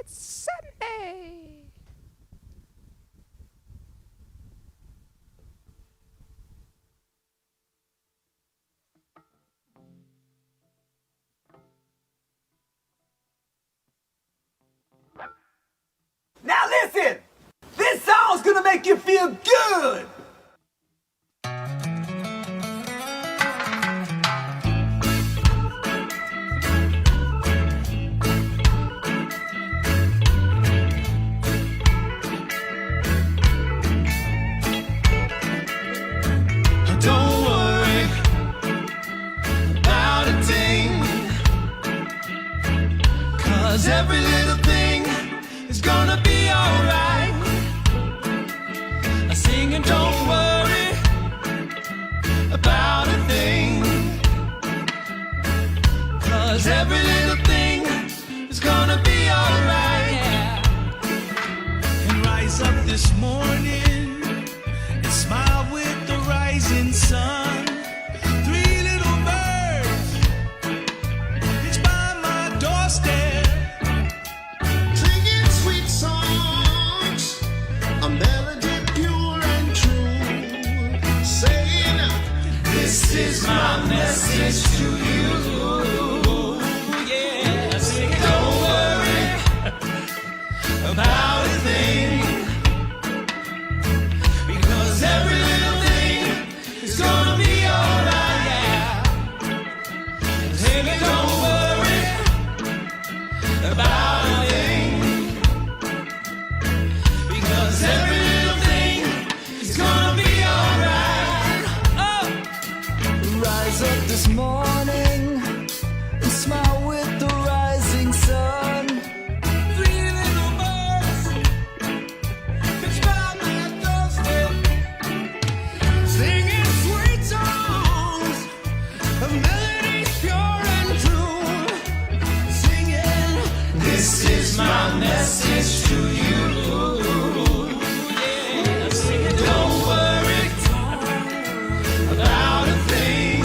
It's Sunday. Now listen! This song's gonna make you feel good! Don't worry about a thing, 'cause every little thing is gonna be alright. Singing, don't worry about a thing, 'cause every little thing is gonna be alright. Yeah. And rise up this morning and smile with the rising sun. Three little birds, each by my doorstep, singing sweet songs, a melody pure and true, saying, this is my message to you. Yeah, sing, don't worry about a thing, because every little thing is gonna be alright, yeah. Sing it, don't worry about a thing, because every little thing is gonna be alright. Oh! Rise up this morning and smile with the rising sun. Three little birds, it's by my doorstep, singing sweet songs of melodies pure and true, singing, this is my message to you. Yeah, singing, don't worry about a thing,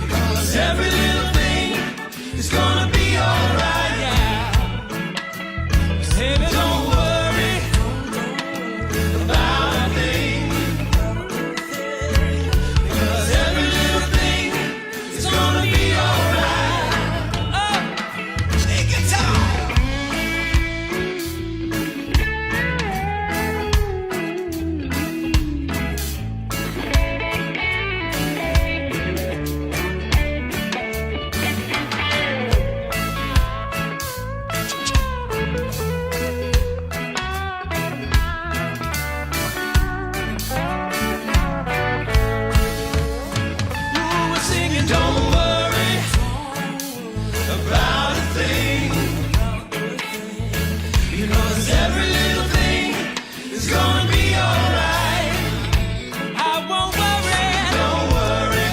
because every little thing is gonna be alright, yeah. Singing, don't worry about a thing, because every little thing is gonna be alright. Oh, take your time. Ooh, we're singing, don't worry about a thing, because every little thing is gonna be alright. I won't worry, don't worry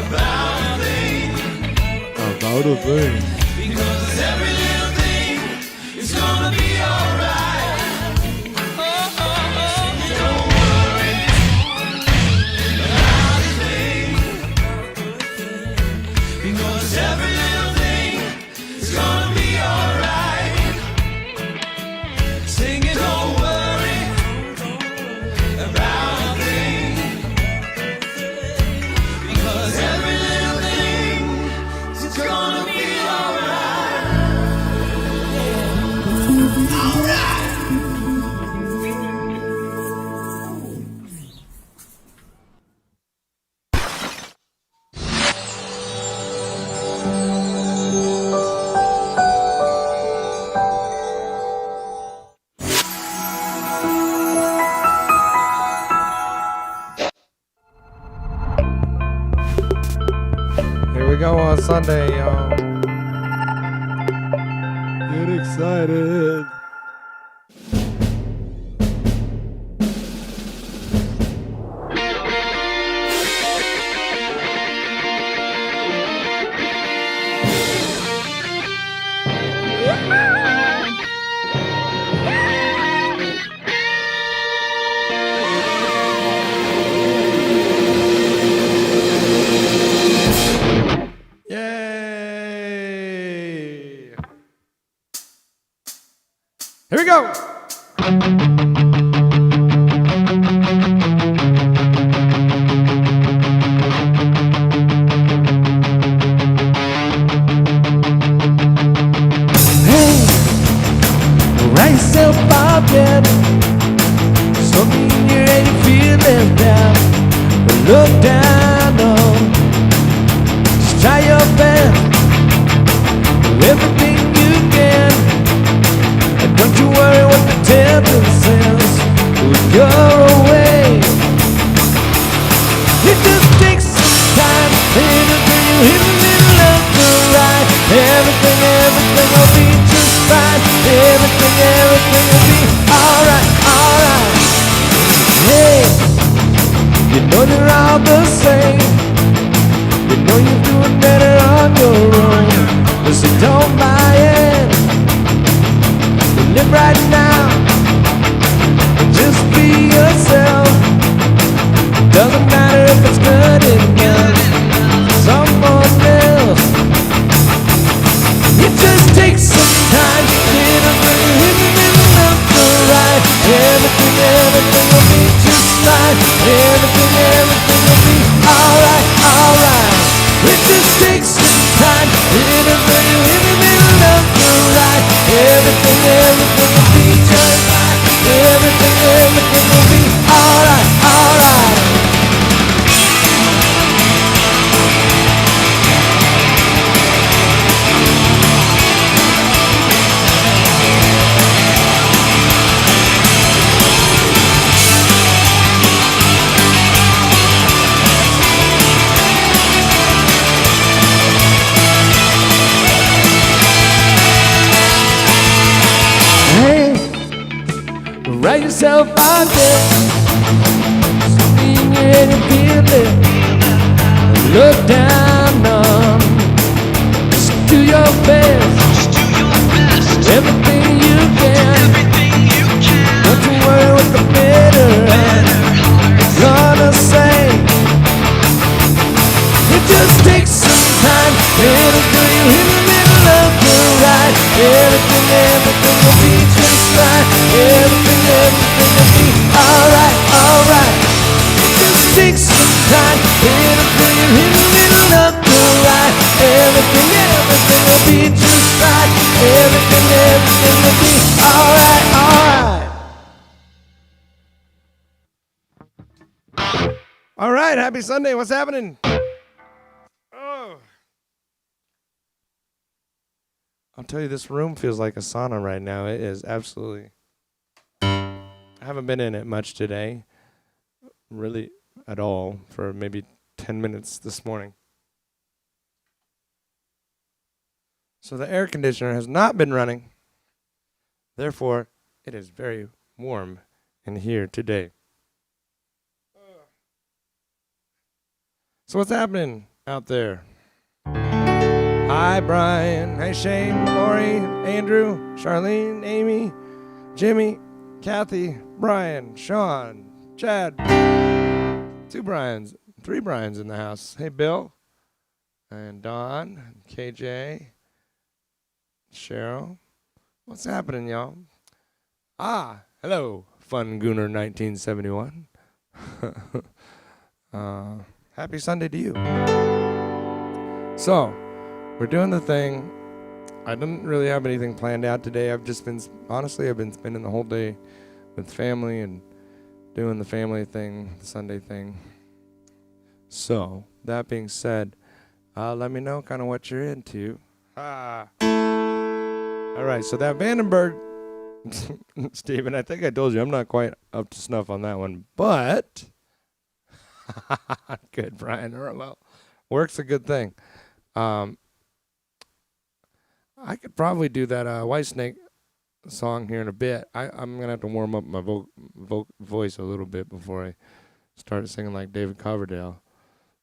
about a thing, About a thing. because every little thing is gonna be alright. Oh, oh, oh, don't worry about a thing, because every little thing is gonna be alright. Sing it, don't worry about a thing, because every little thing is gonna be alright. Alright. Here we go on Sunday, y'all. Get excited. Yay! Here we go. Hey, write yourself out there. Something in your head you feel left down. Look down on. Just try your best. Do everything you can. And don't you worry what the devil says when you're away. It just takes some time. And until you hit the middle of the ride, everything will be just fine. Everything will be alright, alright. Hey, you know they're all the same. You know you're doing better on your own. So don't buy it. Live right now. Just be yourself. Doesn't matter if it's good enough for someone else. It just takes some time. In the middle of the ride, everything will be just fine. Everything will be alright, alright. It just takes some time. In the middle of the ride, everything will be just fine. Everything will be alright, alright. Hey, write yourself out there. Something in your head and feel it. Look down on. Just do your best. Everything you can. Don't you worry what the bitter gonna say. It just takes some time. It'll do you in the middle of the ride. Everything will be just fine. Everything will be alright, alright. It just takes some time. It'll do you in the middle of the ride. Everything will be just fine. Everything will be alright, alright. All right, happy Sunday. What's happening? Oh. I'll tell you, this room feels like a sauna right now. It is absolutely. I haven't been in it much today, really at all, for maybe 10 minutes this morning. So the air conditioner has not been running. Therefore, it is very warm in here today. So what's happening out there? Hi, Brian. Hey, Shane, Lori, Andrew, Charlene, Amy, Jimmy, Kathy, Brian, Sean, Chad. 2 Brians, 3 Brians in the house. Hey, Bill, and Don, KJ, Cheryl. What's happening, y'all? Hello, Fun Gooner 1971. Happy Sunday to you. So, we're doing the thing. I didn't really have anything planned out today. I've been spending the whole day with family and doing the family thing, the Sunday thing. So, that being said, let me know kind of what you're into. All right, so that Vandenberg, Steven, I think I told you I'm not quite up to snuff on that one, but good, Brian. Well, work's a good thing. I could probably do that Whitesnake song here in a bit. I'm going to have to warm up my voice a little bit before I start singing like David Coverdale.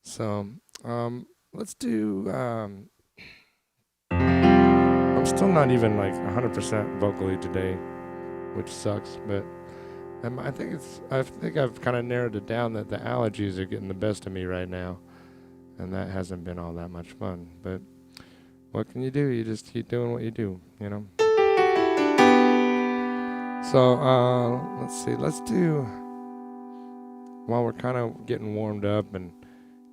So let's do... I'm still not even like 100% vocally today, which sucks, but I think I've kind of narrowed it down that the allergies are getting the best of me right now, and that hasn't been all that much fun. But what can you do? You just keep doing what you do, you know? So, let's see. Let's do, while we're kind of getting warmed up and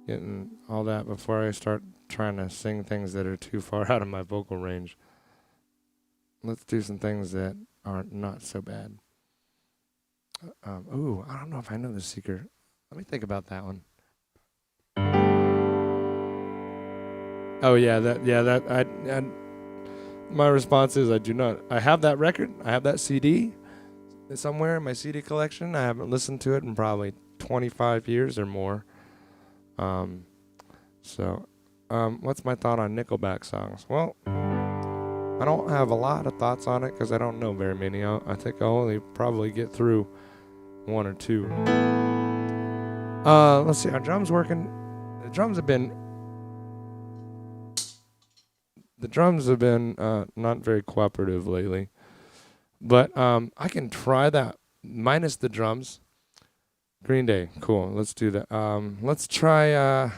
getting all that before I start trying to sing things that are too far out of my vocal range, let's do some things that are not so bad. Ooh, I don't know if I know the secret. Let me think about that one. Oh yeah, my response is I do not. I have that record. I have that CD somewhere in my CD collection. I haven't listened to it in probably 25 years or more. What's my thought on Nickelback songs? Well, I don't have a lot of thoughts on it because I don't know very many. I think I'll only probably get through one or two. Let's see. Our drums working. The drums have been not very cooperative lately. But I can try that minus the drums. Green Day, cool. Let's do that. Let's try. I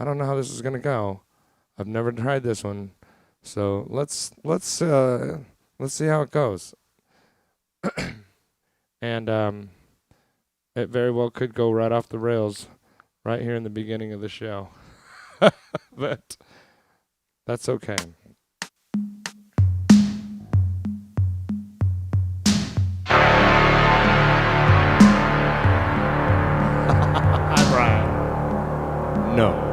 don't know how this is gonna go. I've never tried this one, so let's see how it goes. And it very well could go right off the rails, right here in the beginning of the show. But that's okay. No.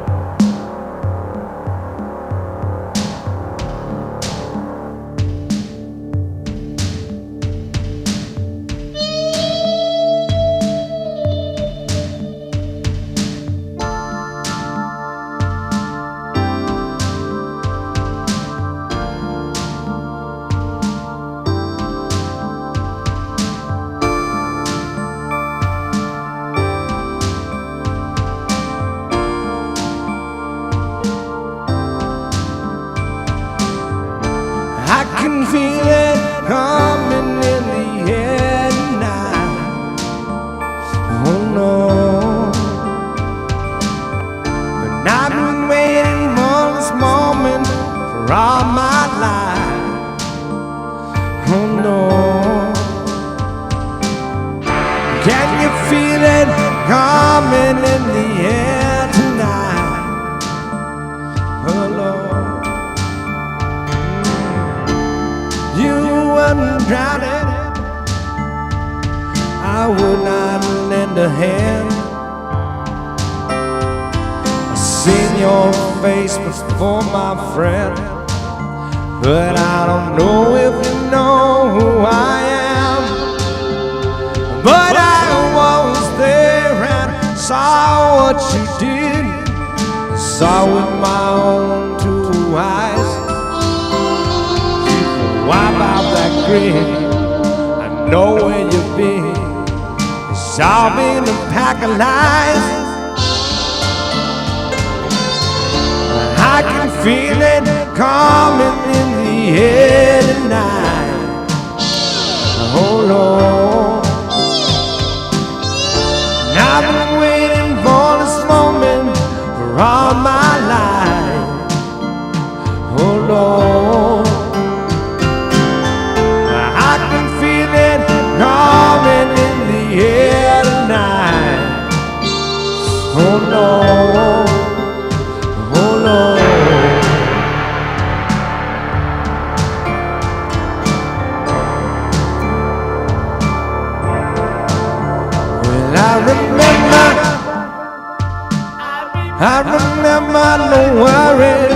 I remember no worry.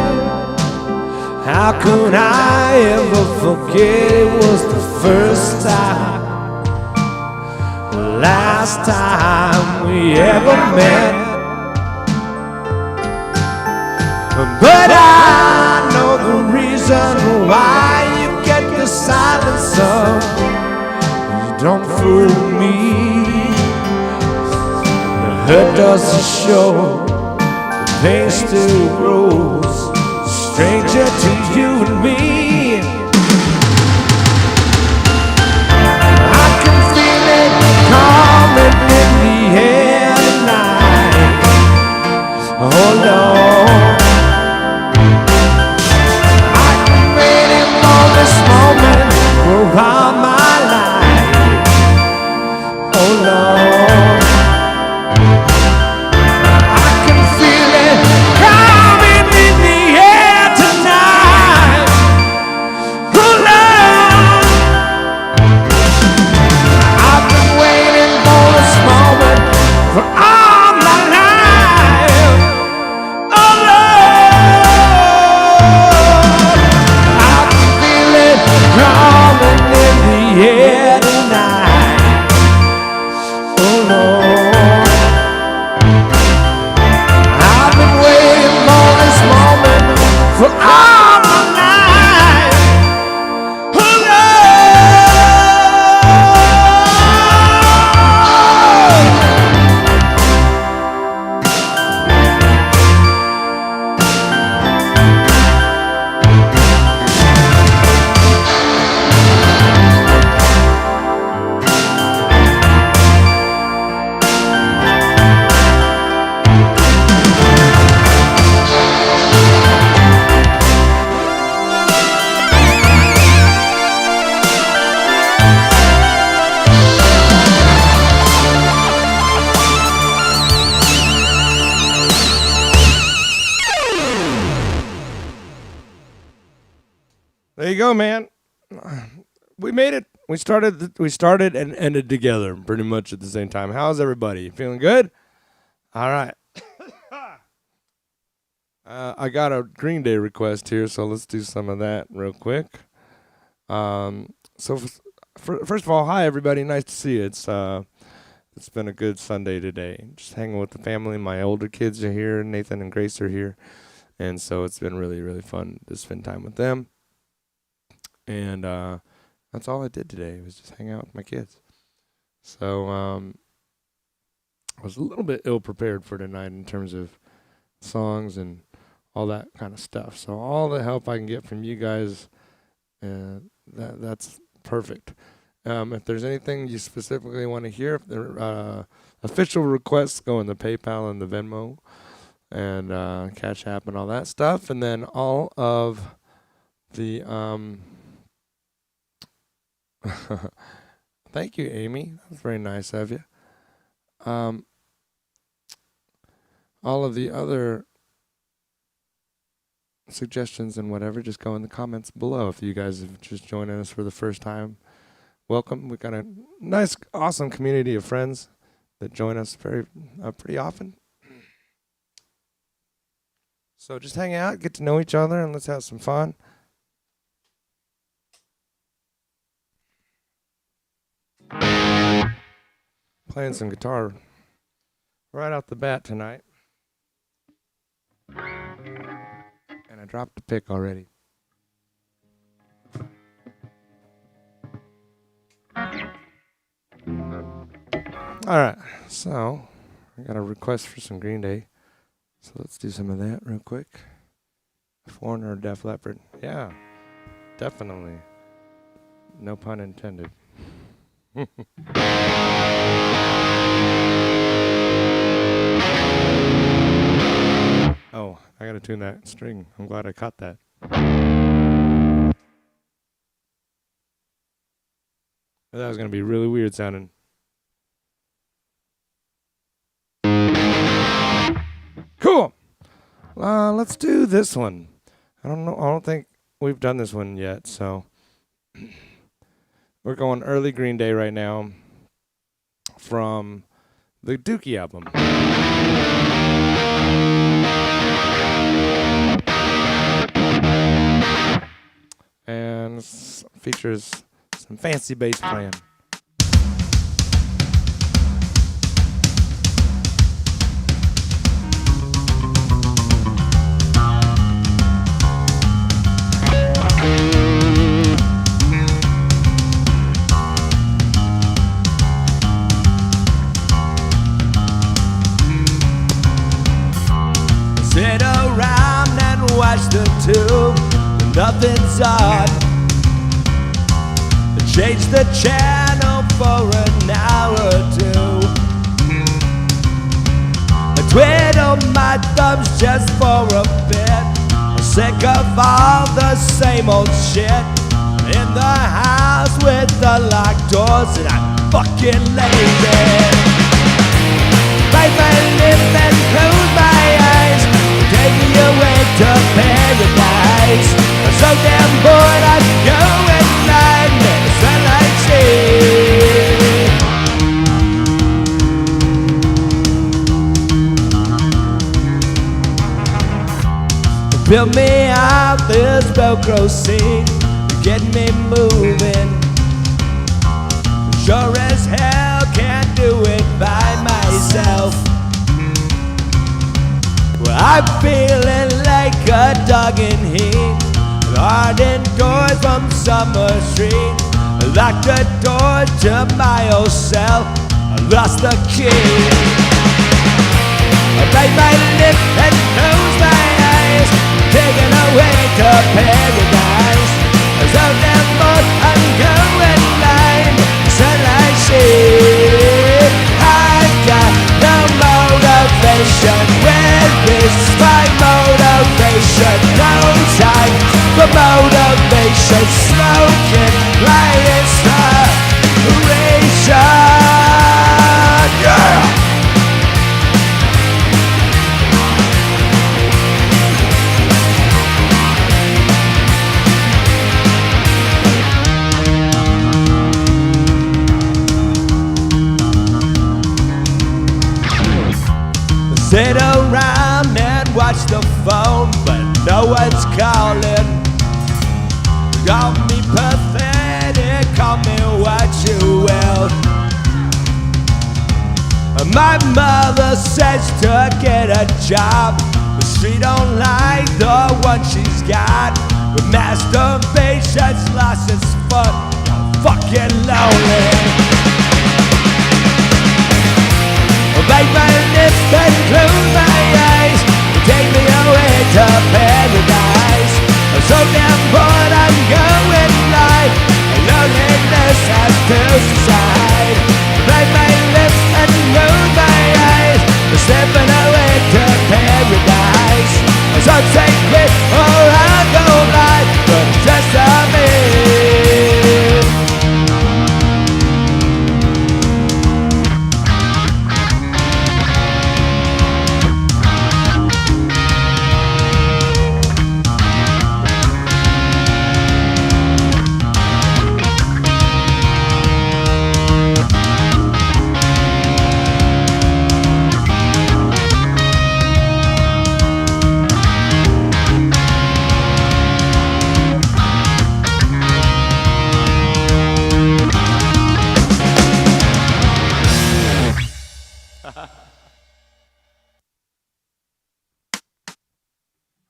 How could I ever forget it was the first time, the last time we ever met. But I know the reason why you get the silence up. You don't fool me. The hurt doesn't show. Pain still grows, stranger to you and me. I can feel it coming in the air tonight. Oh Lord, I've been waiting for this moment for all my life. There you go, man. We made it. We started and ended together pretty much at the same time. How's everybody? Feeling good? All right. I got a Green Day request here, so let's do some of that real quick. So first of all, hi everybody. Nice to see you. It's been a good Sunday today. Just hanging with the family. My older kids are here. Nathan and Grace are here. And so it's been really, really fun to spend time with them. And that's all I did today, was just hang out with my kids. So I was a little bit ill-prepared for tonight in terms of songs and all that kind of stuff. So all the help I can get from you guys, that's perfect. If there's anything you specifically want to hear, if there are official requests, go in the PayPal and the Venmo and CashApp and all that stuff. And then all of the thank you, Amy. That was very nice of you. All of the other suggestions and whatever, just go in the comments below. If you guys have just joined us for the first time, welcome. We've got a nice, awesome community of friends that join us pretty often. So just hang out, get to know each other, and let's have some fun. Playing some guitar right off the bat tonight. And I dropped the pick already. Alright, so I got a request for some Green Day. So let's do some of that real quick. Foreigner or Def Leppard. Yeah, definitely. No pun intended. Oh, I gotta tune that string. I'm glad I caught that. That was gonna be really weird sounding. Cool. Let's do this one. I don't think we've done this one yet, so we're going early Green Day right now from the Dookie album. And features some fancy bass playing. Sit around and watch the tube. Nothing's on. Change the channel for an hour or two. I twiddle my thumbs just for a bit. I'm sick of all the same old shit. In the house with the locked doors, and I'm fucking lazy. Bite my lip and close my eyes. Take me away to paradise. I'm so damn bored I'm going blind. Let the sunlight see. Build me out this Velcro seat. Get me moving. Sure as hell can't do it by myself. Well, I'm feeling like a dog in heat. Hard indoors from Summer Street. I locked the door to my old cell. I lost the key. I bite my lip and close my eyes. Taken away to paradise. So damn bored I'm going blind. Sunlight shade. I've got no motivation. Where is my motivation? No time for motivation. Smoking like inspiration. Yeah! watch the phone, but no one's calling. Call me pathetic, call me what you will. My mother says to get a job, but she don't like the one she's got. But masturbation's lost its fun, fucking lonely. Bite my lips and close my eyes, take me away to paradise. I'm so damn bored I'm going live, loneliness has to subside. Bite my lips and close my eyes, slipping away to paradise. So take me or I'll go blind, but just a me.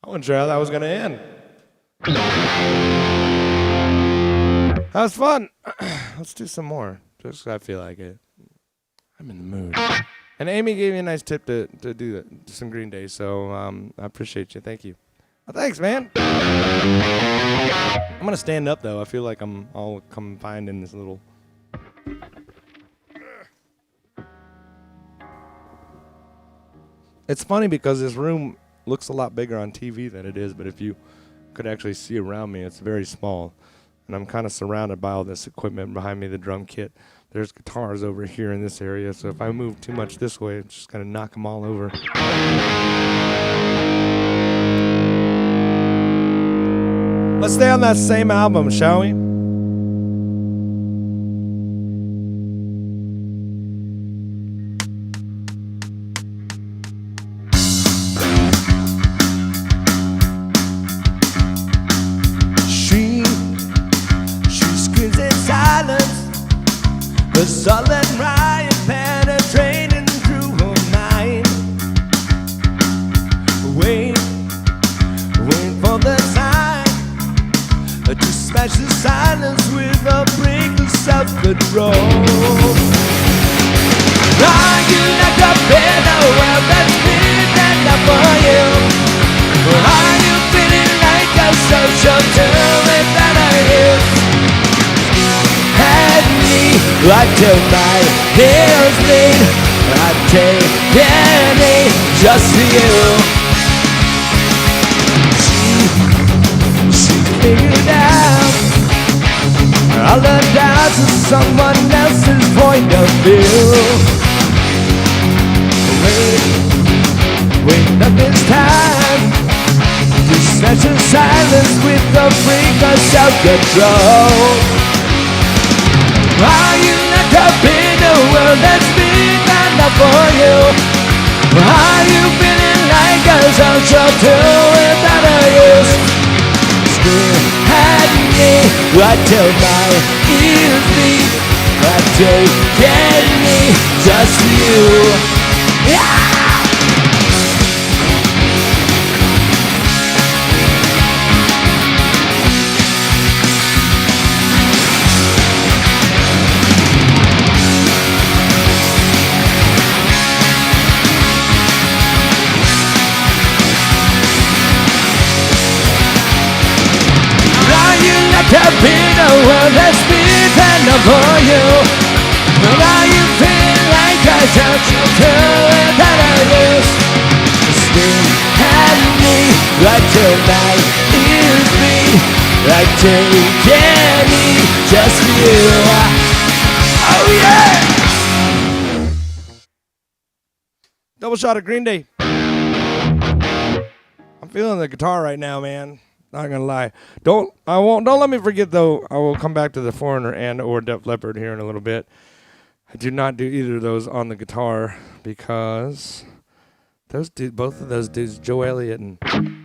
I wasn't sure how that was going to end. That was fun. Let's do some more. Just 'cause I feel like it. I'm in the mood. And Amy gave me a nice tip to do that, some Green Day, so I appreciate you. Thank you. Well, thanks, man. I'm going to stand up, though. I feel like I'm all confined in this little... It's funny because this room looks a lot bigger on TV than it is, but if you could actually see around me, it's very small. And I'm kind of surrounded by all this equipment behind me, the drum kit. There's guitars over here in this area, so if I move too much this way, it's just going to knock them all over. Let's stay on that same album, shall we? The sullen riot penetrating through her mind. Wait for the sign to smash the silence with a brink of self-control. Are you locked up in a world that's big enough for you? Or are you feeling like a social tool without a use? Until my ears bleed, I'd take any just for you. She figured out all the doubts of someone else's point of view. Wait up, it's time to smash the silence with the freak of self-control. Are you locked up in a world that's big enough for you? Are you feeling like a social tool without a use? Still at me until my ears bleed. I take me just for you. Yeah! I've been a world that's big enough for you. But are you feeling like I touch you too without a use? Stay at me until my ears bleed. I take any just for you. Oh yeah! Double shot of Green Day. I'm feeling the guitar right now, man. Not gonna lie. Don't let me forget though. I will come back to the Foreigner and or Def Leppard here in a little bit. I do not do either of those on the guitar because both of those dudes, Joe Elliott and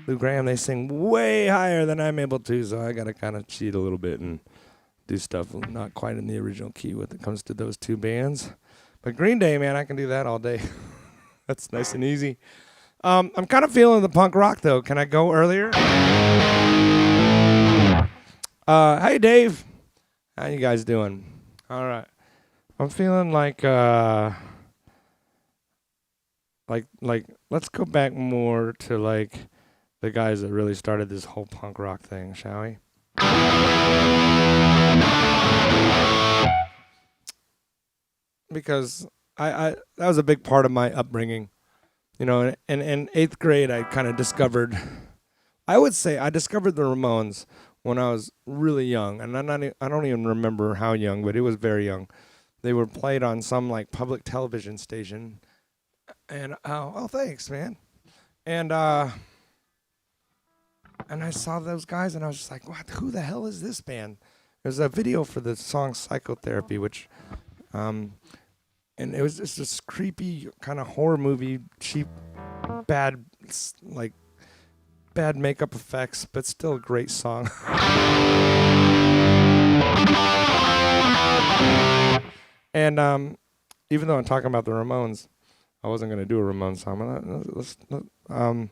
Lou Graham, they sing way higher than I'm able to, so I gotta kind of cheat a little bit and do stuff not quite in the original key when it comes to those two bands. But Green Day, man, I can do that all day. That's nice and easy. I'm kind of feeling the punk rock, though. Can I go earlier? Hey, Dave. How you guys doing? All right. I'm feeling like let's go back more to like the guys that really started this whole punk rock thing, shall we? Because I that was a big part of my upbringing. You know, in 8th grade, I kind of discovered, I would say I discovered the Ramones when I was really young. And I don't even remember how young, but it was very young. They were played on some like public television station. And, oh, thanks, man. And I saw those guys and I was just like, what, who the hell is this band? There's a video for the song Psychotherapy, which, and it was just this creepy kind of horror movie, cheap, bad makeup effects, but still a great song. And even though I'm talking about the Ramones, I wasn't going to do a Ramones song.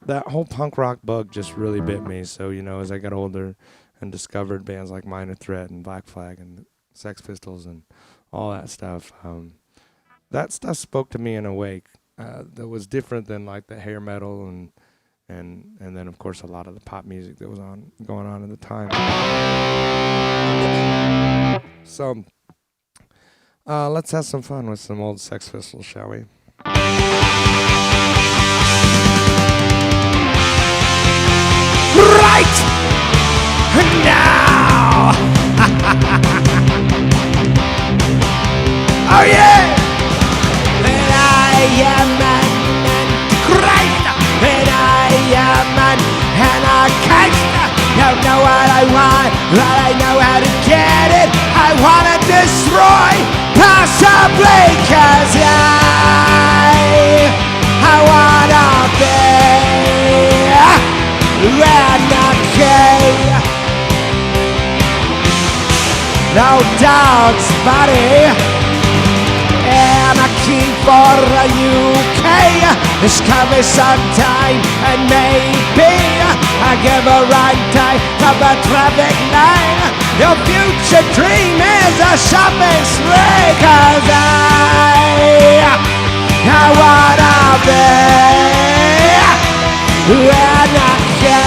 That whole punk rock bug just really bit me. So, you know, as I got older and discovered bands like Minor Threat and Black Flag and Sex Pistols and all that stuff spoke to me in a way that was different than like the hair metal and then of course a lot of the pop music that was going on at the time. So let's have some fun with some old Sex Pistols, shall we? Right now. Oh yeah! And I am an Antichrist, and I am an anarchist. Don't know what I want, but I know how to get it. I wanna destroy, possibly, 'cause I wanna be anarchy. No doubts, buddy. Anarchy for the UK. There's coming sometime, and maybe I give a right time of a traffic line. Your future dream is a shopping spree, 'cause I wanna be anarchy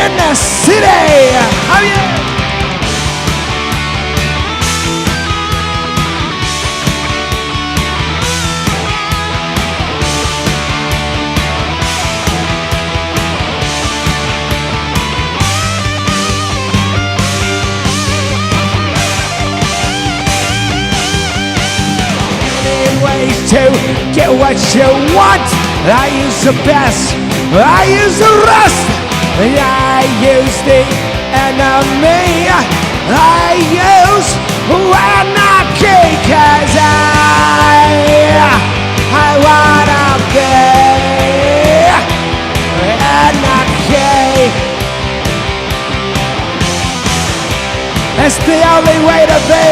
in the city. Oh yeah. To get what you want, I use the best, I use the rest, I use the enemy, I use anarchy, 'cause I wanna be anarchy. It's the only way to be.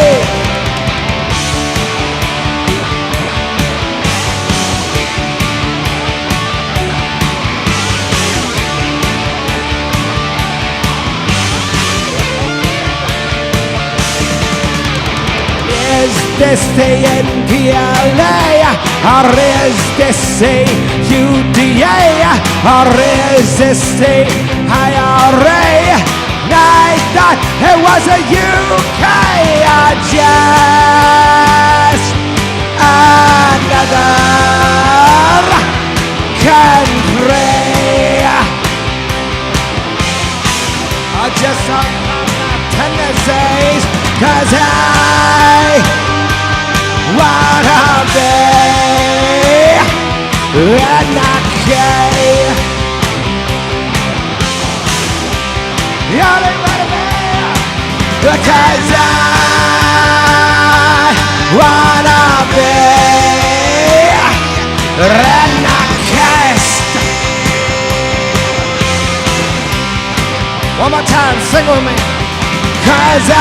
Is this the NPLA, or is this the UDA, or is this the IRA? I thought it was a UK, just another country. Just another tendencies, 'cause I wanna be anarchy. You only wanna be, because I anarchist. One more time, sing with me. 'Cause I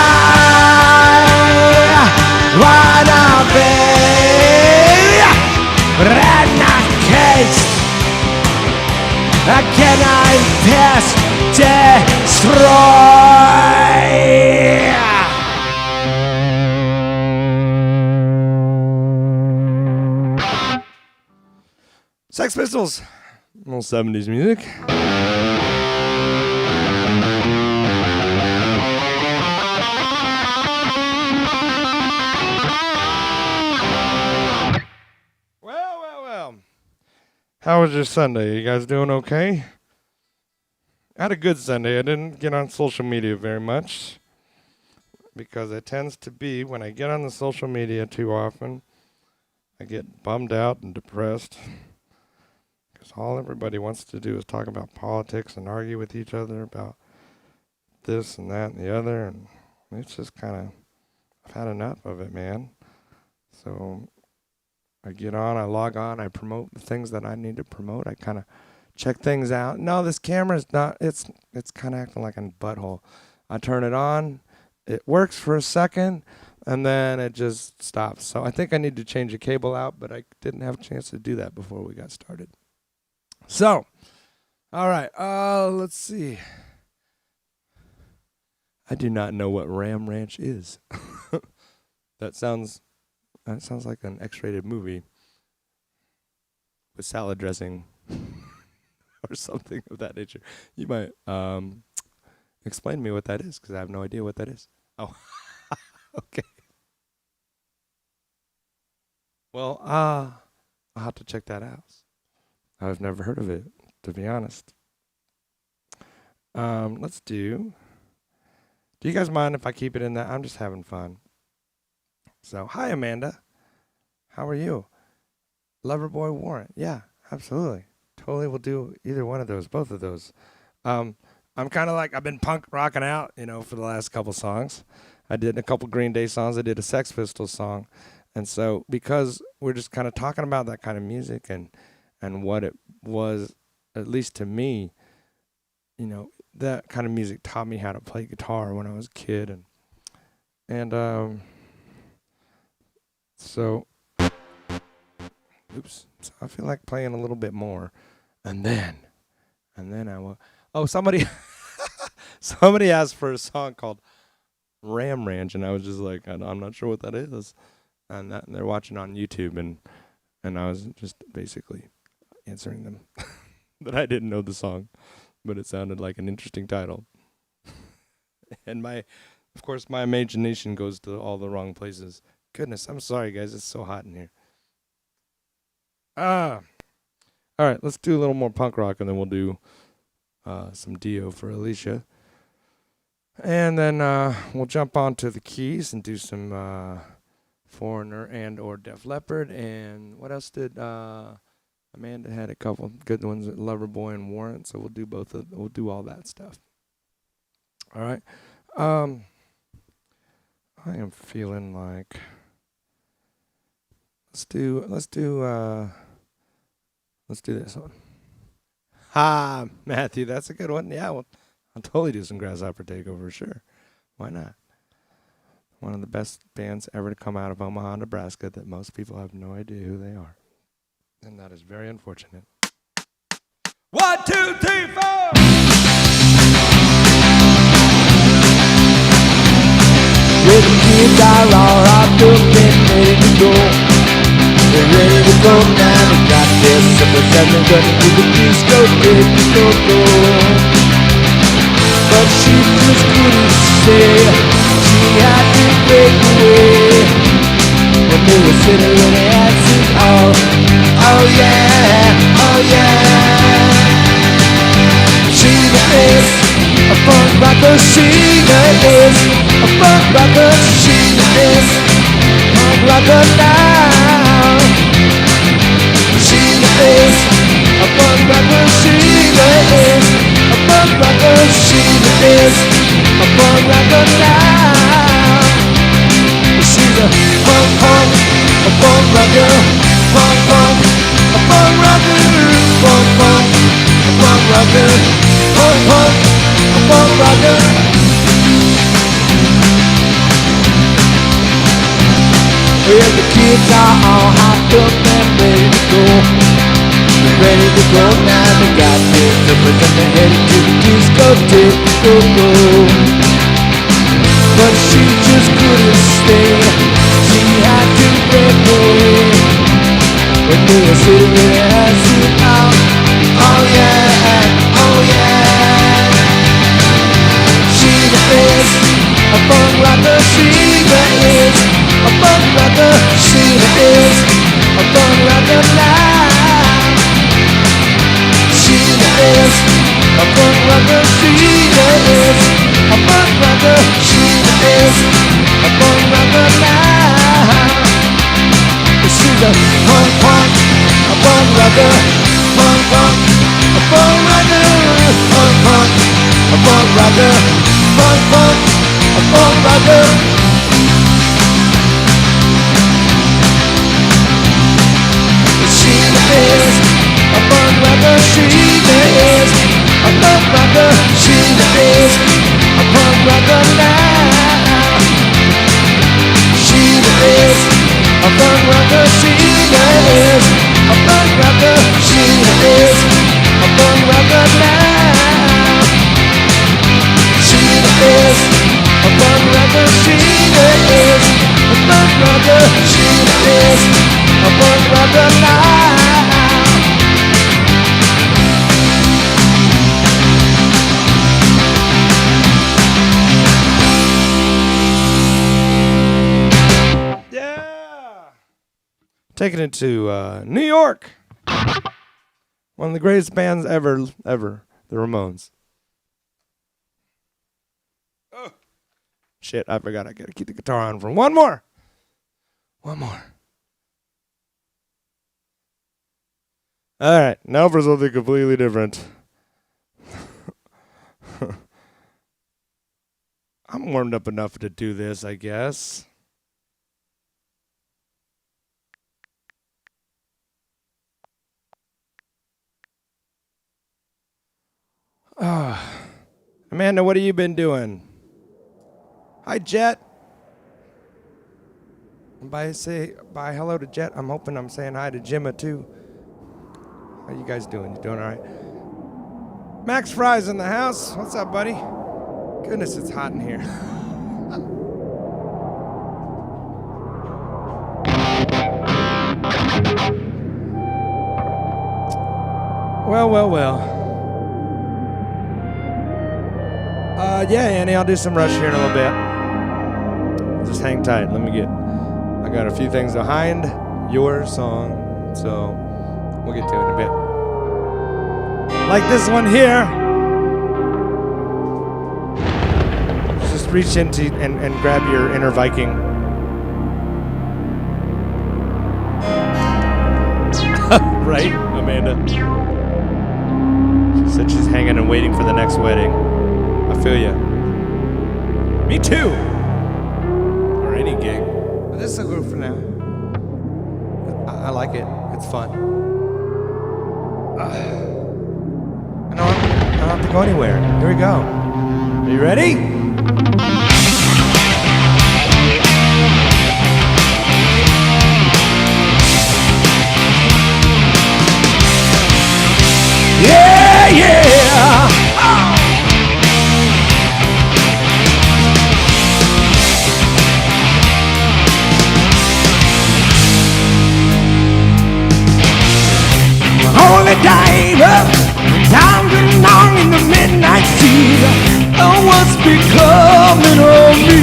wanna be anarchist. Can I pass, destroy? Sex Pistols. Little 70s music. Well. How was your Sunday? You guys doing okay? I had a good Sunday. I didn't get on social media very much because it tends to be when I get on the social media too often, I get bummed out and depressed because all everybody wants to do is talk about politics and argue with each other about this and that and the other, and it's just kind of, I've had enough of it, man. So I get on, I log on, I promote the things that I need to promote. I kind of check things out. No, this camera's not, it's kind of acting like a butthole. I turn it on, it works for a second, and then it just stops. So I think I need to change the cable out, but I didn't have a chance to do that before we got started. So, all right, let's see. I do not know what Ram Ranch is. That sounds like an X-rated movie with salad dressing or something of that nature. You might explain to me what that is, because I have no idea what that is. Oh, okay. Well, I'll have to check that out. I've never heard of it, to be honest. Let's do you guys mind if I keep it in that? I'm just having fun. So, hi, Amanda. How are you? Loverboy Warrant. Yeah, absolutely. Totally will do either one of those, both of those. I'm kind of like, I've been punk rocking out, for the last couple songs. I did a couple Green Day songs. I did a Sex Pistols song. And so because we're just kind of talking about that kind of music and what it was, at least to me, that kind of music taught me how to play guitar when I was a kid. And so I feel like playing a little bit more. And then I will. Oh, somebody asked for a song called Ram Ranch, and I was just like, I'm not sure what that is. And they're watching on YouTube, and I was just basically answering them that I didn't know the song, but it sounded like an interesting title. And of course, my imagination goes to all the wrong places. Goodness, I'm sorry, guys. It's so hot in here. All right, let's do a little more punk rock, and then we'll do some Dio for Alicia. And then we'll jump onto the Keys and do some Foreigner and or Def Leppard. And what else did Amanda had a couple good ones, Loverboy and Warrant. So we'll do all that stuff. All right. I am feeling like let's do this one. Matthew, that's a good one. Yeah, well, I'll totally do some Grasshopper Takeover, sure. Why not? One of the best bands ever to come out of Omaha, Nebraska that most people have no idea who they are. And that is very unfortunate. 1, 2, 3, 4! Yeah, the kids are all wrapped up and ready to go. They're ready to go now. They got their supper and running to the disco, ready to go. But she was good to say she had to break away. When they were sitting in the answers, oh yeah, oh yeah. Sheena is a funk rocker, Sheena is a funk rocker, Sheena is a funk rocker now. Sheena is a funk rocker, Sheena is a funk rocker, Sheena is a funk rocker now. She's a funk rocker, a funk rocker, a funk Well, the kids are all hopped up and ready to go. They're ready to go now. They got their flippers and they're headed to the discotheque. Go. But she just couldn't stay. She had to break away. When they were sitting in the acid out. Oh yeah, oh yeah. She is a funk rocker. She is a funk rocker. She is a funk rocker now. She is a funk rocker. She is a funk rocker. She is a funk rocker now. She's a funk rocker, funk rocker, a funk rocker, a funk rocker, a funk rocker. She is a funk rocker. She is a funk rocker. She is a funk rocker now. She is a funk rocker. She is a funk rocker. She is a funk rocker now. She is a funk rocker. She is a funk rocker. She is a funk rocker now. Taking it to New York. One of the greatest bands ever, the Ramones. Oh. Shit, I forgot I gotta keep the guitar on for one more. All right, now for something completely different. I'm warmed up enough to do this, I guess. Amanda, what have you been doing? Hi, Jet. Say bye hello to Jet. I'm hoping I'm saying hi to Jimma too. How you guys doing? You doing all right? Max Fry's in the house. What's up, buddy? Goodness, it's hot in here. Well. Yeah, Annie, I'll do some Rush here in a little bit. Just hang tight. I got a few things behind your song, so we'll get to it in a bit. Like this one here. Just reach into and grab your inner Viking. Right, Amanda? She said she's hanging and waiting for the next wedding. I feel ya. Me too. Or any gig. But this is a group for now. I like it. It's fun. I don't have to go anywhere. Here we go. Are you ready? Yeah. Holy diver, down and long in the midnight sea. Oh, what's becoming of me?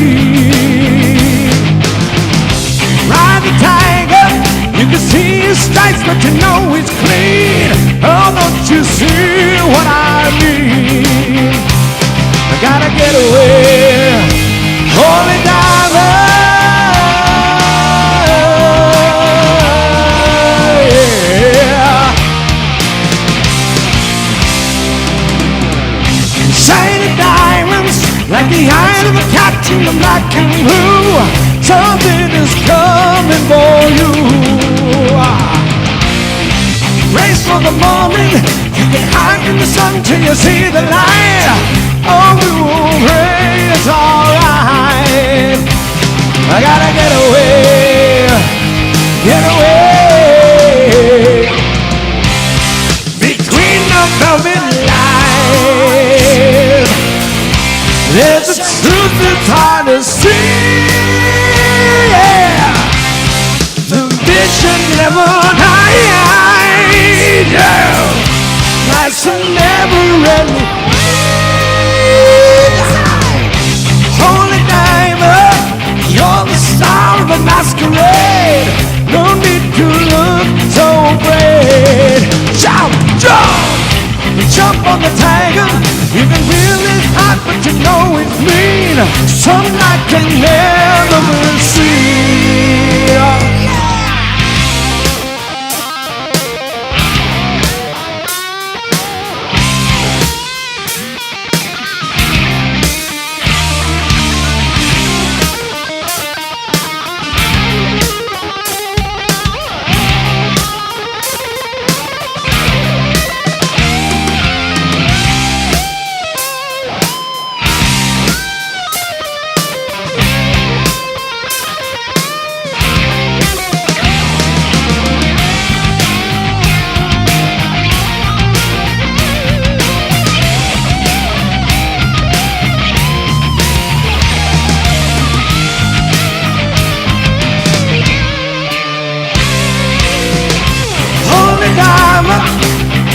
Ride the tiger, you can see his stripes, but you know he's clean. Oh, don't you see what I mean? I gotta get away, holy diver. Shiny diamonds, like the eyes of a cat in the black and blue. Something is coming for you. Race for the moment, you can hide in the sun till you see the light. Oh, we will pray, it's alright. I gotta get away, love in life. There's a truth that's hard to see. Yeah. The vision never dies. Yeah. Life's a never-ending. Holy diamond, you're the star of a masquerade. No need to look so afraid. Jump, jump, jump on the tiger. You can feel it hot, but you know it's mean. Sunlight can never be seen.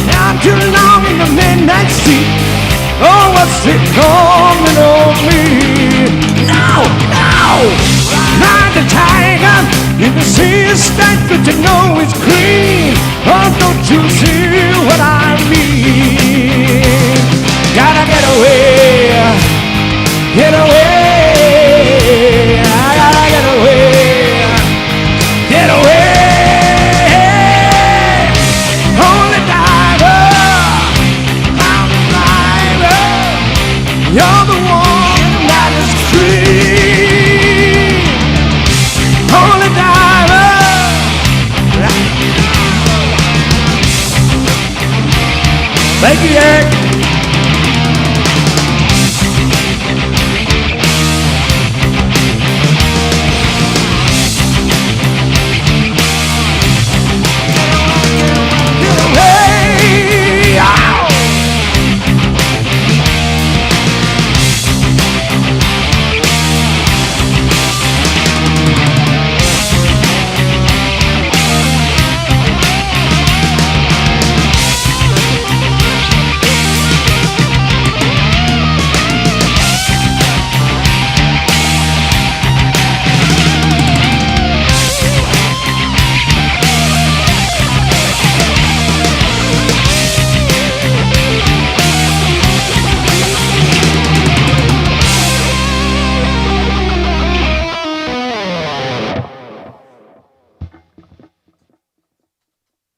Down too long in the midnight sea. Oh, what's it coming on me? Now, now, ride the tiger. You can see his stank, but you know it's clean. Oh, don't you see what I mean? Gotta get away, get away. I gotta get away, get away. You're the one that is free. Holy diver. Thank you, Eric. Get away. Ow.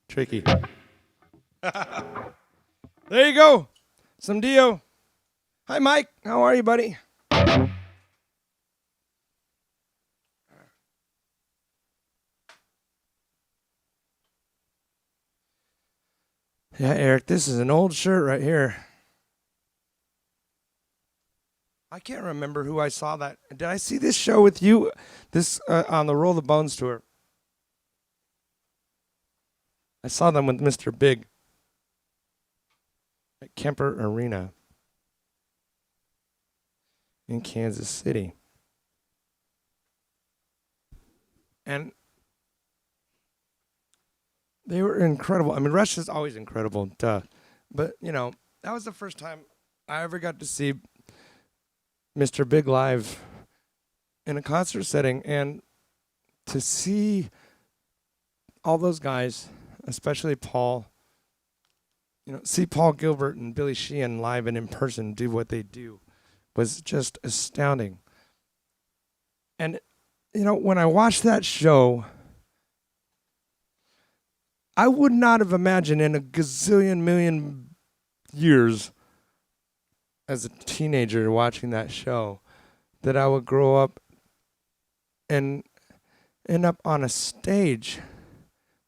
Tricky. There you go. Some Dio. Hi, Mike. How are you, buddy? Yeah, Eric, this is an old shirt right here. I can't remember who I saw that. Did I see this show with you? This on the Roll the Bones tour. I saw them with Mr. Big at Kemper Arena in Kansas City. And they were incredible. I mean, Rush is always incredible, duh. But, you know, that was the first time I ever got to see Mr. Big live in a concert setting. And to see all those guys, especially Paul, you know, see Paul Gilbert and Billy Sheehan live and in person do what they do was just astounding. And, you know, when I watched that show, I would not have imagined in a gazillion million years as a teenager watching that show that I would grow up and end up on a stage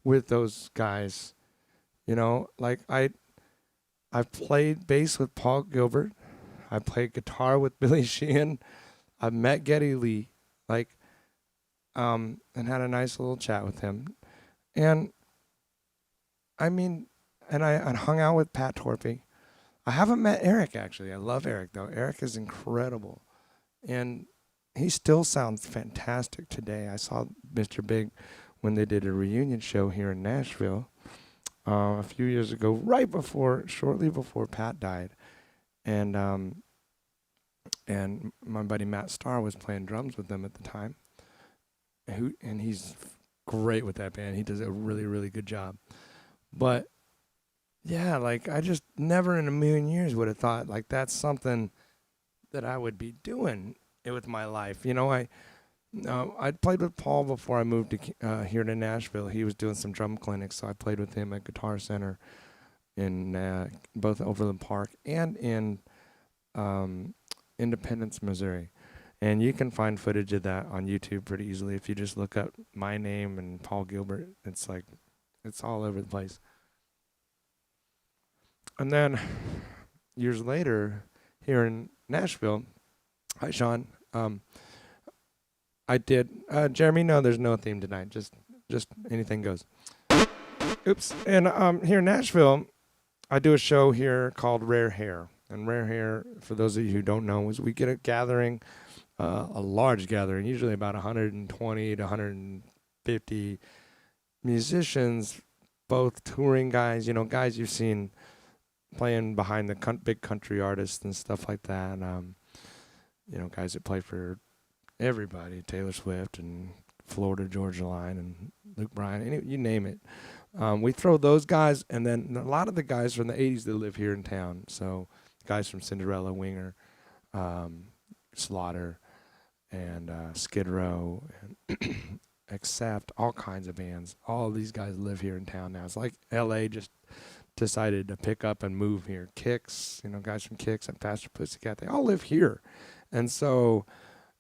with those guys. You know, like I played bass with Paul Gilbert. I played guitar with Billy Sheehan. I met Geddy Lee, and had a nice little chat with him. And I mean, I hung out with Pat Torpy. I haven't met Eric, actually. I love Eric, though. Eric is incredible. And he still sounds fantastic today. I saw Mr. Big when they did a reunion show here in Nashville a few years ago, shortly before Pat died. And my buddy Matt Starr was playing drums with them at the time. And he's great with that band. He does a really, really good job. But yeah, like I just never in a million years would have thought like that's something that I would be doing with my life. You know, I played with Paul before I moved to here to Nashville. He was doing some drum clinics, so I played with him at Guitar Center in both Overland Park and in Independence, Missouri. And you can find footage of that on YouTube pretty easily if you just look up my name and Paul Gilbert. It's like, it's all over the place. And then years later, here in Nashville, hi Sean, I did, Jeremy, no, there's no theme tonight, just anything goes. Oops. And here in Nashville, I do a show here called Rare Hair. And Rare Hair, for those of you who don't know, is we get a gathering, a large gathering, usually about 120 to 150 musicians, both touring guys, you know, guys you've seen playing behind the big country artists and stuff like that. You know, guys that play for everybody, Taylor Swift and Florida Georgia Line and Luke Bryan, you name it. We throw those guys, and then a lot of the guys from the 80s that live here in town. So guys from Cinderella, Winger, Slaughter, and Skid Row, and Accept, all kinds of bands. All of these guys live here in town now. It's like L.A. just decided to pick up and move here. Kicks, you know, guys from Kicks and Faster Pussycat, they all live here. And so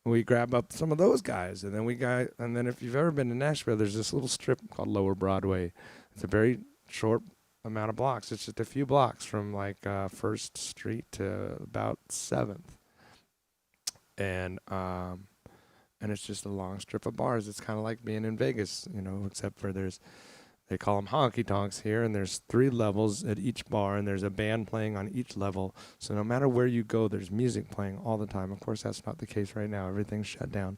we grab up some of those guys, and then if you've ever been to Nashville, there's this little strip called Lower Broadway. It's a very short amount of blocks. It's just a few blocks from like 1st Street to about 7th. And it's just a long strip of bars. It's kind of like being in Vegas, you know, except for they call them honky tonks here, and there's 3 levels at each bar, and there's a band playing on each level. So no matter where you go, there's music playing all the time. Of course, that's not the case right now. Everything's shut down.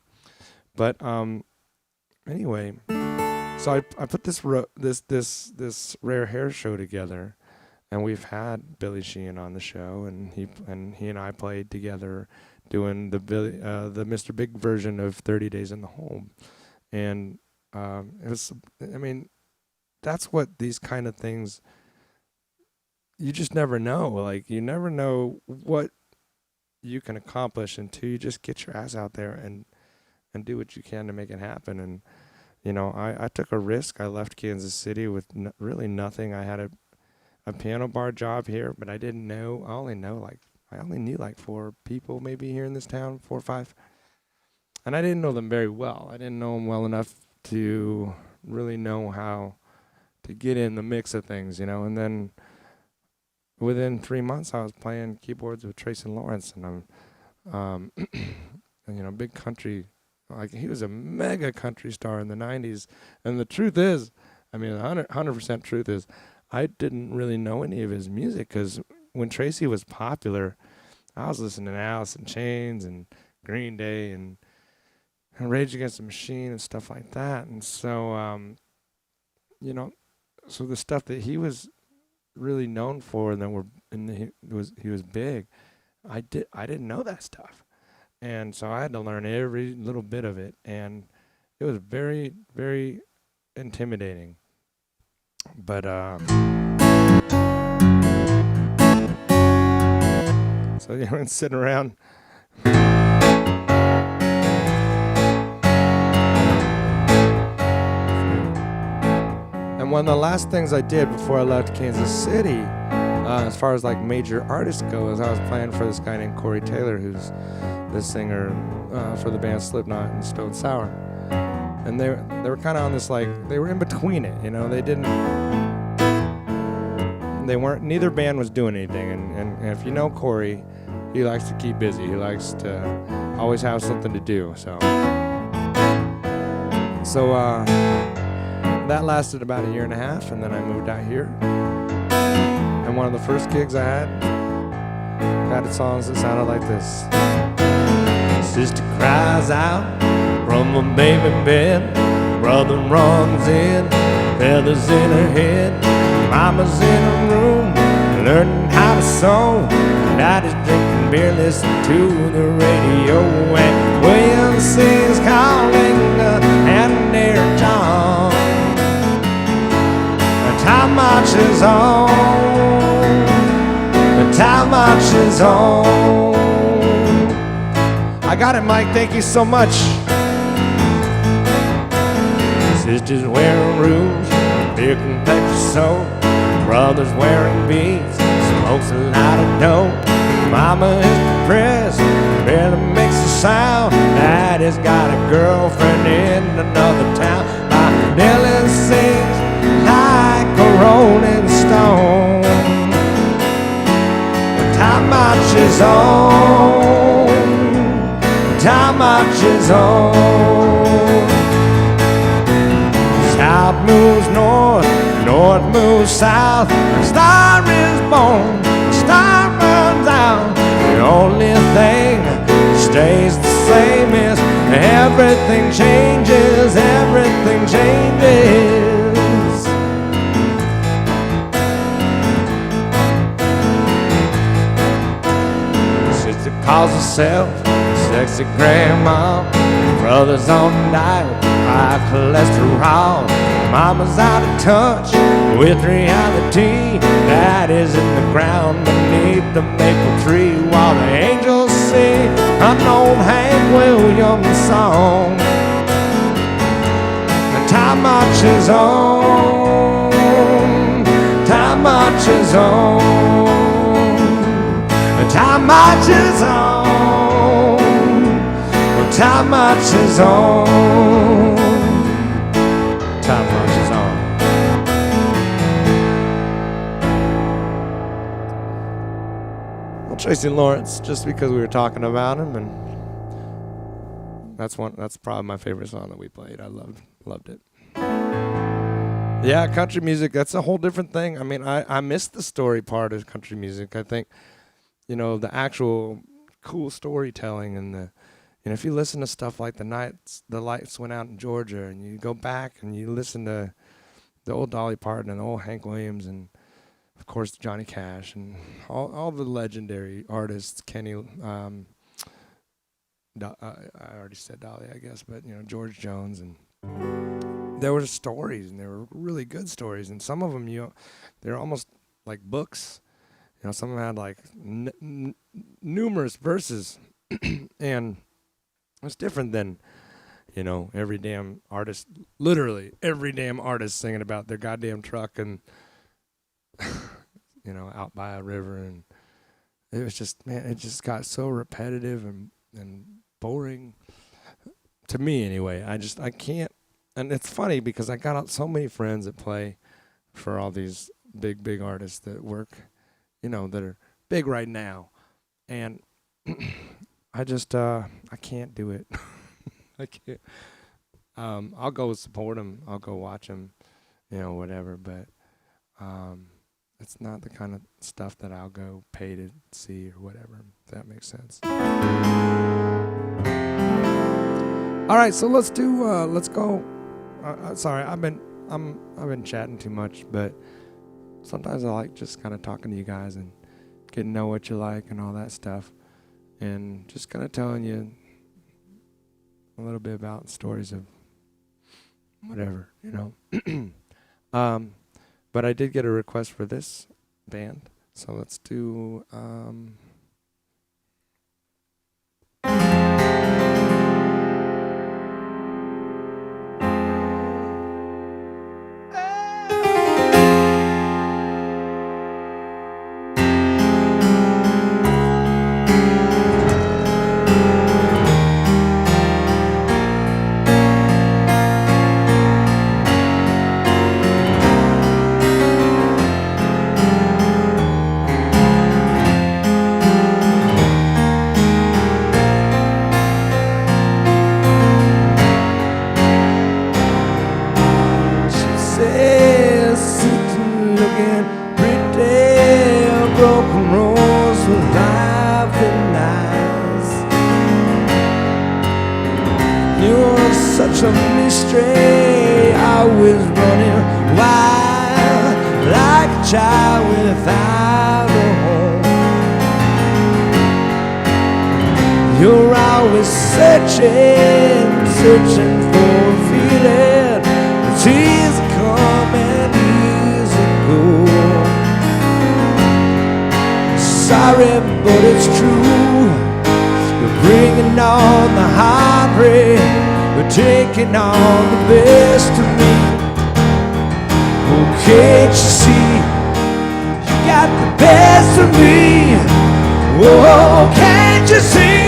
But anyway, so I put this Rare Hair show together, and we've had Billy Sheehan on the show, and he and I played together doing the Mr. Big version of 30 Days in the Home. And it was, I mean, that's what these kind of things, you just never know. Like, you never know what you can accomplish until you just get your ass out there and do what you can to make it happen. And, you know, I took a risk. I left Kansas City with really nothing. I had a piano bar job here, but I didn't know. I only knew like 4 people maybe here in this town, 4 or 5. And I didn't know them very well. I didn't know them well enough to really know how to get in the mix of things, you know. And then within 3 months, I was playing keyboards with Tyson Lawrence, and I'm, you know, big country. Like, he was a mega country star in the 90s. And the truth is, I mean, 100% truth is, I didn't really know any of his music, because when Tracy was popular, I was listening to Alice in Chains and Green Day and Rage Against the Machine and stuff like that. And so, you know, so the stuff that he was really known for, and he was big, I didn't know that stuff. And so I had to learn every little bit of it, and it was very, very intimidating. But so, you know, and sitting around. And one of the last things I did before I left Kansas City, as far as like major artists go, is I was playing for this guy named Corey Taylor, who's the singer for the band Slipknot and Stone Sour. And they were kind of on this, like, they were in between it, you know. Neither band was doing anything. And if you know Corey, he likes to keep busy. He likes to always have something to do. So that lasted about 1.5 years, and then I moved out here. one of the first gigs I had songs that sounded like this. Sister cries out from the baby bed. Brother runs in, feathers in her head. Mama's in her room, learning how to sew. Daddy's drinking beer, listening to the radio. And William sings calling and dear John. The time marches on. The time marches on. I got it, Mike. Thank you so much. Sisters wearing rouge, beer complexion soap. Brothers wearing beads, smokes a lot of dope. Mama is depressed, barely makes a sound. Daddy's got a girlfriend in another town. My Dylan sings like a rolling stone. The time marches on. The time marches on. South moves north, north moves south. A star is born, a star runs out. The only thing that stays the same is everything changes, everything changes. Sister calls herself sexy grandma. Brother's on diet, high cholesterol. Mama's out of touch with reality. Daddy's in the ground beneath the maple tree while the angels sing an old Hank Williams song. The time marches on. Time marches on. The time marches on. Time marches on. Time marches on. Well, Tracy Lawrence, just because we were talking about him, and that's probably my favorite song that we played. I loved it. Yeah, country music, that's a whole different thing. I mean, I miss the story part of country music. I think, the actual cool storytelling and if you listen to stuff like the lights went out in Georgia, and you go back and you listen to the old Dolly Parton and the old Hank Williams, and of course Johnny Cash and all the legendary artists, Kenny, I already said Dolly, I guess, but George Jones, and there were stories, and they were really good stories, and some of them they're almost like books. Some of them had like numerous verses, and it's different than, every damn artist, literally every damn artist singing about their goddamn truck and, out by a river. And it was just, man, it just got so repetitive and boring to me anyway. I can't, and it's funny because I got out so many friends that play for all these big artists that work, that are big right now. And I just, I can't do it. I can't. I'll go support them. I'll go watch them, whatever. But it's not the kind of stuff that I'll go pay to see or whatever, if that makes sense. All right, so let's go. Sorry, I've been chatting too much, but sometimes I like just kind of talking to you guys and getting to know what you like and all that stuff. And just kind of telling you a little bit about stories of whatever, But I did get a request for this band, so let's do. broken roads with laughing eyes. You're such a mystery, always running wild, like a child without a home. You're always searching for a feeling. It's easy come and easy go. Sorry, but it's true. You're bringing on the heartbreak. You're taking on the best of me. Oh, can't you see? You got the best of me. Oh, can't you see?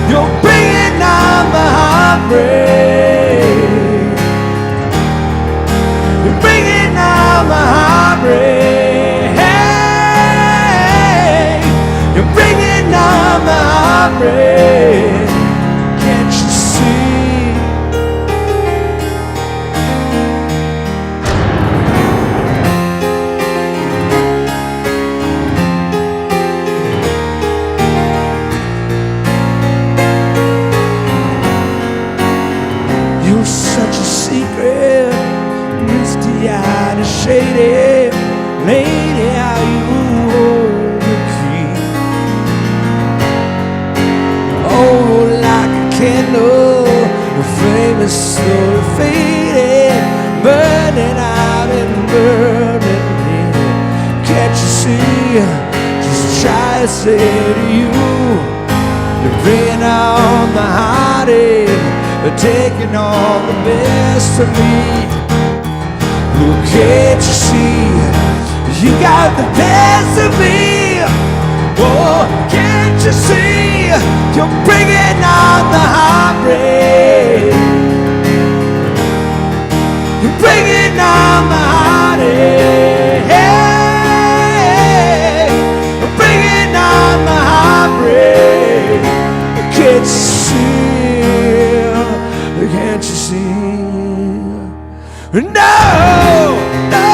You're bringing on the heartbreak. You're bringing on the heartbreak. Hey, you're bringing on the heartbreak. Can't you see? You're such a secret, misty-eyed and shady lady, how you hold the key. Oh, like a candle, your flame is slowly fading, burning out and burning in. Can't you see? Just try to say to you, you're bringing on the heartache. But taking all the best of me. Oh, can't you see? You got the best of me. Oh, can't you see? You're bringing on the heartbreak. You're bringing on the heartache. Hey, you're bringing on the heartbreak. Can't you see? Can't you see? No, no.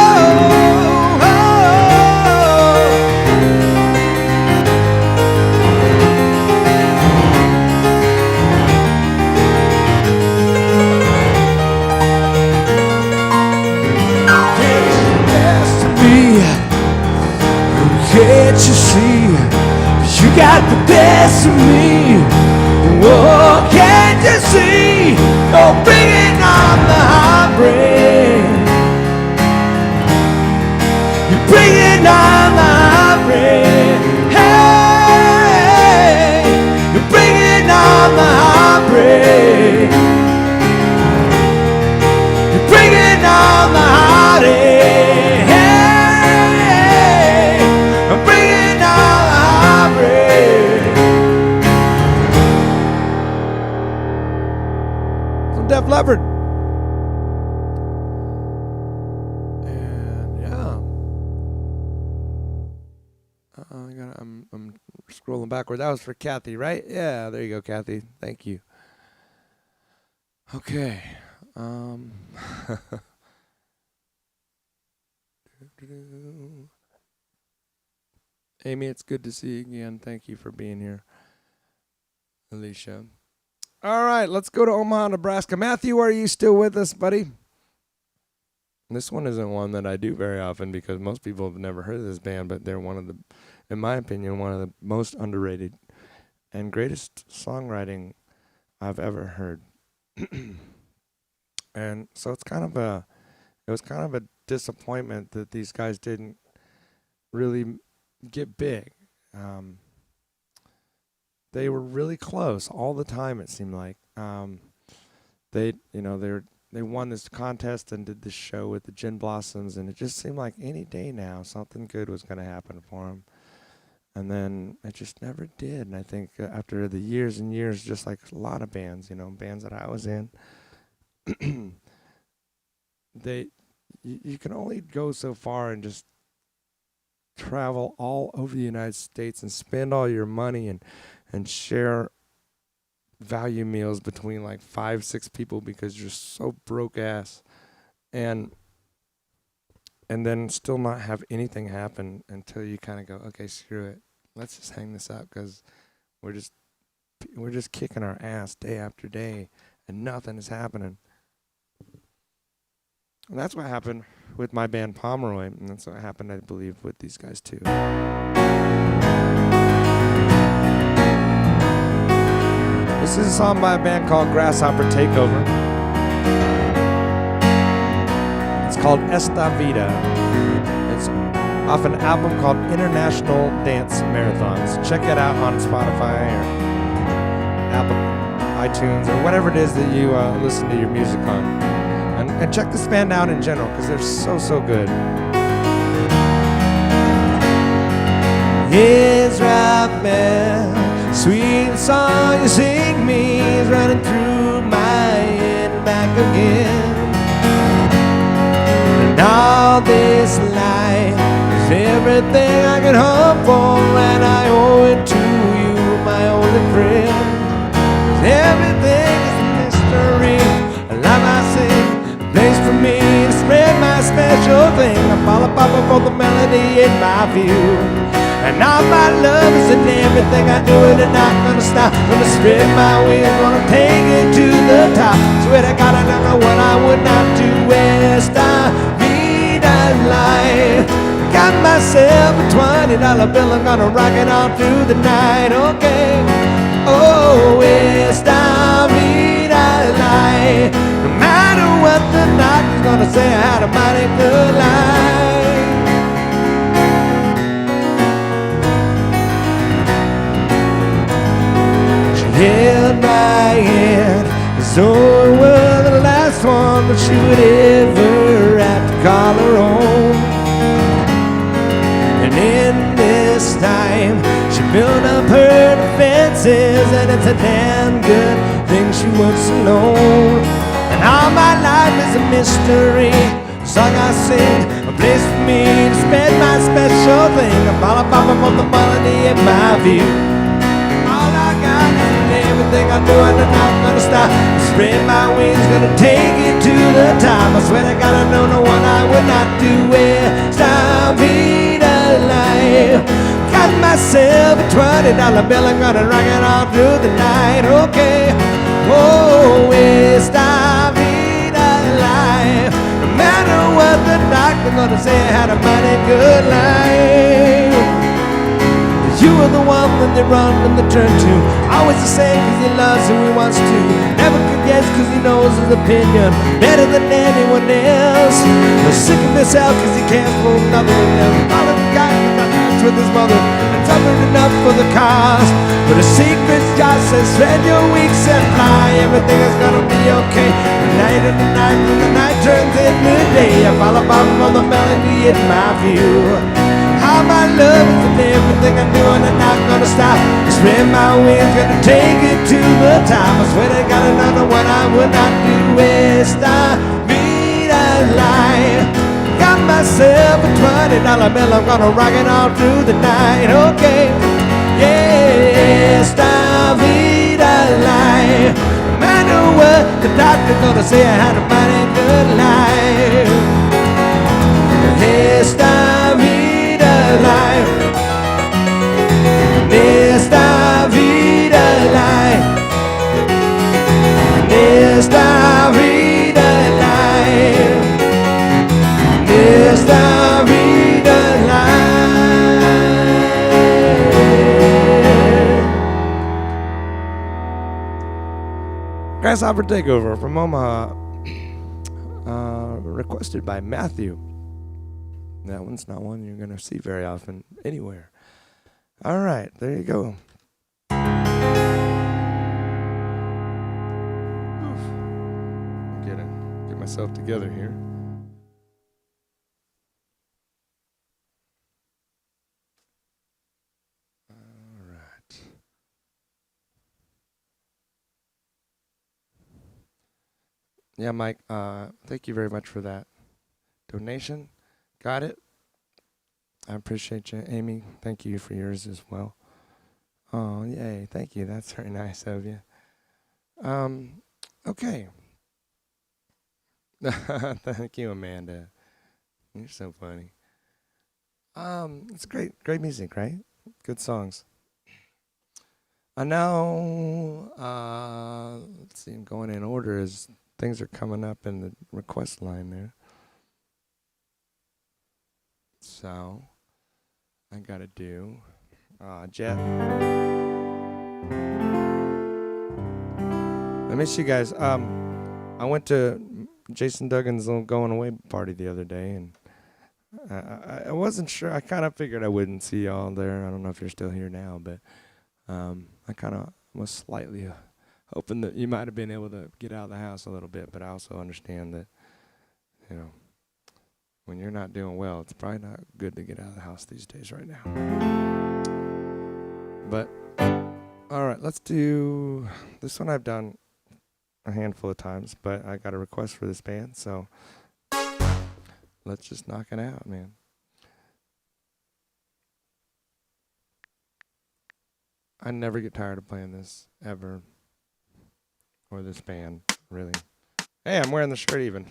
Can't you see? You got the best of me. Oh, can't you see? You're bringing on the heartbreak. You're bringing on the heartbreak. Hey, you're bringing on the heartbreak. You're bringing on the heartache. Hey, you're bringing on the heartbreak. Def Leppard. And yeah. I'm scrolling backward. That was for Kathy, right? Yeah, there you go, Kathy. Thank you. Okay. Amy, it's good to see you again. Thank you for being here. Alicia. All right, let's go to Omaha, Nebraska. Matthew, are you still with us, buddy? This one isn't one that I do very often because most people have never heard of this band, but they're one of the, in my opinion, one of the most underrated and greatest songwriting I've ever heard. And so it was kind of a disappointment that these guys didn't really get big. They were really close all the time. It seemed like they won this contest and did this show with the Gin Blossoms, and it just seemed like any day now something good was going to happen for them. And then it just never did. And I think after the years and years, just like a lot of bands, bands that I was in, you can only go so far and just travel all over the United States and spend all your money and share value meals between like 5-6 people because you're so broke ass. And and then still not have anything happen until you kind of go, okay, screw it, let's just hang this up because we're just kicking our ass day after day, and nothing is happening. And that's what happened with my band Pomeroy, and that's what happened, I believe, with these guys too. This is a song by a band called Grasshopper Takeover. It's called Esta Vida. It's off an album called International Dance Marathons. Check it out on Spotify or Apple, iTunes, or whatever it is that you listen to your music on. And check this band out in general, because they're so good. His right man, sweet song you sing me is running through my head and back again. And all this life is everything I can hope for, and I owe it to you, my only friend. 'Cause everything is a mystery, like I sing, a place for me to spread my special thing. I follow Papa for the melody in my view. And all my love is in everything I do, and I'm not gonna stop. Gonna spread my wings, gonna take it to the top. Swear to God, I don't know what I would not do. Esta vida life. Got myself a $20 bill, I'm gonna rock it all through the night, okay? Oh, esta vida life. No matter what the doctor's gonna say, I had a mighty good life. Held my hand as though it were the last one that she would ever have to call her own. And in this time, she built up her defenses, and it's a damn good thing she works alone. And all my life is a mystery, a song I sing, a place for me to spend my special thing. I follow Papa for the melody in my view. Everything I do, and I'm not gonna stop. Spread my wings, gonna take it to the top. I swear to God, I don't know what I would not do. Esta vida life. Got myself a $20 bill, I'm gonna rock it all through the night, okay? Oh, esta vida life. No matter what the doctor's gonna say, I had a mighty good life. You are the one that they run and they turn to. Always the same cause he loves who he wants to. Never forgets cause he knows his opinion better than anyone else. He's sick of himself cause he can't fool another one else. All of the guy that got nuts with his mother and suffered enough for the cost. But a secret God says, spread your wings and fly. Everything is gonna be okay. The night and the night when the night turns into day. I follow Papa for the melody in my view. All my love is in everything I do, and I'm not gonna stop. Spread my wings, gonna take it to the top. I swear to God, I don't know what I would not do. Esta vida life. Got myself a $20 bill, I'm gonna rock it all through the night, okay? Yeah, esta vida life. No matter what the doctor's gonna say, I had a mighty good life. Esta vida life. Esta vida life. Esta vida life. Esta vida life. Grasshopper Takeover from Omaha. Requested by Matthew. That one's not one you're going to see very often anywhere. All right, there you go. Get myself together here. All right. Yeah, Mike, thank you very much for that donation. Got it? I appreciate you. Amy, thank you for yours as well. Oh, yay. Thank you. That's very nice of you. Okay. Thank you, Amanda. You're so funny. It's great music, right? Good songs. I know, let's see, I'm going in order as things are coming up in the request line there. So, I gotta do, Jeff. I miss you guys. I went to Jason Duggan's little going away party the other day, and I wasn't sure. I kind of figured I wouldn't see y'all there. I don't know if you're still here now, but I kind of was slightly hoping that you might have been able to get out of the house a little bit, but I also understand that, you know, when you're not doing well, it's probably not good to get out of the house these days right now. But, all right, let's do this one. I've done a handful of times, but I got a request for this band, so let's just knock it out, man. I never get tired of playing this, ever. Or this band, really. Hey, I'm wearing the shirt even.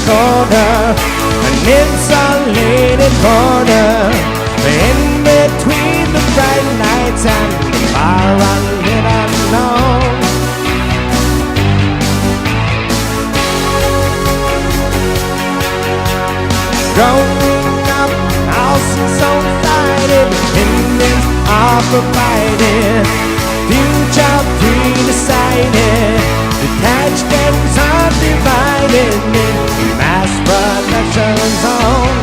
Corner, an insulated corner, in between the bright lights and the far unlit unknown. Growing up, houses so divided, opinions are provided, future pre-decided, detached and subdivided. Mass production zone.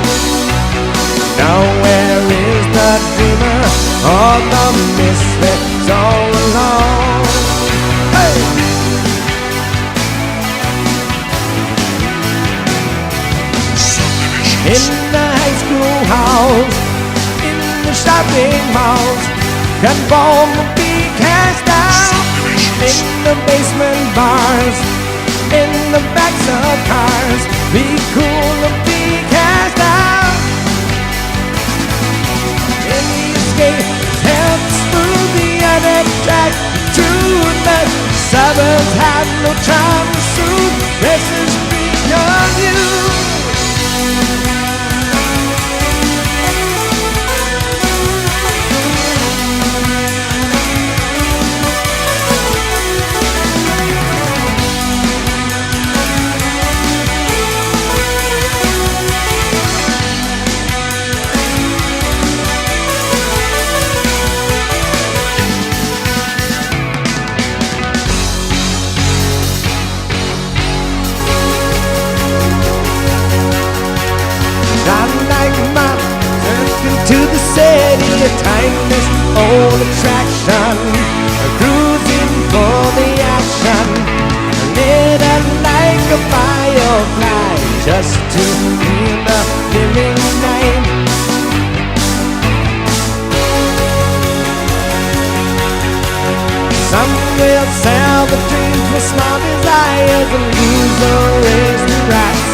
Nowhere is the dreamer or the misfit so alone. Hey! In the high school halls, in the shopping malls, conform will be cast out. In the basement bars, in the backs of cars, be cool or be cast out. Any escape helps through the other track. Truth that suburbs have no charm to soothe. Restless street of you. To the city, a timeless old attraction, cruising for the action, lit up like a firefly, just to feel the living night. Some will sell the dreams with small desires, and loser is the rats,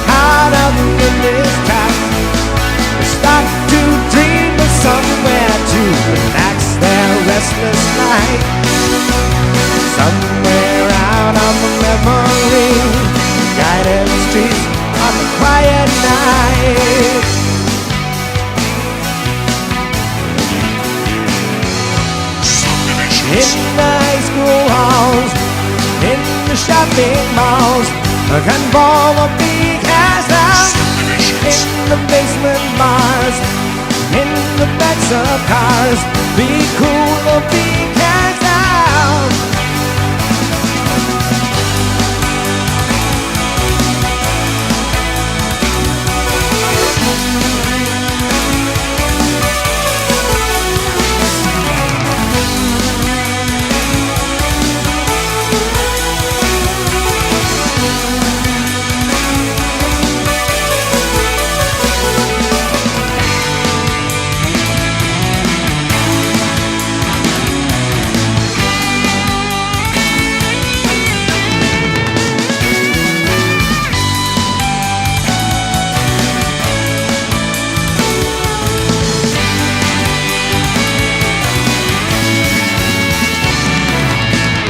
caught up in this trap. Start to dream of somewhere to relax their restless night. Somewhere out on the memory, guided streets on the quiet night. In the high school halls, in the shopping malls, a conform will be cast out. the basement bars, in the backs of cars. Be cool or be cast out.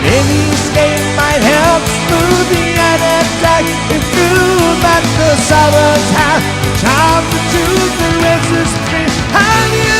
Any escape might help smooth the attack. If through but the sorrows have charm to choose the restless behind you.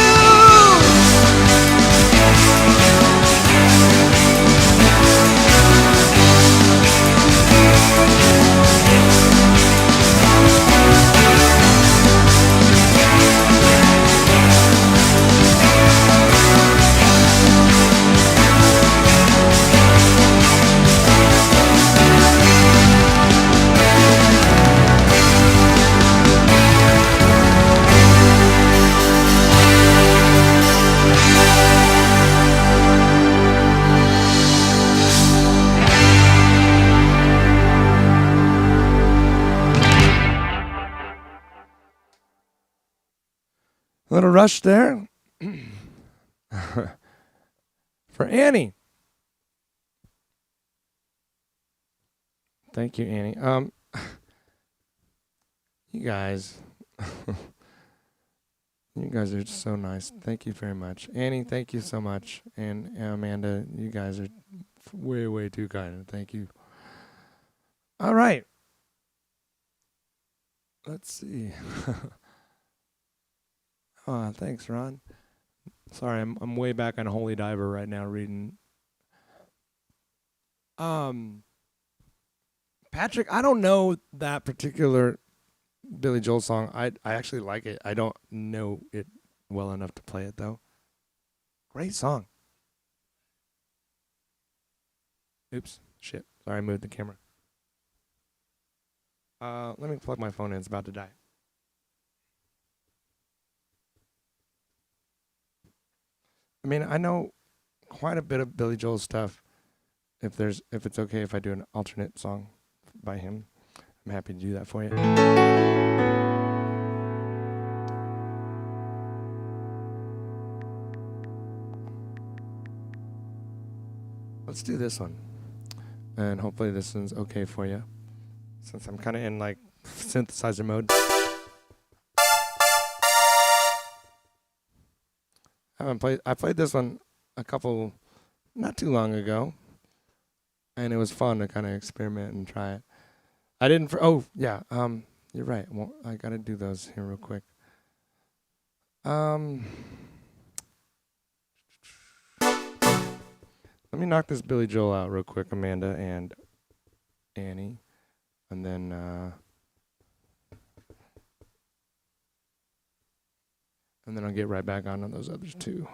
A little rush there for Annie. Thank you, Annie. You guys, you guys are so nice. Thank you very much, Annie. Thank you so much, and Amanda. You guys are way, way too kind. Thank you. All right. Let's see. Oh, thanks, Ron. Sorry, I'm way back on Holy Diver right now reading. Patrick, I don't know that particular Billy Joel song. I actually like it. I don't know it well enough to play it though. Great song. Oops, shit. Sorry, I moved the camera. Let me plug my phone in. It's about to die. I mean, I know quite a bit of Billy Joel stuff. If it's okay if I do an alternate song by him, I'm happy to do that for you. Let's do this one, and hopefully this one's okay for you, since I'm kind of in like synthesizer mode. I played this one not too long ago, and it was fun to kind of experiment and try it. I didn't. You're right. Well, I gotta do those here real quick. Let me knock this Billy Joel out real quick, Amanda and Annie, and then I'll get right back on those others too.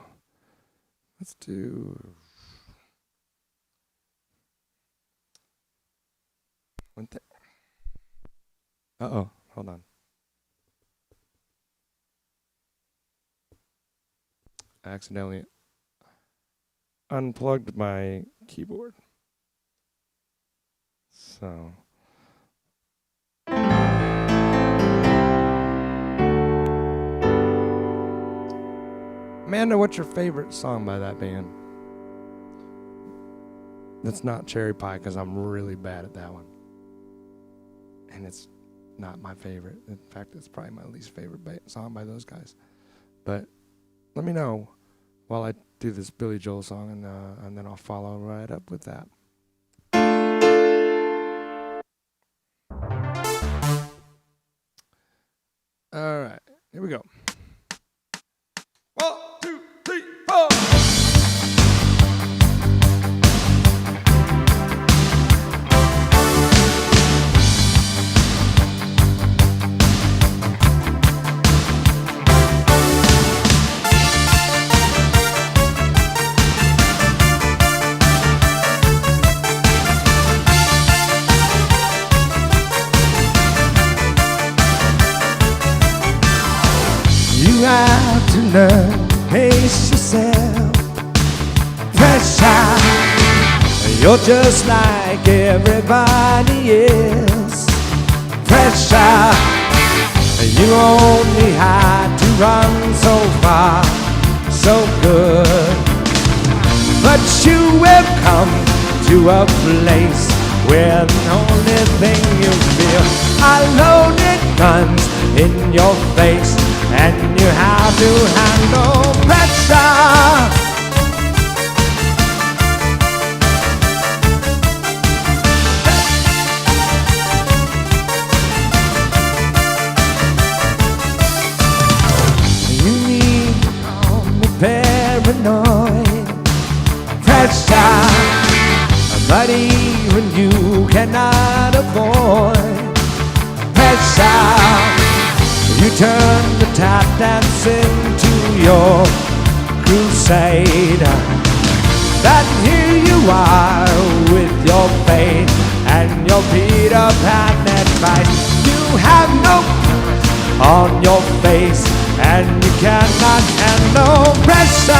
Let's do. Uh-oh, hold on. I accidentally unplugged my keyboard. So. Amanda, what's your favorite song by that band? That's not Cherry Pie, because I'm really bad at that one. And it's not my favorite. In fact, it's probably my least favorite song by those guys. But let me know while I do this Billy Joel song, and then I'll follow right up with that. All right, here we go. 1, 2, 3, 4. You have to learn to pace yourself. Pressure, you're just like everybody else. Pressure, you only had to run so far, so good. But you will come to a place where the only thing you feel are loaded guns in your face, and you have to handle pressure. Paranoid pressure, but even you cannot avoid pressure. You turn the tap dance into your crusade. But here you are with your faith and your Peter Pan advice. You have no on your face, and you cannot handle pressure.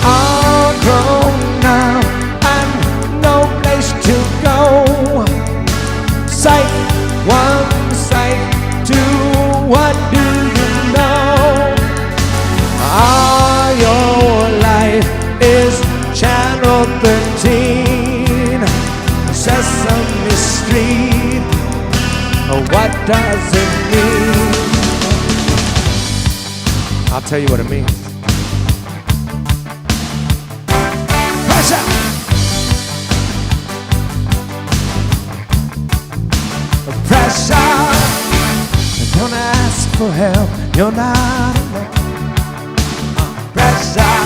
All grown now and no place to go. Sight one, sight two, what do you know? All your life is Channel 13, Sesame Street. What does it mean? I'll tell you what it means. Pressure! Pressure! Don't ask for help, you're not alone. Pressure,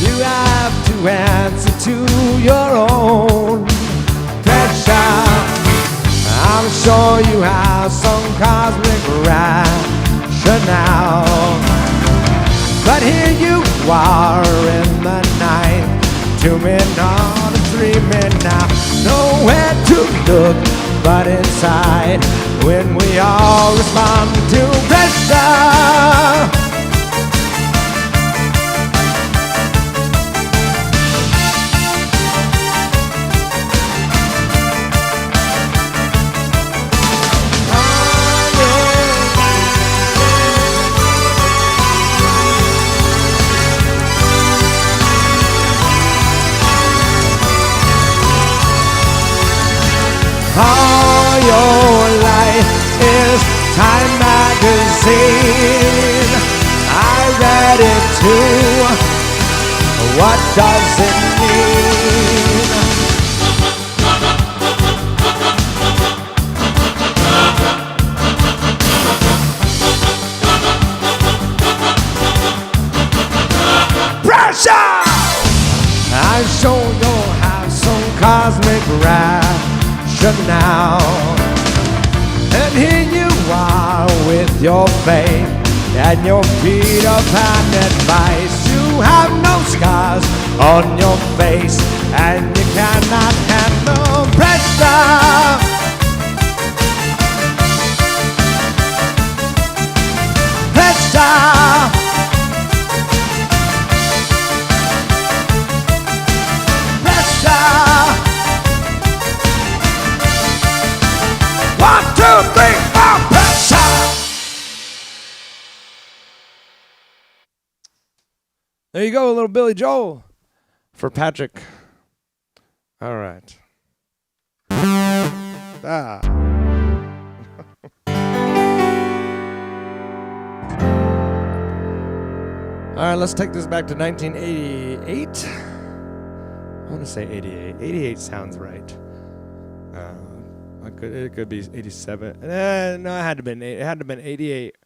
you have to answer to your own pressure. I'm sure you have some cosmic rationale, but here you are in the night, 2 midnight or 3 midnight, nowhere to look but inside, when we all respond to pressure. All your life is Time magazine. I read it too. What does it mean? Pressure! I sure don't have some cosmic rationale. And here you are with your faith and your Peter Pan advice. You have no scars on your face, and you cannot handle pressure. Pressure. Pressure. 1, 2, 3, 4, pressure. There you go, a little Billy Joel for Patrick. All right. Ah. All right, let's take this back to 1988. I want to say 88. 88 sounds right. It could be 87. No, it had to been 88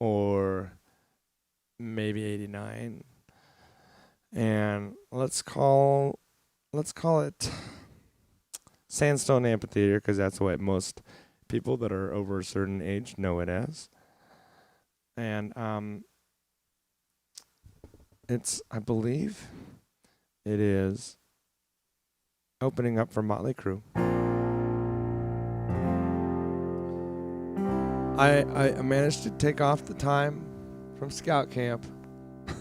or maybe 89. And let's call it Sandstone Amphitheater, because that's what most people that are over a certain age know it as. And I believe it is opening up for Motley Crue. I managed to take off the time from scout camp. I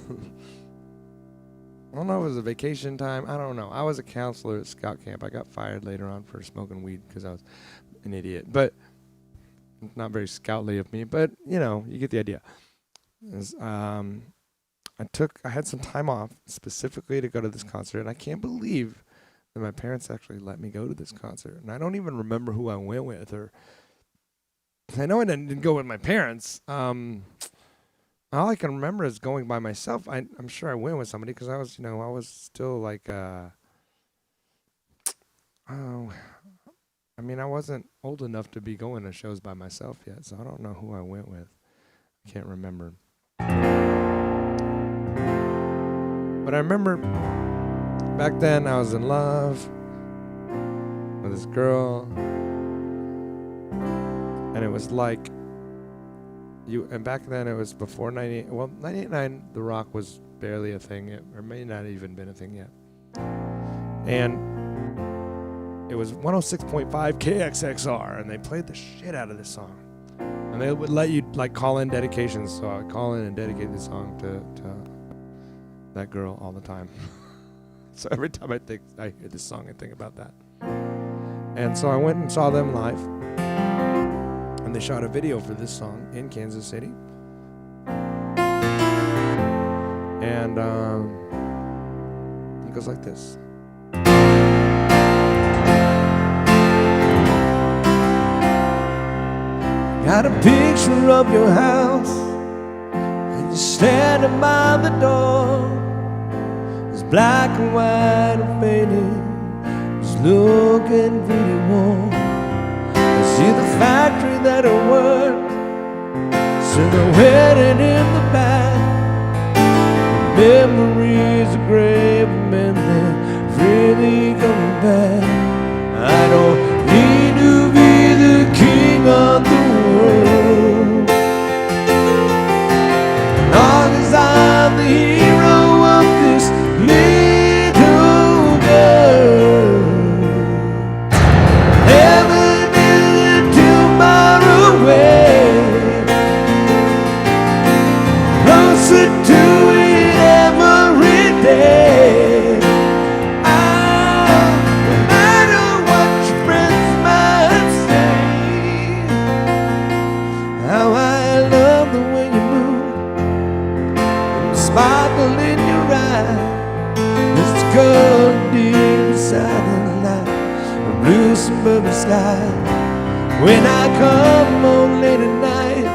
don't know if it was a vacation time. I don't know. I was a counselor at scout camp. I got fired later on for smoking weed because I was an idiot. But it's not very scoutly of me. But, you know, you get the idea. I had some time off specifically to go to this concert. And I can't believe that my parents actually let me go to this concert. And I don't even remember who I went with. I know I didn't go with my parents. All I can remember is going by myself. I'm sure I went with somebody because I was still like, I wasn't old enough to be going to shows by myself yet, so I don't know who I went with. I can't remember. But I remember back then I was in love with this girl, and it was like, and back then it was before 98. Well, 98.9, The Rock was barely a thing yet, or may not even been a thing yet. And it was 106.5 KXXR, and they played the shit out of this song. And they would let you like call in dedications, so I would call in and dedicate this song to that girl all the time. So every time I hear this song, I think about that. And so I went and saw them live. They shot a video for this song in Kansas City. And it goes like this. Got a picture of your house, and you're standing by the door. It's black and white and faded, it's looking pretty warm. See the factory that I worked, silhouetted in the back. Memories of grave men that really coming back. I don't need to be the king of the world, long as I'm the hero of this little girl. Closer to it every day. No matter what your friends might say, how I love the way you move, the sparkle in your eye, this girl deep beside the light, a blue suburban sky. When I come home late at night,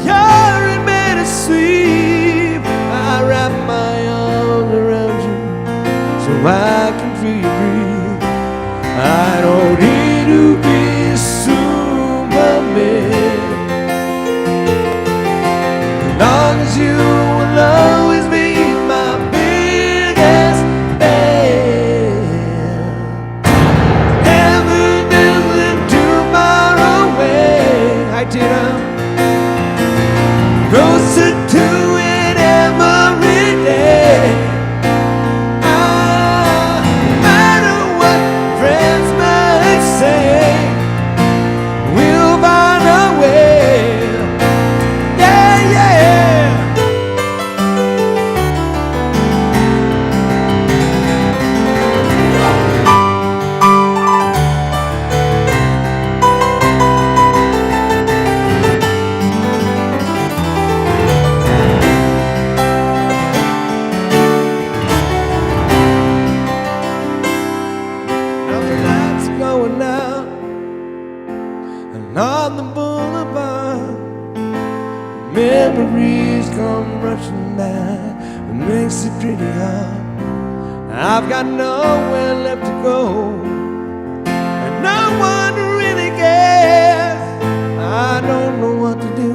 you're in bed asleep. I wrap my arms around you so I can feel you breathe. I don't need to be a Superman, as long as you will always be my biggest fan. Heaven isn't too far away. I did closer to it every day. No matter what friends might say, we'll find a way. Yeah, yeah. On the boulevard, memories come rushing back. It makes it pretty hard. I've got nowhere left to go, and no one really cares. I don't know what to do,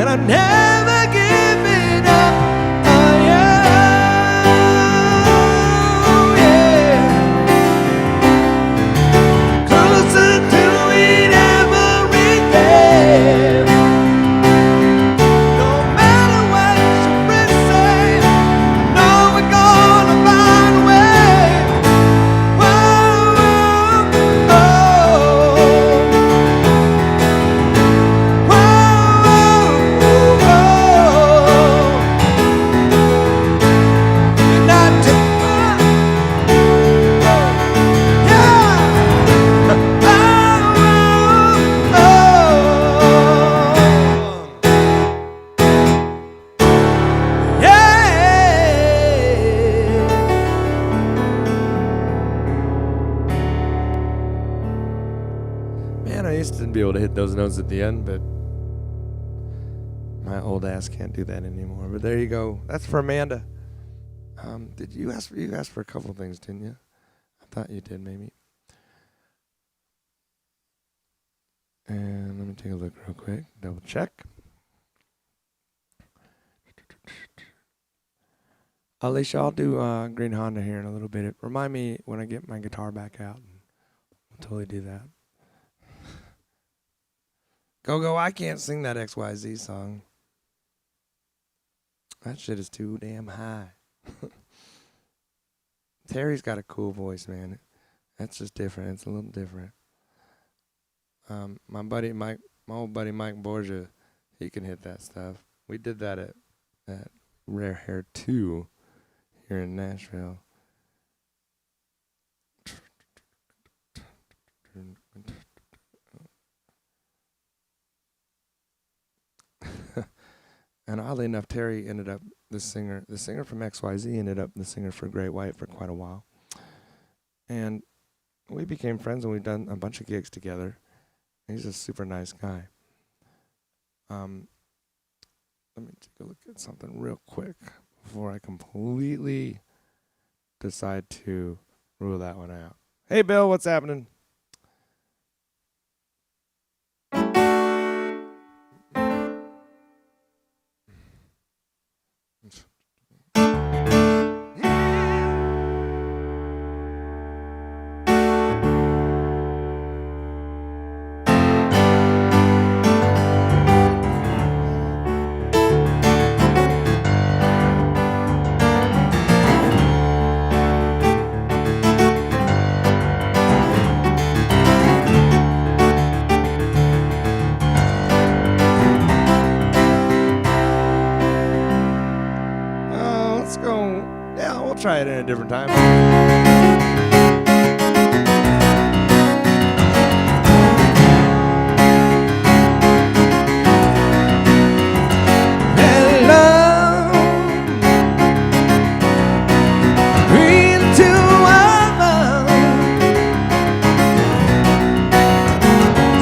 and I've never given up. Oh yeah. No matter what your friends to be able to hit those notes at the end, but my old ass can't do that anymore. But there you go. That's for Amanda. Did you ask for a couple things, didn't you? I thought you did, maybe. And let me take a look real quick. Double check. Alicia, I'll do Green Honda here in a little bit. Remind me when I get my guitar back out. We'll totally do that. Go, I can't sing that XYZ song. That shit is too damn high. Terry's got a cool voice, man. That's just different. It's a little different. My old buddy Mike Borgia, he can hit that stuff. We did that at Rare Hair 2 here in Nashville. And oddly enough, Terry ended up the singer from XYZ ended up the singer for Great White for quite a while. And we became friends and we've done a bunch of gigs together. He's a super nice guy. Let me take a look at something real quick before I completely decide to rule that one out. Hey, Bill, what's happening? Try it in a different time. Hello, into our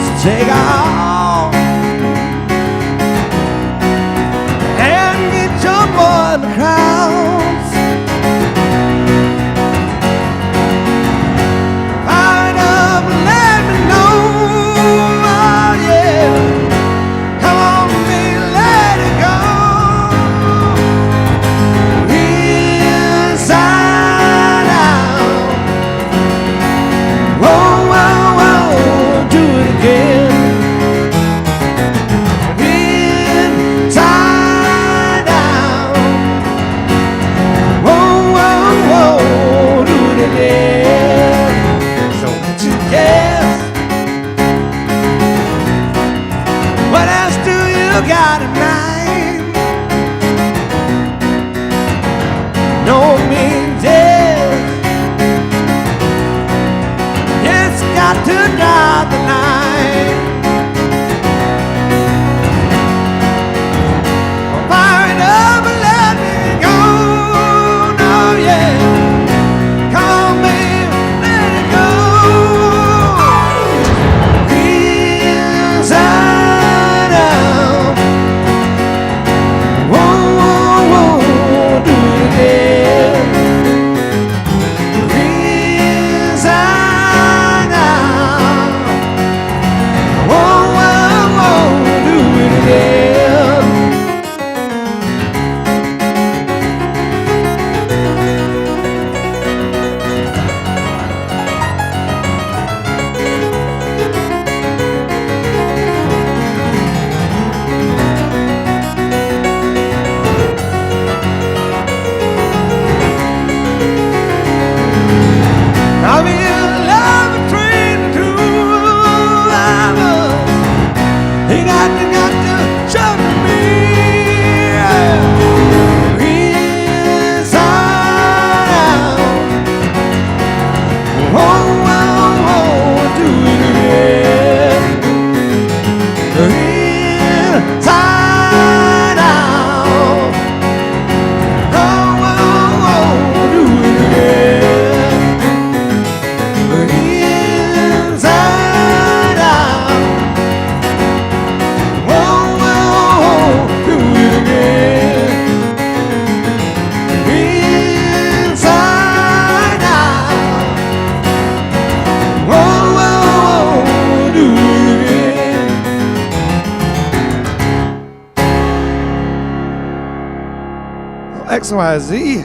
so take off and get your boy in the crowds. XYZ.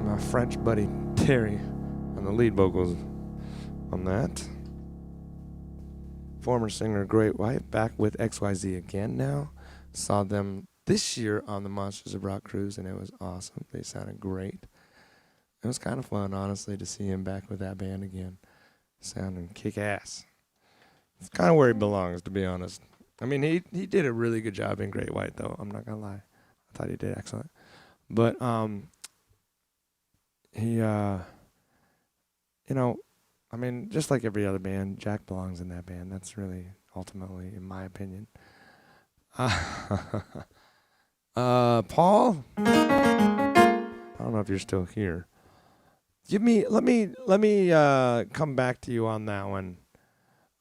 My French buddy Terry on the lead vocals on that. Former singer Great White back with XYZ again now. Saw them this year on the Monsters of Rock cruise and it was awesome. They sounded great. It was kind of fun, honestly, to see him back with that band again. Sounding kick-ass. It's kind of where he belongs, to be honest. I mean, he did a really good job in Great White, though. I'm not going to lie. I thought he did excellent. But, he, I mean, just like every other band, Jack belongs in that band. That's really, ultimately, in my opinion. Paul? I don't know if you're still here. Let me come back to you on that one,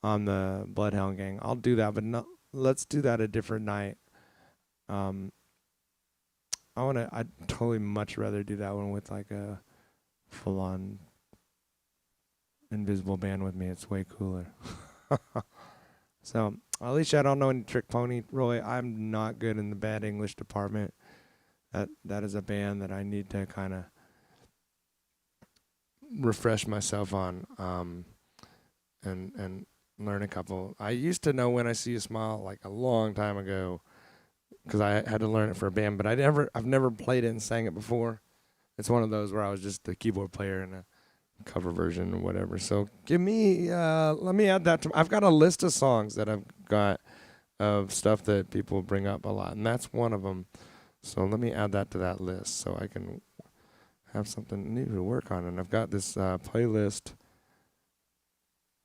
on the Bloodhound Gang. I'll do that, but no, let's do that a different night. I'd totally much rather do that one with like a full-on invisible band with me. It's way cooler. So, Alicia, I don't know any Trick Pony. Roy, I'm not good in the bad English department. That is a band that I need to kind of refresh myself on, and learn a couple. I used to know When I See You Smile like a long time ago, because I had to learn it for a band, but I've never played it and sang it before. It's one of those where I was just the keyboard player in a cover version or whatever. So let me add that to. I've got a list of songs that I've got of stuff that people bring up a lot, and that's one of them. So let me add that to that list so I can have something new to work on. And I've got this playlist,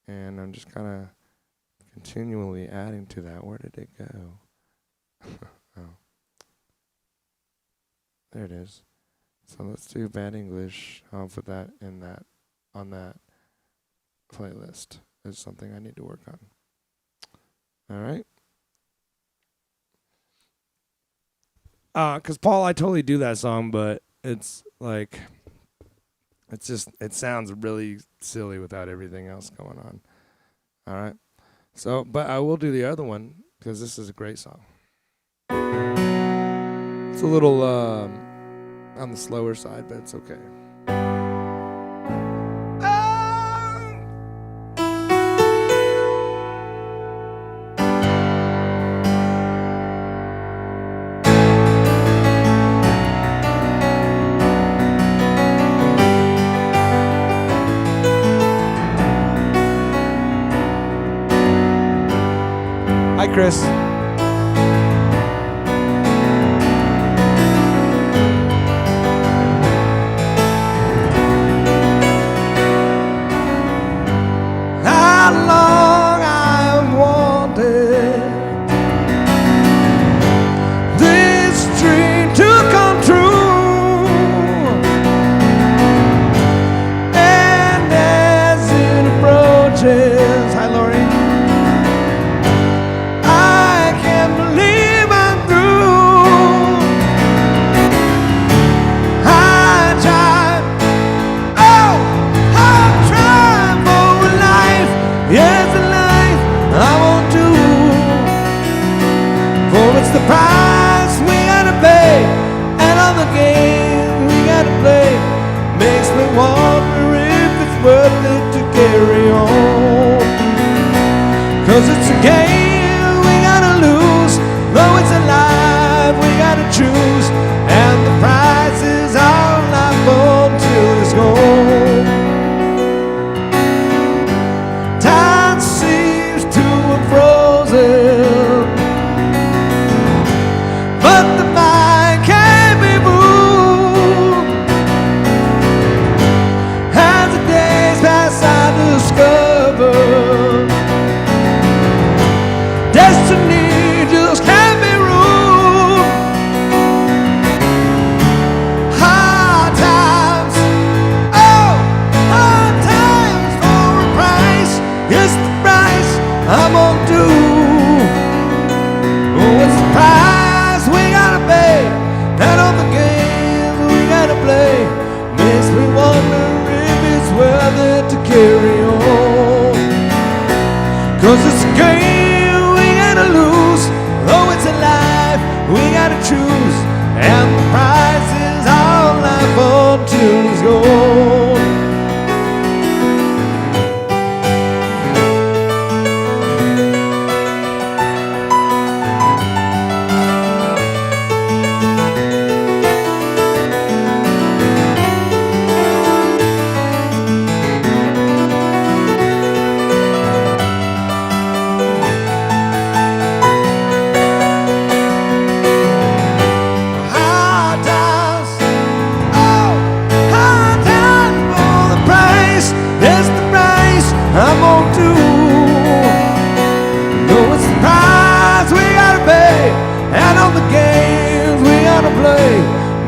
and I'm just kind of continually adding to that. Where did it go? Oh, there it is. So let's do bad English. I'll put that in that on that playlist. It's something I need to work on. All right. 'Cause Paul, I totally do that song, but it's like, it sounds really silly without everything else going on. All right. So, but I will do the other one because this is a great song. It's a little on the slower side, but it's okay. Hi, Chris. How long I've wanted this dream to come true, and as it approaches, hi, Lori. It's the price we gotta pay, and all the game we gotta play makes me wonder if it's worth it to carry on. 'Cause it's a game we gotta lose, though it's a life we gotta choose, and the price is our life until it's gone. Time seems to have frozen, but the mind can't be moved. As the days pass, I discover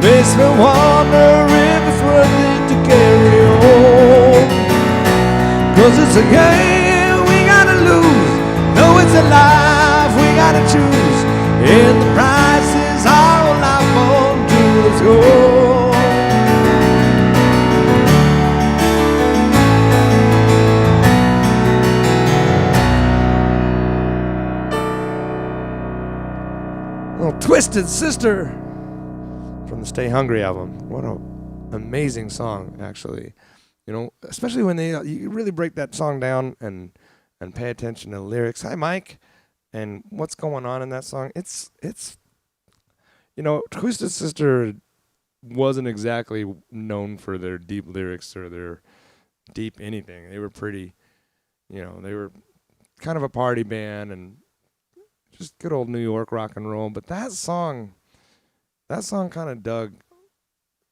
Makes me wonder if it's worth it to carry on. 'Cause it's a game we gotta lose. No, it's a life we gotta choose. And the price is our life on to. Let's go. Little Twisted Sister from the Stay Hungry album. What an amazing song, actually. You know, especially when you really break that song down and pay attention to the lyrics. Hi, Mike. And what's going on in that song? It's you know, Twisted Sister wasn't exactly known for their deep lyrics or their deep anything. They were pretty, you know, they were kind of a party band and just good old New York rock and roll. But that song kind of dug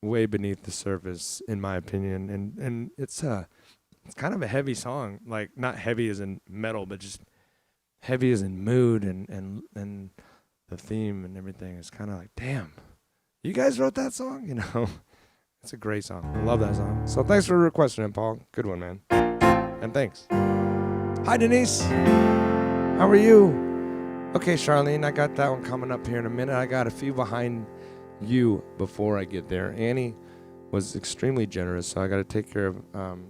way beneath the surface, in my opinion. And it's kind of a heavy song, like not heavy as in metal, but just heavy as in mood and the theme and everything. It's kind of like, damn, you guys wrote that song? You know, it's a great song. I love that song. So thanks for requesting it, Paul. Good one, man. And thanks. Hi, Denise. How are you? Okay, Charlene, I got that one coming up here in a minute. I got a few behind you before I get there. Annie was extremely generous, so I got to take care of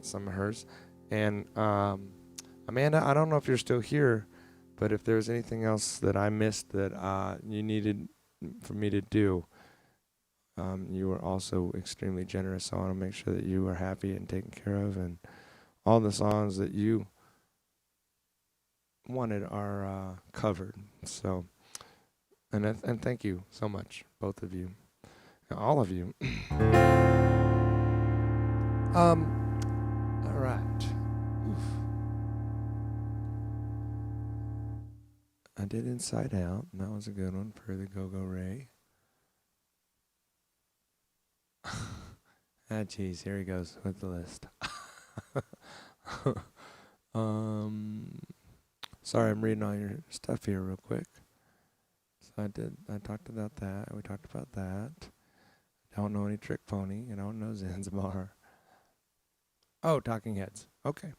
some of hers. And Amanda, I don't know if you're still here, but if there's anything else that I missed that you needed for me to do, you were also extremely generous. So I want to make sure that you are happy and taken care of, and all the songs that you wanted are covered. So, and thank you so much, both of you, all of you. All right. Oof. I did Inside Out, and that was a good one for the Go-Go Ray. Geez, here he goes with the list. Sorry, I'm reading all your stuff here real quick. So I talked about that. We talked about that. Don't know any Trick Pony. You don't know Zanzibar. Oh, Talking Heads. Okay.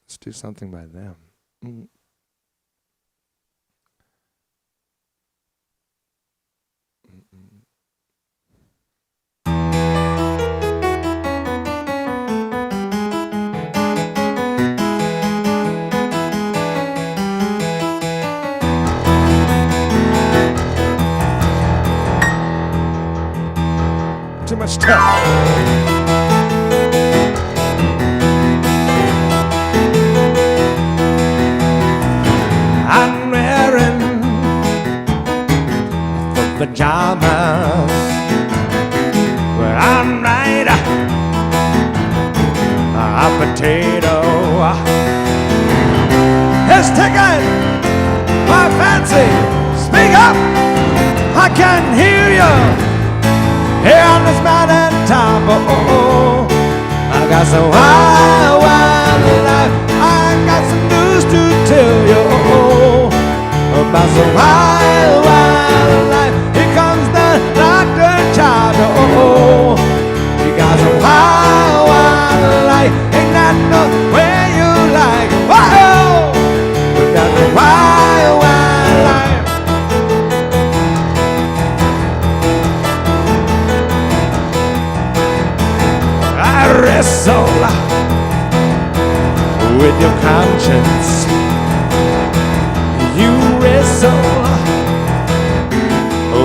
Let's do something by them. Too much stuff. I'm wearing the pajamas, but I'm right a potato. It's taking my fancy. Speak up, I can hear you. Here on this mountain top, I got some wild, wild life. I got some news to tell you about some wild, wild life. Here comes the doctor child. You got some wild, wild life. Ain't that no way you like? Whoa! You got some wild, wild life. Wrestle with your conscience. You wrestle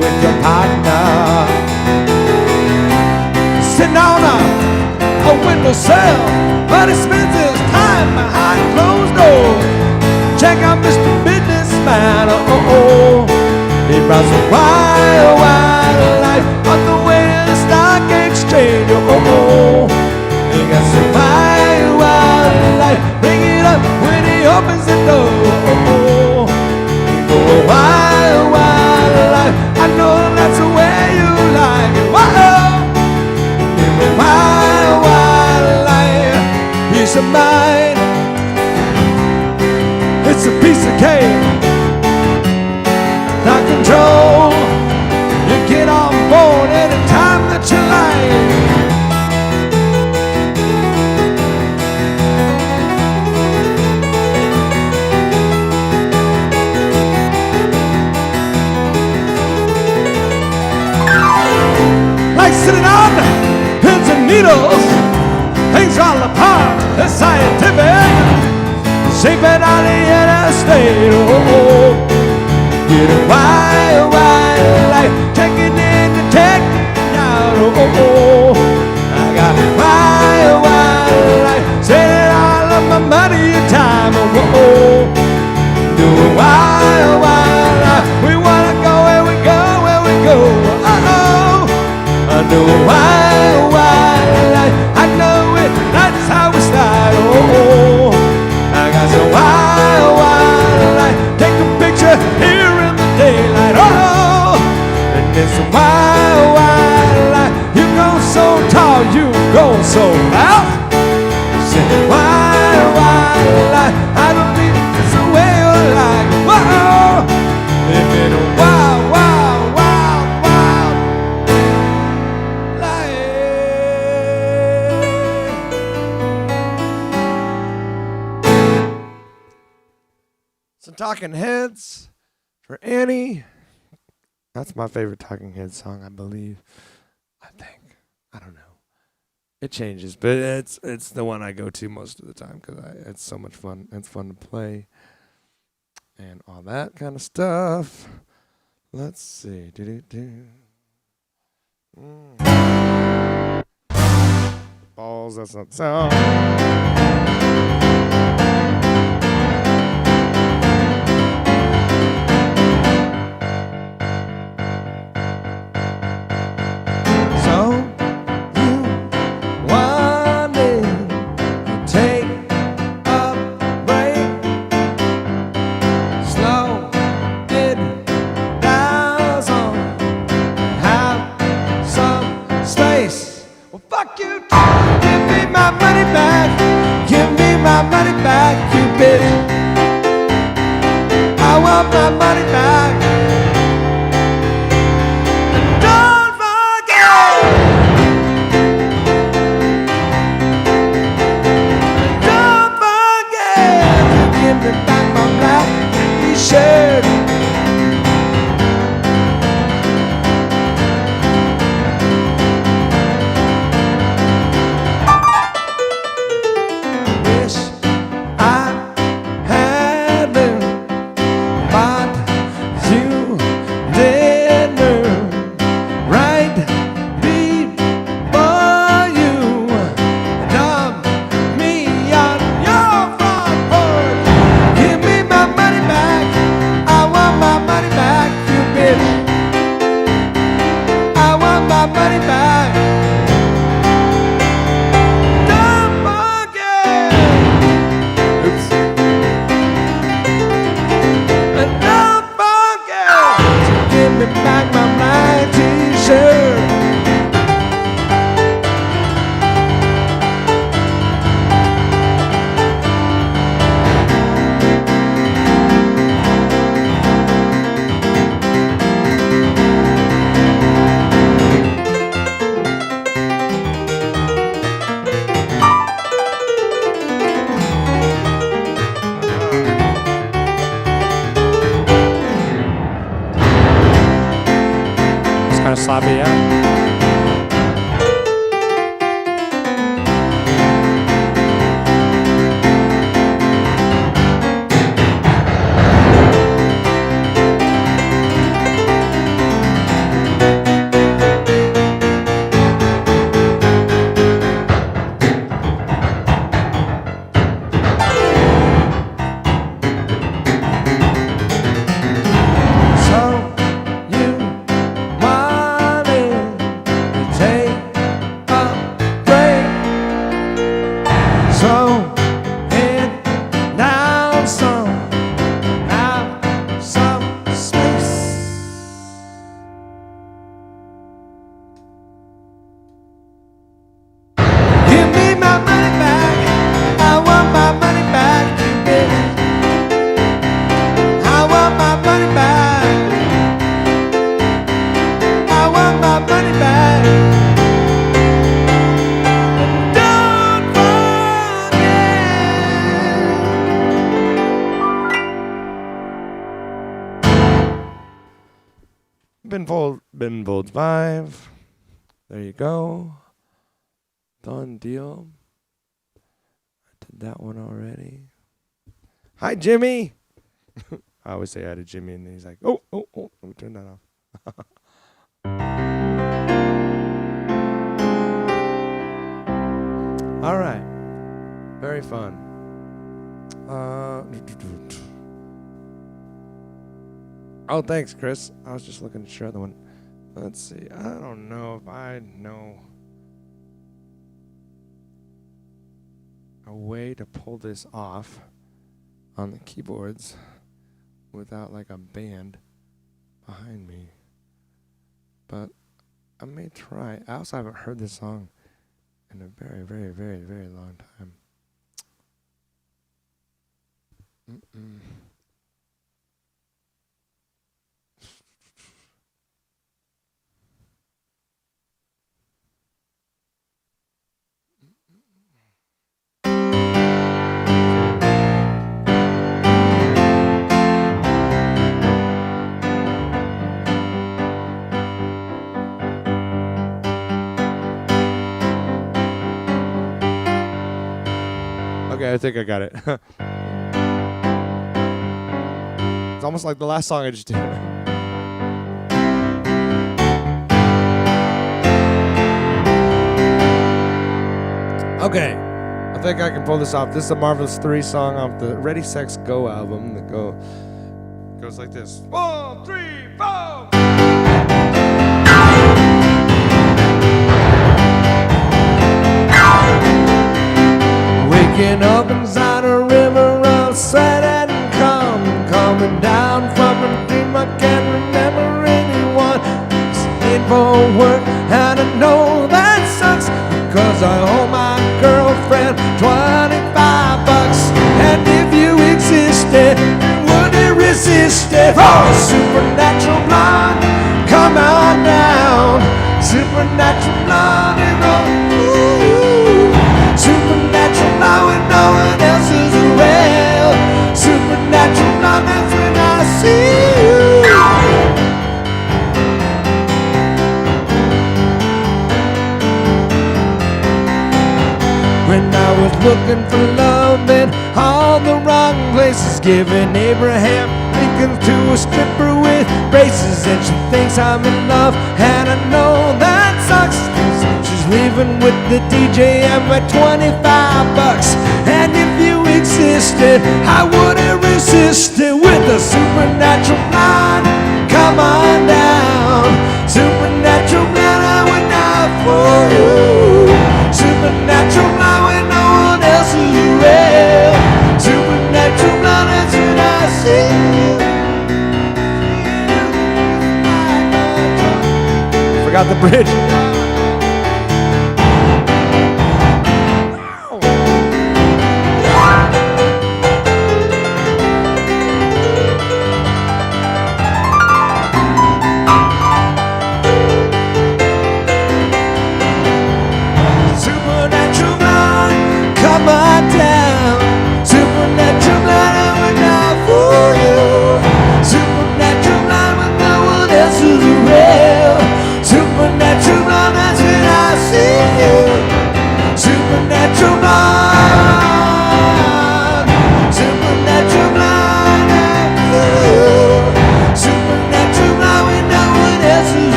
with your partner. Sitting on a windowsill, but he spends his time behind closed doors. Check out Mr. Businessman. He brought some wild, wild life on the way to the stock exchange. He got some wild, wild life. Bring it up when he opens the door. He go wild, wild life. I know that's the way you like it. Whoa! Give me wild, wild life. Peace of mind. It's a piece of cake. Not control. You get on board. sitting on pins and needles. Things all apart, the scientific. Shaping on the interstate. Oh, getting wild, wild life. Checking in and checking out. Oh, I got wild, wild life. Spending all of my money and time. Oh, doing wild, wild life. We wanna go where we go, where we go. Oh, I do wild, wild life. I know it, that's how we start. Oh, I got some wild, wild life. Take a picture here in the daylight. Oh, and it's a wild, wild life. You go so tall, you go so fast. Say wild, wild life. I believe it's the way you like. Whoa, living a wild, wild, wild, wild life. Some Talking Heads for Annie. That's my favorite Talking Heads song, I believe. I think. I don't know. It changes, but it's the one I go to most of the time because it's so much fun. It's fun to play and all that kind of stuff. Let's see. Balls, that's not the sound. Sloppy, yeah. Ben Folds 5. There you go. Done deal. I did that one already. Hi, Jimmy. I always say hi to Jimmy, and then he's like, oh, let me turn that off. All right. Very fun. Oh, thanks, Chris. I was just looking to share the one. Let's see. I don't know if I know a way to pull this off on the keyboards without like a band behind me. But I may try. I also haven't heard this song in a very, very, very, very long time. Okay, I think I got it. It's almost like the last song I just did. Okay, I think I can pull this off. This is a Marvelous 3 song off the Ready, Sex, Go album that goes like this. 1, 3, 4. Waking up inside a river of sweat and coming down from a dream I can't remember anyone. Staying for work and I know that sucks because I owe my girlfriend $25. And if you existed, would you resist it? Oh, supernatural blonde, come on down. Supernatural blonde, supernatural blonde when no one else is around. Supernatural blonde, that's when I see you. When I was looking for love in all the wrong places, giving Abraham Lincoln to a stripper with braces, and she thinks I'm in love, and I know that sucks. She's leaving with the DJ and my $25. And if you existed, I wouldn't resist it. With a supernatural blonde, come on down. Supernatural blonde, I would die for you. Supernatural blonde when no one else is around. Supernatural blonde, that's when I see you. Forgot the bridge.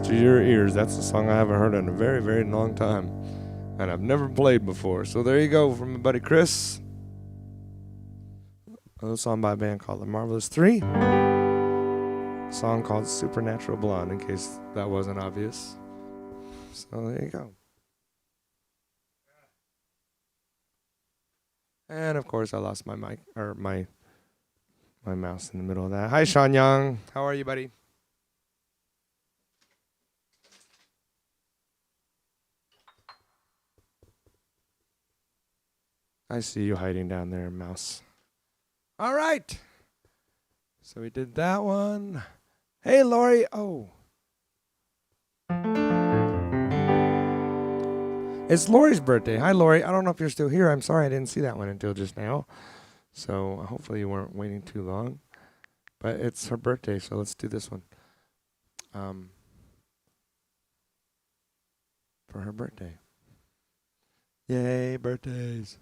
To your ears. That's a song I haven't heard in a very, very long time, and I've never played before. So there you go from my buddy Chris. A song by a band called The Marvelous 3. A song called Supernatural Blonde, in case that wasn't obvious. So there you go. And of course I lost my mic, or my mouse in the middle of that. Hi Sean Young. How are you, buddy? I see you hiding down there, mouse. All right. So we did that one. Hey, Lori. Oh. It's Lori's birthday. Hi, Lori. I don't know if you're still here. I'm sorry I didn't see that one until just now. So hopefully you weren't waiting too long. But it's her birthday, so let's do this one. For her birthday. Yay, birthdays.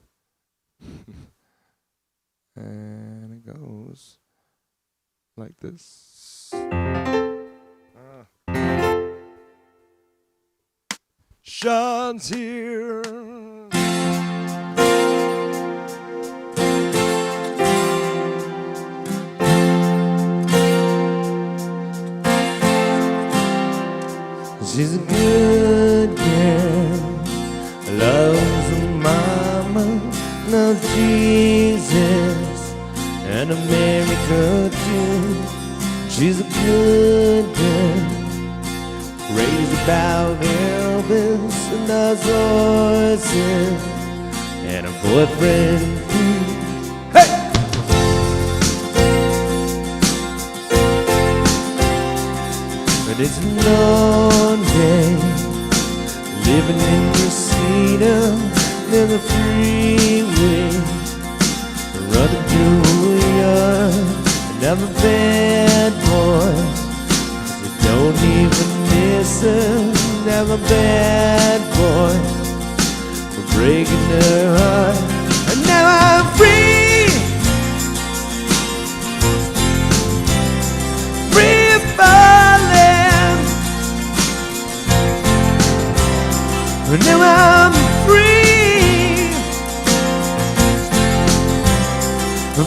And it goes like this. Sean's here. She's a good girl, loves her mama, loves Jesus, and America too. She's a good girl, raised about Elvis and those horses, and her boyfriend too. Hey! But it's a long day, living in Reseda, near the freeway, running through a yard, another bad boy, so don't even listen, I'm a bad boy, for breaking her heart, and now I'm free, free falling, and now I'm free,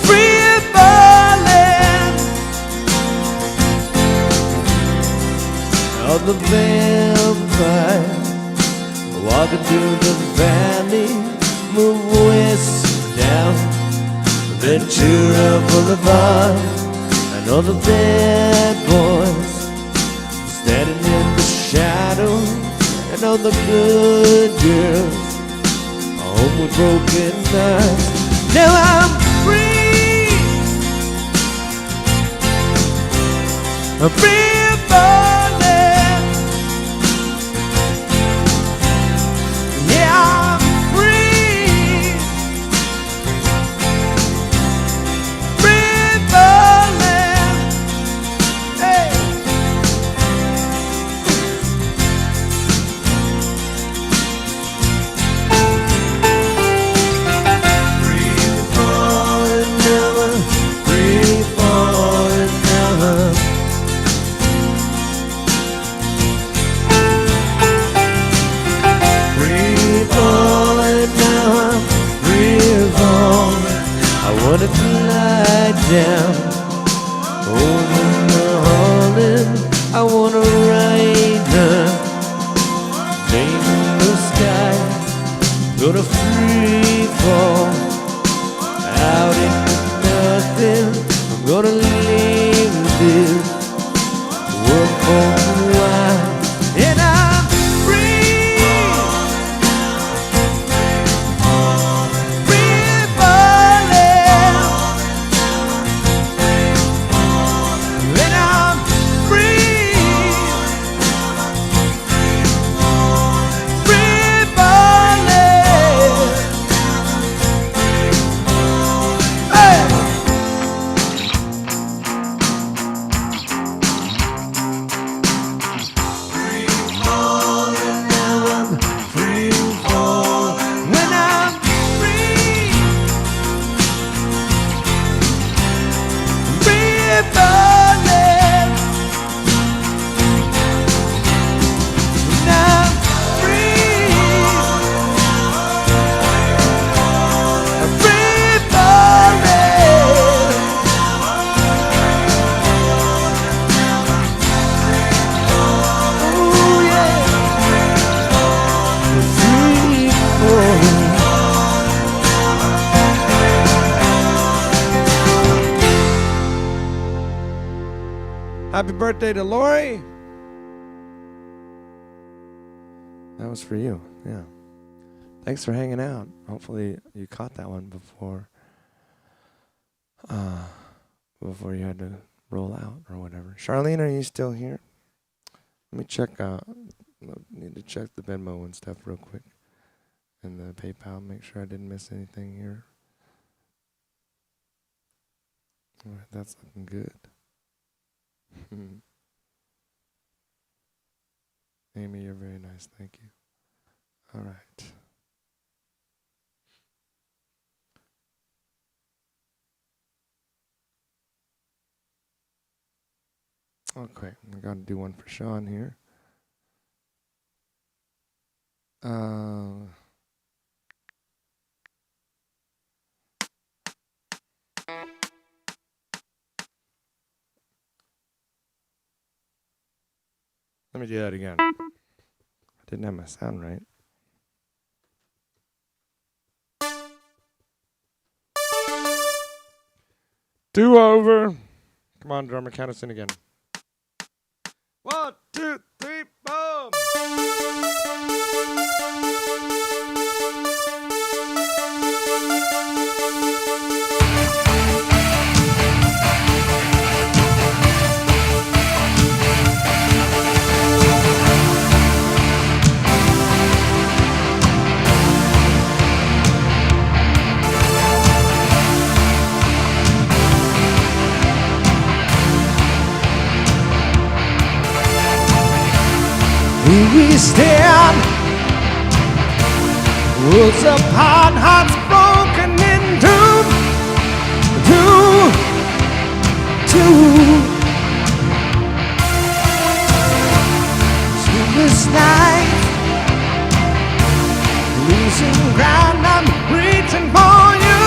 free falling. All the vampires walking through the valley, move west down Ventura Boulevard, and all the bad boys standing in the shadow, and all the good girls home with broken hearts. Now I'm free, I'm free falling. Yeah, I'm free, free falling. Hey. Free falling now, free falling now. Free falling now, free falling. I wanna fly down over the Holland. I wanna ride the name in the sky. Gonna free fall out into nothing. I'm gonna leave this world for a while, and I'm free, free falling, and I'm free, free falling. Hey! Happy birthday to Lori. That was for you. Yeah. Thanks for hanging out. Hopefully you caught that one before you had to roll out or whatever. Charlene, are you still here? Let me check. Need to check the Venmo and stuff real quick, and the PayPal. Make sure I didn't miss anything here. All right, that's looking good. Amy, you're very nice. Thank you. All right. Okay, I got to do one for Sean here. Let me do that again. I didn't have my sound right. Do over. Come on, drummer, count us in again. 1, 2, 3, boom! Here we stand, worlds apart, hearts broken in two. Sleepless night, losing ground, I'm reaching for you,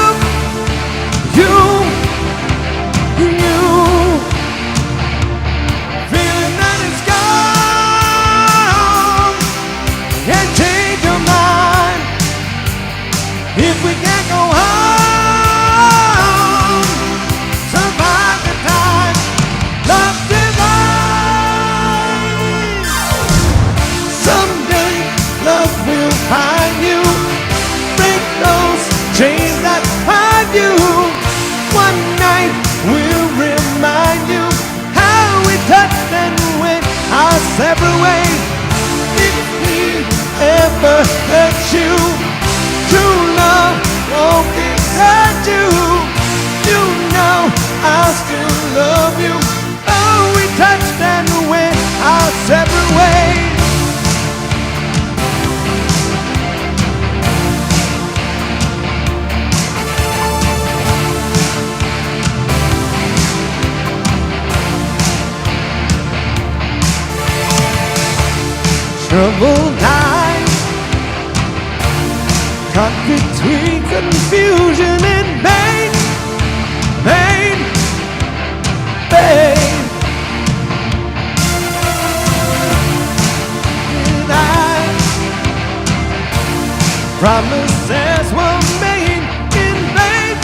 feeling that it's gone. Can't change your mind if we can't go home. Survive the time, love divine. Someday love will find you, break those chains that bind you. One night will remind you how we touched and went our separate ways. If we ever hurt you, true love won't desert you. You know I'll still love you. Oh, we touched and went our separate ways. Troubled eyes, caught between confusion and pain. And promises were made in vain.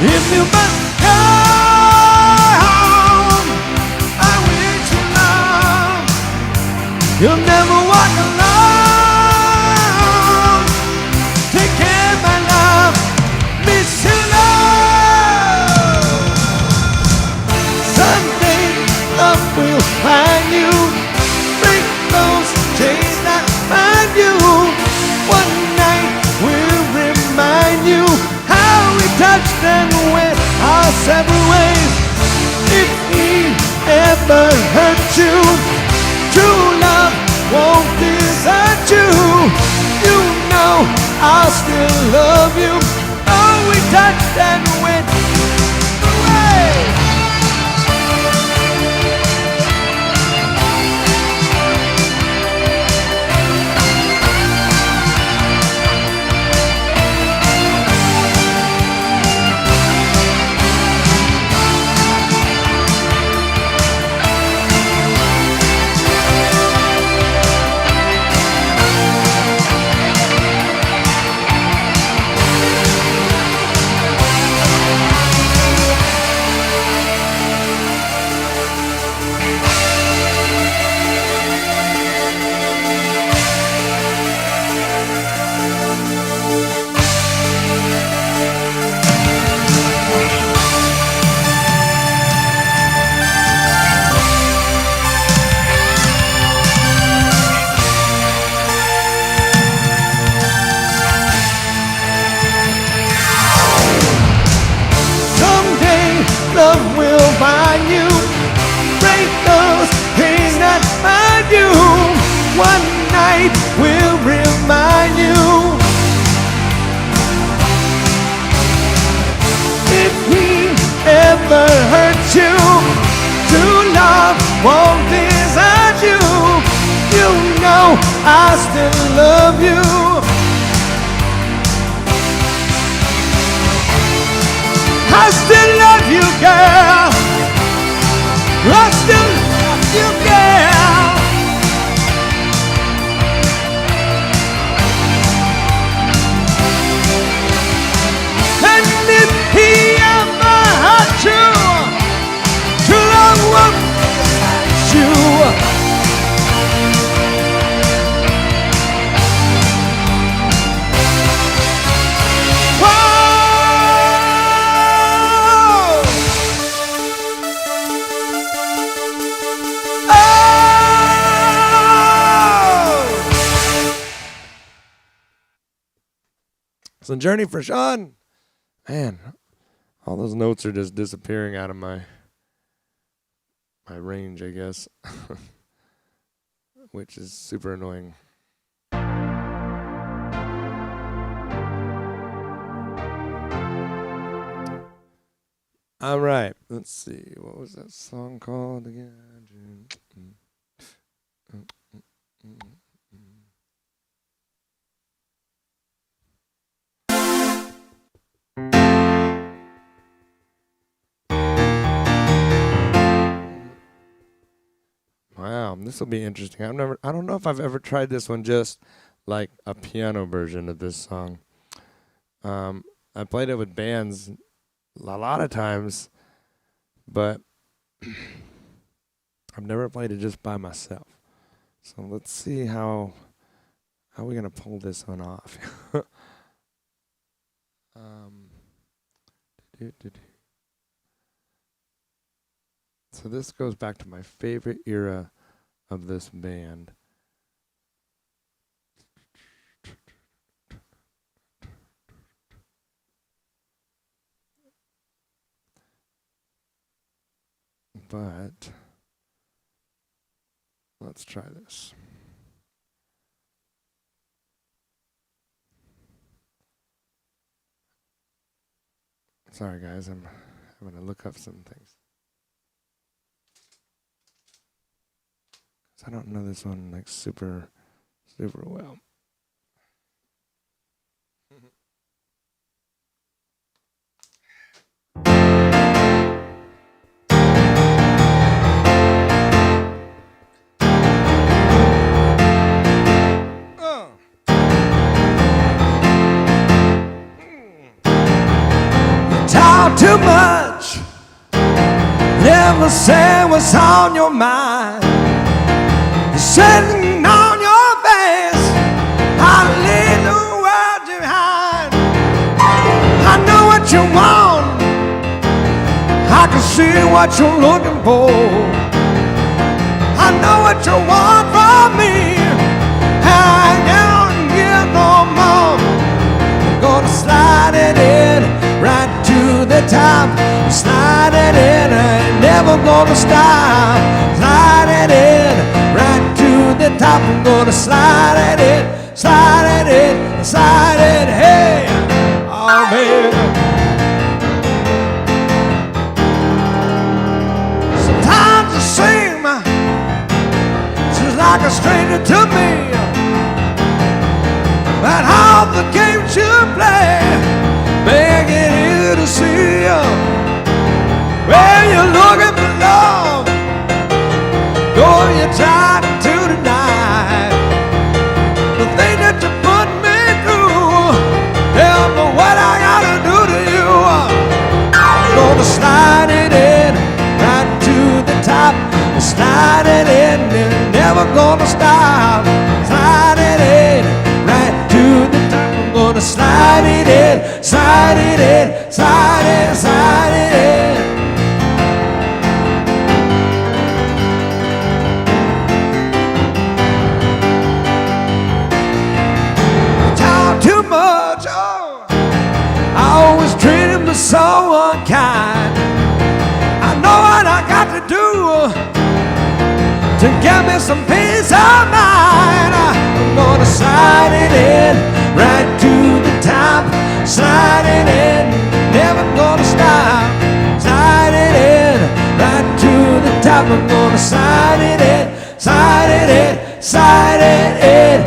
If you must go, you'll never walk alone. Take care, my love. Miss you, love. Someday love will find you. Break those chains that bind you. One night will remind you how we touched and went our separate ways. If we ever hurt you, true love won't desert you. You know I'll still love you. Oh, we touched and went away. I still love you. I still love you, girl. I still love you, girl. And if he ever hurt you, true love won't hurt you. So Journey for Sean. Man, all those notes are just disappearing out of my range, I guess. Which is super annoying. All right, let's see. What was that song called again? Wow, this will be interesting. I don't know if I've ever tried this one, just like a piano version of this song. I played it with bands a lot of times, but I've never played it just by myself. So let's see how we're gonna pull this one off. So this goes back to my favorite era of this band. But let's try this. Sorry guys, I'm having to look up some things. I don't know this one like super well. You talk too much, never say what's on your mind. Sitting on your face, I leave the world behind. I know what you want, I can see what you're looking for. I know what you want from me, and I can't get no more. I'm gonna slide it in right to the top. Slide it in, I ain't never gonna stop. Slide it in right to the top. I'm gonna slide it in, slide it in, slide it, hey, oh baby. Sometimes it seems she's like a stranger to me, but all the games you play make it easy to see. When you're looking for love, though you try to deny the thing that you put me through, tell me what I gotta do to you. I'm gonna slide it in right to the top. Slide it in and never gonna stop. Slide it in right to the top. I'm gonna slide it in, slide it in, slide it, slide it in. Too much, oh, I always treated me so unkind. I know what I got to do to get me some peace of mind. I'm gonna slide it in right to the top. Slide it in, never gonna stop. Slide it in right to the top. I'm gonna slide it in, slide it in, slide it in.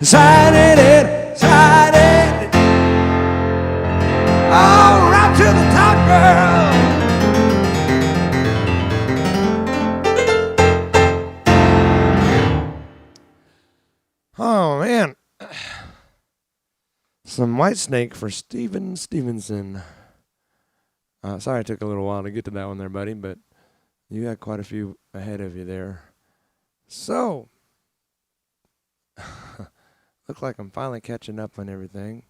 Sliding in, sliding. Oh, right to the top, girl. Oh, man. Some Whitesnake for Steven Stevenson. Sorry it took a little while to get to that one there, buddy, but you had quite a few ahead of you there. So, looks like I'm finally catching up on everything.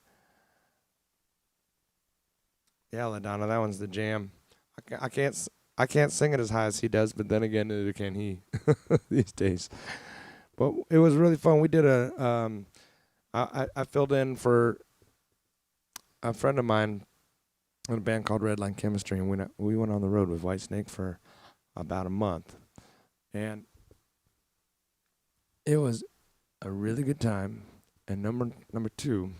Yeah, LaDonna, that one's the jam. I can't sing it as high as he does, but then again, neither can he these days. But it was really fun. We did I filled in for a friend of mine in a band called Redline Chemistry, and we went on the road with Whitesnake for about a month. And it was a really good time. And number two,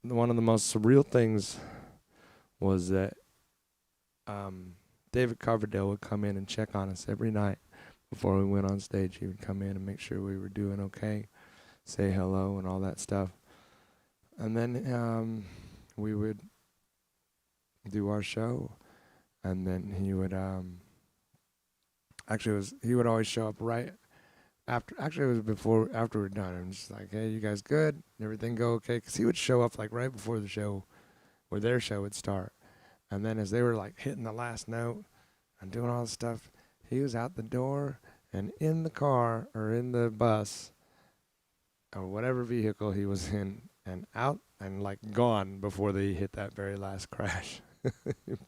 one of the most surreal things was that David Coverdale would come in and check on us every night before we went on stage. He would come in and make sure we were doing okay, say hello and all that stuff. And then we would do our show, and then he would he would always show up right after. Actually, it was after we're done. I'm just like, hey, you guys good? Everything go okay? Because he would show up like right before the show, where their show would start. And then as they were like hitting the last note and doing all this stuff, he was out the door and in the car or in the bus or whatever vehicle he was in, and out and like gone before they hit that very last crash.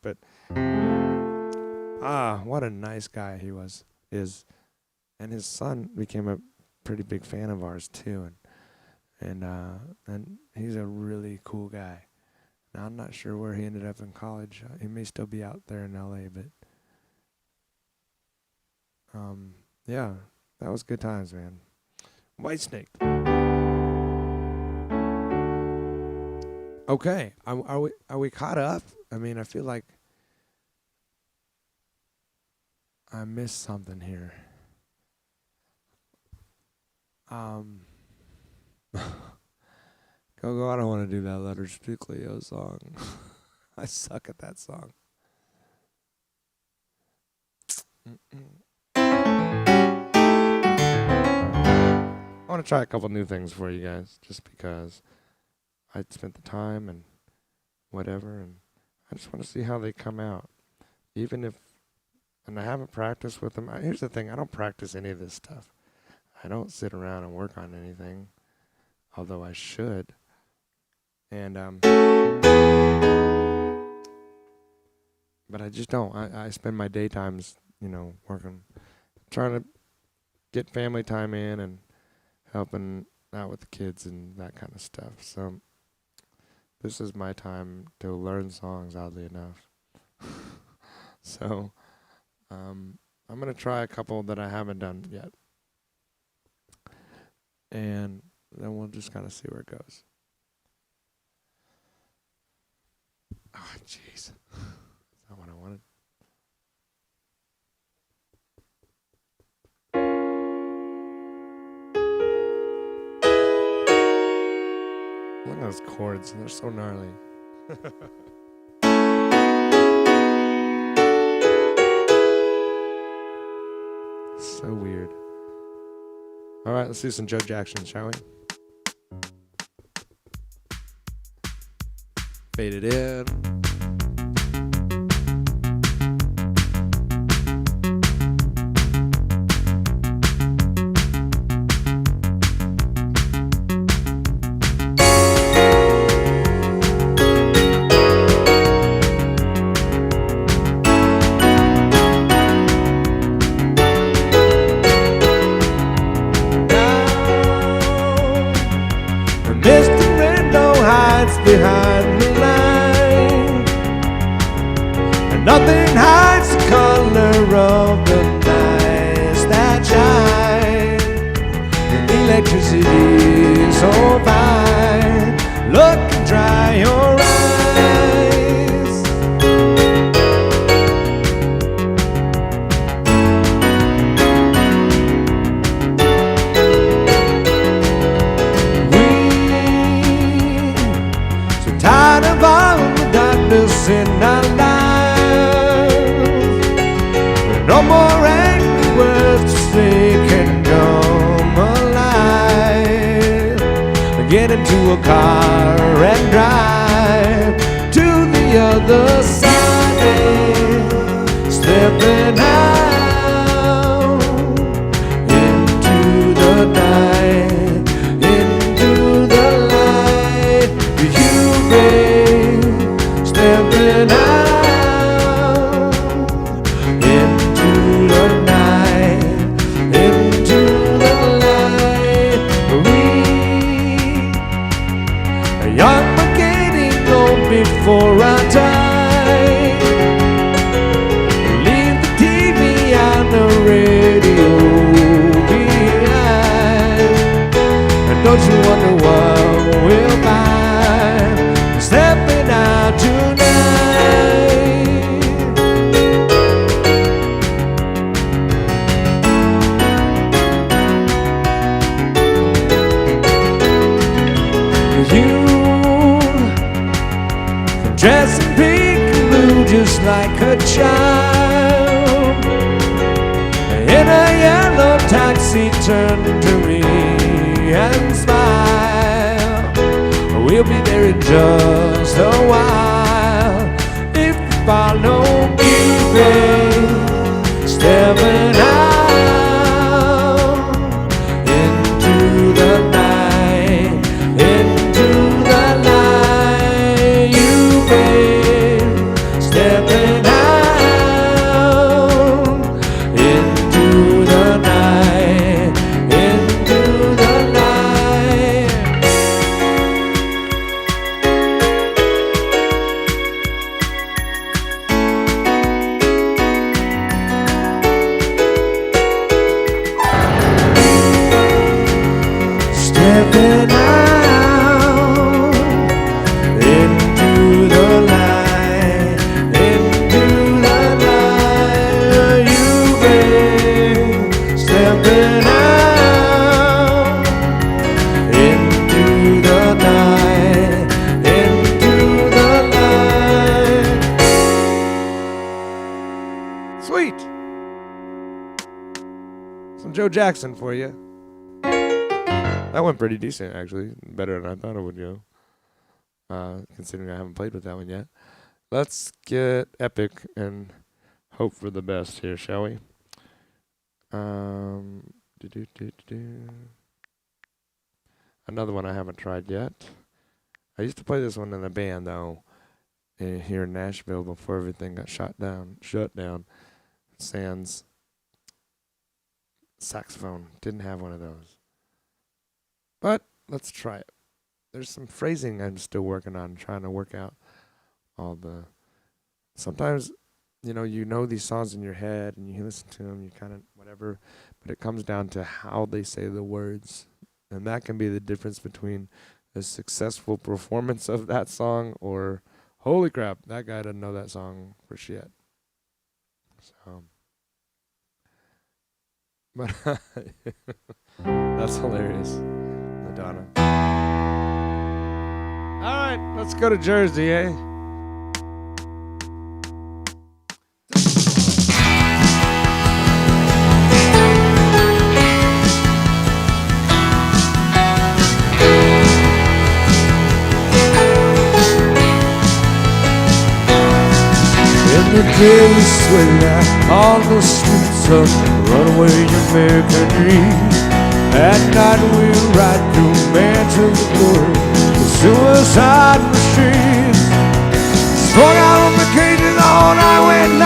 But what a nice guy he is, and his son became a pretty big fan of ours too, and he's a really cool guy. Now, I'm not sure where he ended up in college. He may still be out there in LA, but yeah, that was good times, man. Whitesnake. Okay, are we caught up? I mean, I feel like I missed something here. Go, I don't want to do that Letters to Cleo song. I suck at that song. I want to try a couple new things for you guys, just because I spent the time and whatever, and I just want to see how they come out. Even if, and I haven't practiced with them. Here's the thing, I don't practice any of this stuff. I don't sit around and work on anything, although I should. And, but I just don't. I spend my daytimes, working, trying to get family time in and helping out with the kids and that kind of stuff. So this is my time to learn songs, oddly enough. So I'm going to try a couple that I haven't done yet. And then we'll just kind of see where it goes. Oh, jeez. That's not what I wanted. Look at those chords. They're so gnarly. So weird. All right, let's do some Joe Jackson, shall we? Fade it in. Behind the line, and nothing hides the color of the nights that shine. The electricity is so fine. Look and dry your eyes. spite of all the darkness in our lives. No more angry words to say can come alive. Get into a car and drive to the other side, stepping out into the night, into the light. You may stepping out into the night, into the light. We young but getting old before our time. Leave the TV and the radio behind. And don't you wonder what we'll find stepping out tonight. You dressed in pink and blue just like a child, in a yellow taxi turn to me and smile. We'll be there in just a while if you follow me, babe. Stepping out into the night, into the light. You, babe, stepping out into the night, into the night. Stepping out into the light, into the light. You, babe, stepping out into the night, into the light. Sweet. Some Joe Jackson for you. That went pretty decent, actually. Better than I thought it would go. Considering I haven't played with that one yet. Let's get epic and hope for the best here, shall we? Another one I haven't tried yet. I used to play this one in a band, though, here in Nashville before everything got shut down. Sans saxophone. Didn't have one of those. But let's try it. There's some phrasing I'm still working on, trying to work out all the... Sometimes, you know these songs in your head and you listen to them, you kind of whatever, but it comes down to how they say the words. And that can be the difference between a successful performance of that song or, holy crap, that guy doesn't know that song for shit. So... But that's hilarious. Madonna. All right, let's go to Jersey, eh? In the days when on the streets of runaway American dream, at night we ride through mansions of glory, the suicide machines. Swung out on the cages on Highway 9,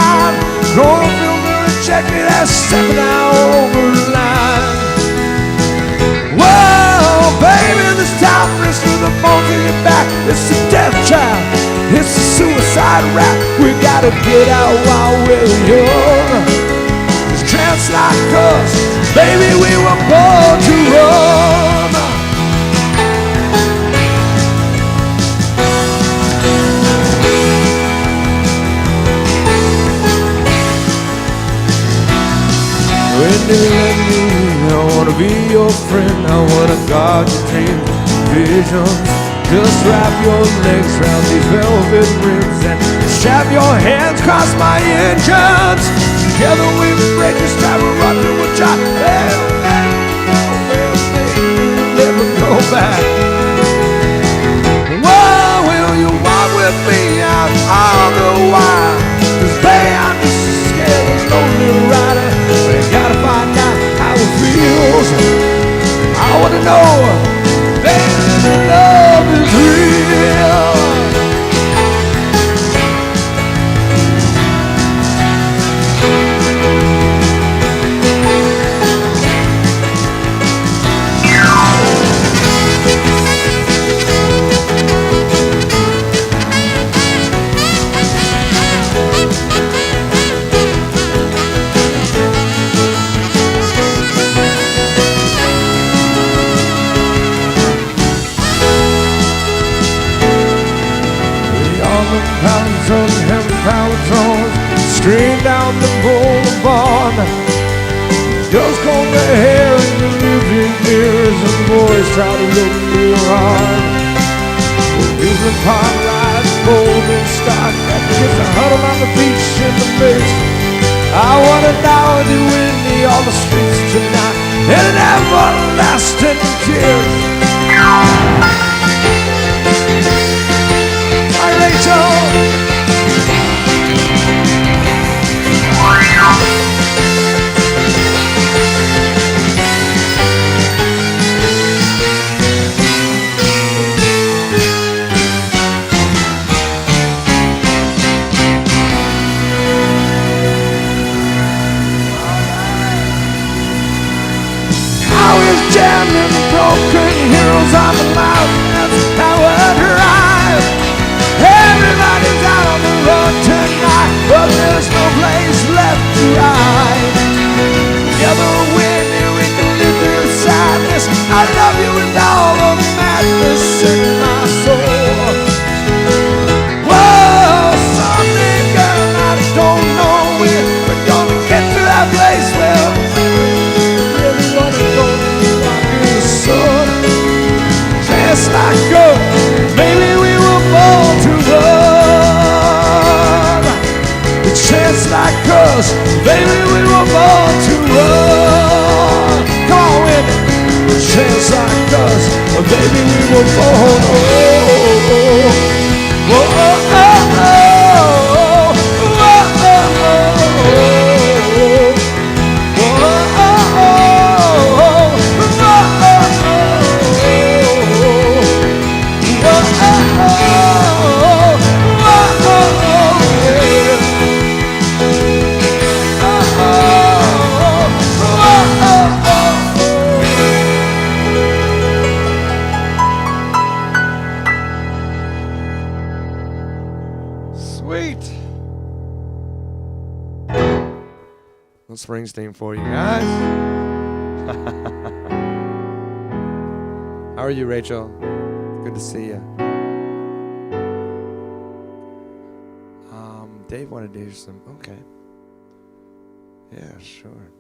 going filter and check me that 7-hour overline. Whoa, baby, this time wrist through the bones in your back. It's a death trap, it's a suicide rap. We gotta get out while we're young. It's tramps like us, baby, we were born to run. When you let me, I wanna be your friend. I wanna guard your dreams, visions, Just wrap your legs round these velvet rims and shove your hands across my engines. Together we break this travel run to a job. Never go back. Whoa, will you walk with me out on the wire? 'Cause babe, I'm just a scared lonely rider. But I gotta find out how it feels. I wanna know, baby, the love is real. Straight down the boulevard, just comb their hair in the living mirrors, and the boys try to look real hard. Amusement park rides, golden stock, that kids are huddled on the beach in the mist. I wanna now do Whitney on the streets tonight, and an everlasting kiss. Hi, Rachel. Jamming broken heroes on the loud, that's how I drive. Everybody's out on the road tonight, but there's no place left to hide. Together with you we can live through sadness. I love you with all the madness in my soul. Whoa, someday girl, I don't know when we're gonna get to that place where we really wanna go. Just like us, maybe we were born to run. It's just like us, baby, we were born to run. Come on with it. It's just like us, baby, we were born. Oh, oh, oh, oh, oh, oh, oh. Springsteen for you guys. How are you, Rachel? Good to see you. Dave wanted to hear some. Okay. Yeah, sure.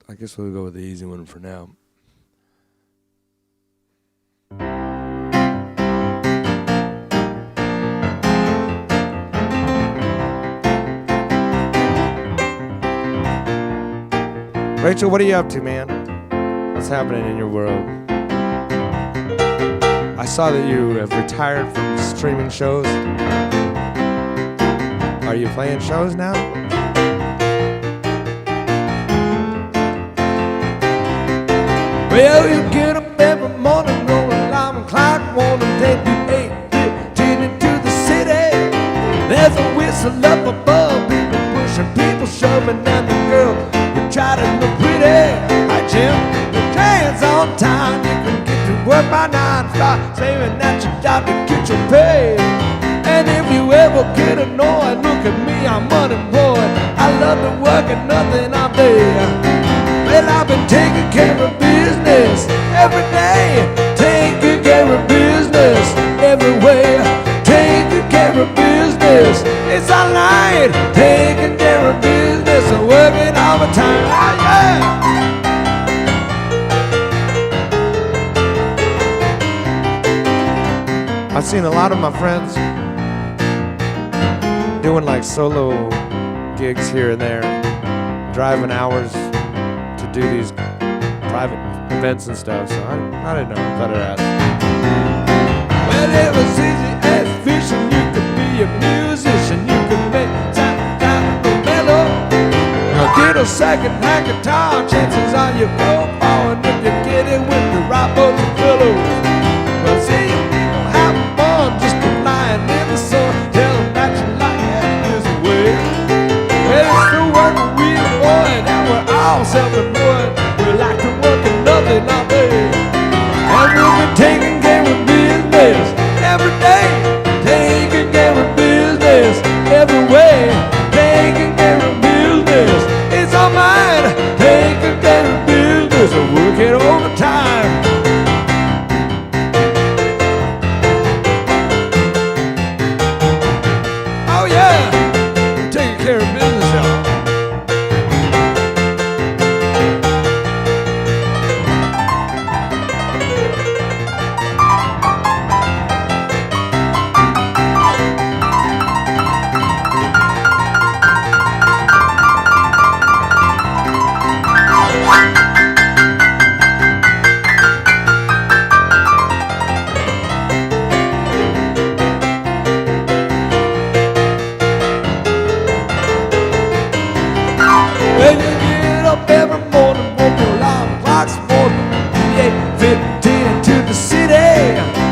I guess we'll go with the easy one for now. Rachel, what are you up to, man? What's happening in your world? I saw that you have retired from streaming shows. Are you playing shows now? Well, you get up every morning, no alarm clock, wanna take you 8:15 into the city. There's a whistle up above, people pushing, people shoving, and the girl try to look pretty. Hi, Jim. Your train's on time. You can get to work by 9. Start saving at your job to get your pay. And if you ever get annoyed, look at me, I'm unemployed. I love to work and nothing all day. Well, I've been taking care of business every day. Taking care of business everywhere. Taking care of business. It's all night. Taking care of business. Working all I've seen a lot of my friends doing like solo gigs here and there, driving hours to do these private events and stuff, so I didn't know. I thought I'd ask. Well, it was easy as fishing. You could be a musician. You could make time with mellow. Get a second-hand guitar. Chances are you go far, and if you get it with the right boys and fellows. Well, see you people have fun just lying in the sun. Tell them that you like it this way. Well, it's the work of real boy, and we're all self-employed. We like to work and nothing all day. And we'll be taking care of business every day. Taking care of business every way. Taking care of business, it's all mine. Taking care of business, working overtime. Oh yeah, taking care of business, y'all. When you get up every morning, walk your alarm clock's morning, 8:15 to the city.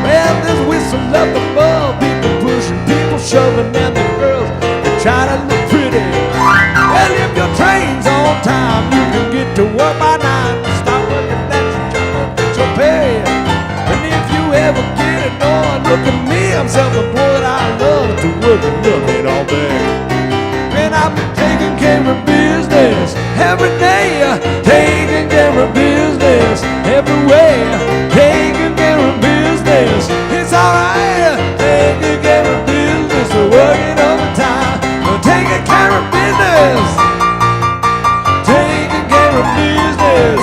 Well, there's whistle up above, people pushing, people shoving, and the girls, they try to look pretty. Well, if your train's on time, you can get to work by 9. Stop working at your job and get your pay. And if you ever get it on, look at me, I'm self-employed. I love to work and nothing all day. And I've been taking care of business every day, taking care of business every way, taking care of business. It's alright, taking care of business, working overtime, taking care of business, taking care of business.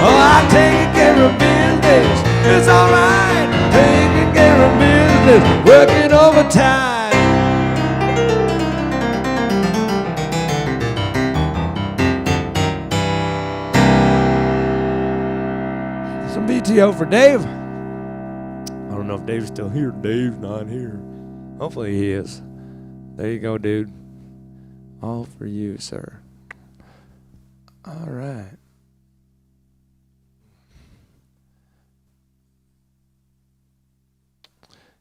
Oh, I'm taking care of business. It's alright, taking care of business, working overtime. Some BTO for Dave. I don't know if Dave's still here. Dave's not here. Hopefully he is. There you go, dude. All for you, sir. All right.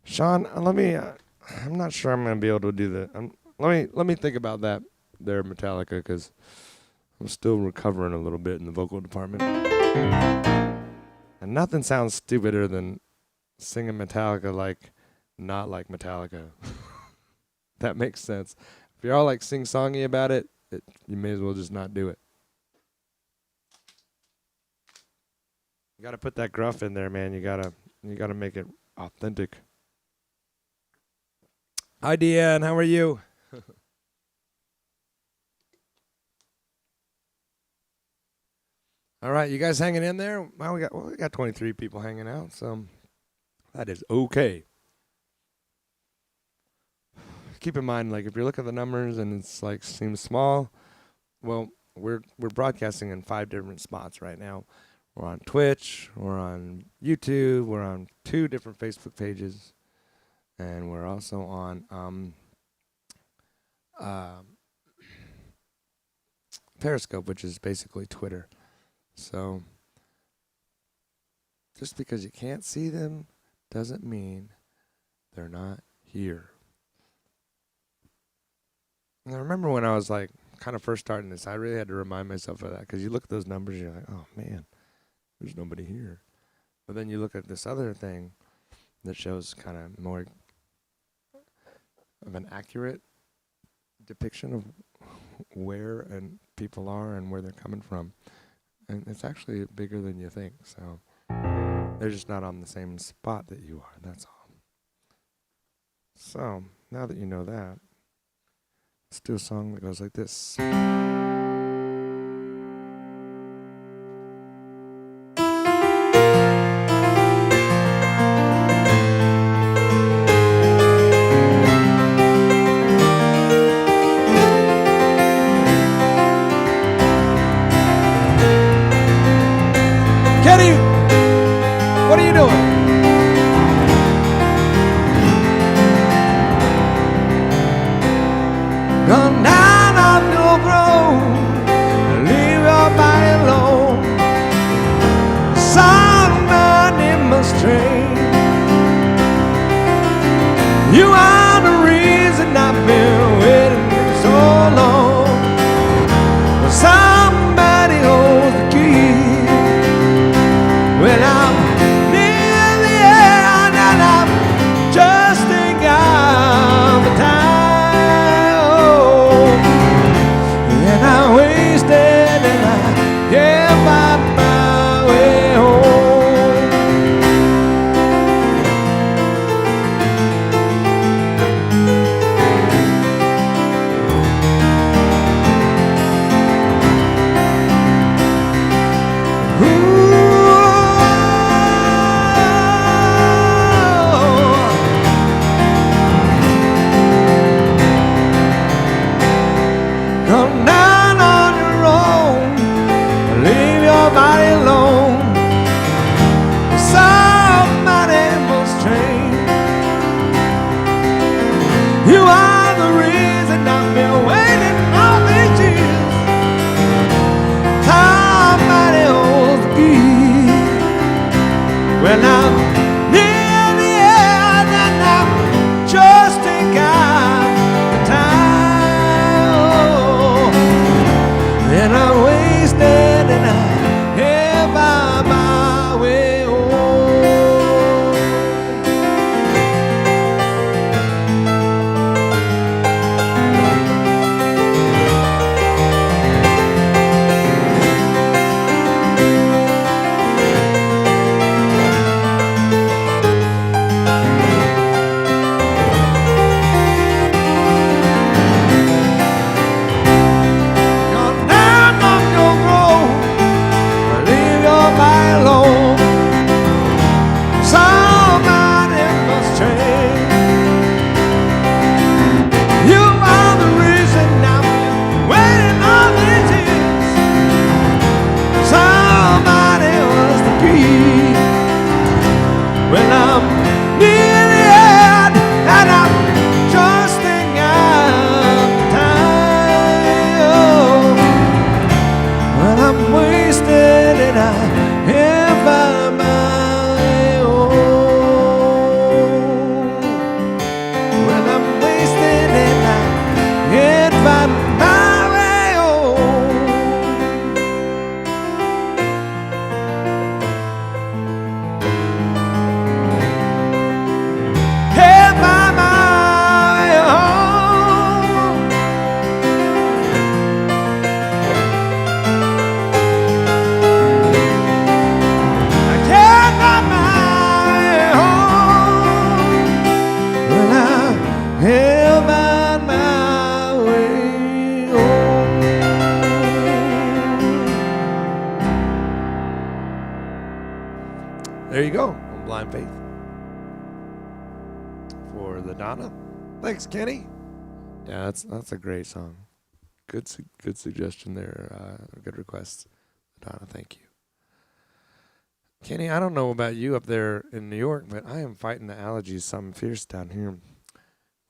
Sean, let me. I'm not sure I'm gonna be able to do that. Let me think about that there, Metallica, because I'm still recovering a little bit in the vocal department. And nothing sounds stupider than singing Metallica like not like Metallica. That makes sense. If you're all like sing-songy about it, you may as well just not do it. You gotta put that gruff in there, man. You gotta make it authentic. Hi, Deanne. How are you? All right, you guys hanging in there? Well, we got 23 people hanging out, so that is okay. Keep in mind, like if you look at the numbers and it's like seems small, well, we're broadcasting in 5 different spots right now. We're on Twitch, we're on YouTube, we're on 2 different Facebook pages, and we're also on Periscope, which is basically Twitter. So, just because you can't see them doesn't mean they're not here. And I remember when I was like kind of first starting this, I really had to remind myself of that, because you look at those numbers and you're like, oh man, there's nobody here. But then you look at this other thing that shows kind of more of an accurate depiction of where and people are and where they're coming from. And it's actually bigger than you think, so they're just not on the same spot that you are, that's all. So, now that you know that, let's do a song that goes like this. What are you doing? Come down off your throne, leave your body alone. Somebody must train. You are the reason I've been waiting so long. Somebody holds the key. Well, I'm near the end and I'm just thinking of the time. Oh, and I wasted and I can't find my way home. Come down on your own, leave your body alone. Somebody must train. You are the reason I've been waiting all these years. Somebody holds the key. Well, I'm near the end and I'm just thinking of the time. And I wasted and I can't find my way home. Come down off your throne, leave your body alone. Somebody must change. You are the reason I've been waiting all these years. Somebody was the key. Well, I'm near the end and I'm just thinking of the time. Oh, well, I'm wasted and I can't find my way home. Well, I'm wasted and I can't find my way home. Can't find my way home. I can't find my way home. Well, I can't find my way home. There you go. On Blind Faith. For the Donna. Thanks, Kenny. Yeah, that's a great song. Good suggestion there. Good request, Donna. Thank you, Kenny. I don't know about you up there in New York, but I am fighting the allergies something fierce down here,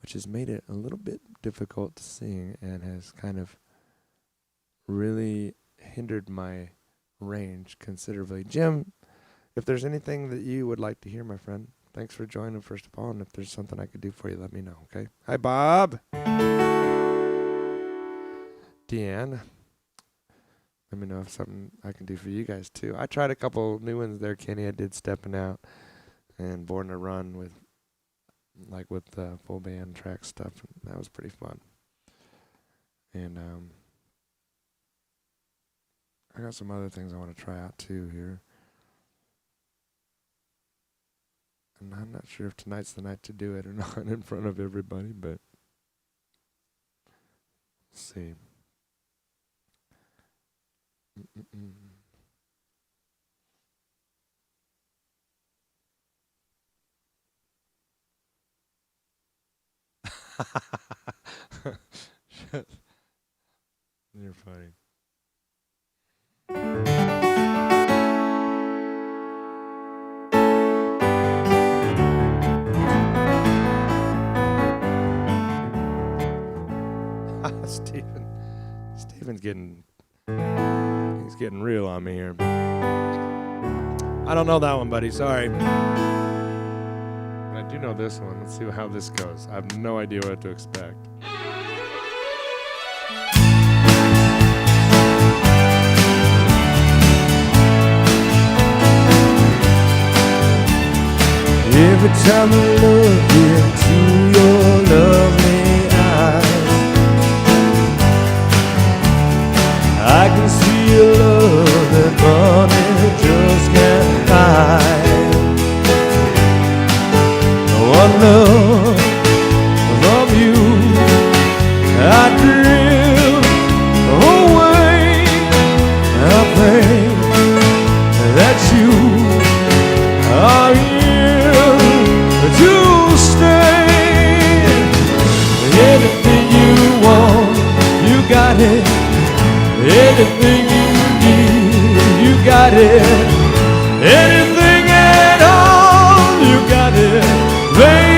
which has made it a little bit difficult to sing and has kind of really hindered my range considerably. Jim, if there's anything that you would like to hear, my friend, thanks for joining first of all, and if there's something I could do for you, let me know, okay? Hi, Bob. Deanne, let me know if something I can do for you guys too. I tried a couple new ones there, Kenny. I did Stepping Out and Born to Run with full band track stuff. And that was pretty fun. And I got some other things I want to try out too here. And I'm not sure if tonight's the night to do it or not in front of everybody, but let's see. You're funny. getting real on me here. I don't know that one, buddy. Sorry. But I do know this one. Let's see how this goes. I have no idea what to expect. Every time I look into your lovely eyes, I can see your love that money just can't hide. One love from you, I drift away. I pray that you are here to stay. Anything you want, you got it. Anything you need, you got it. Anything at all, you got it, baby.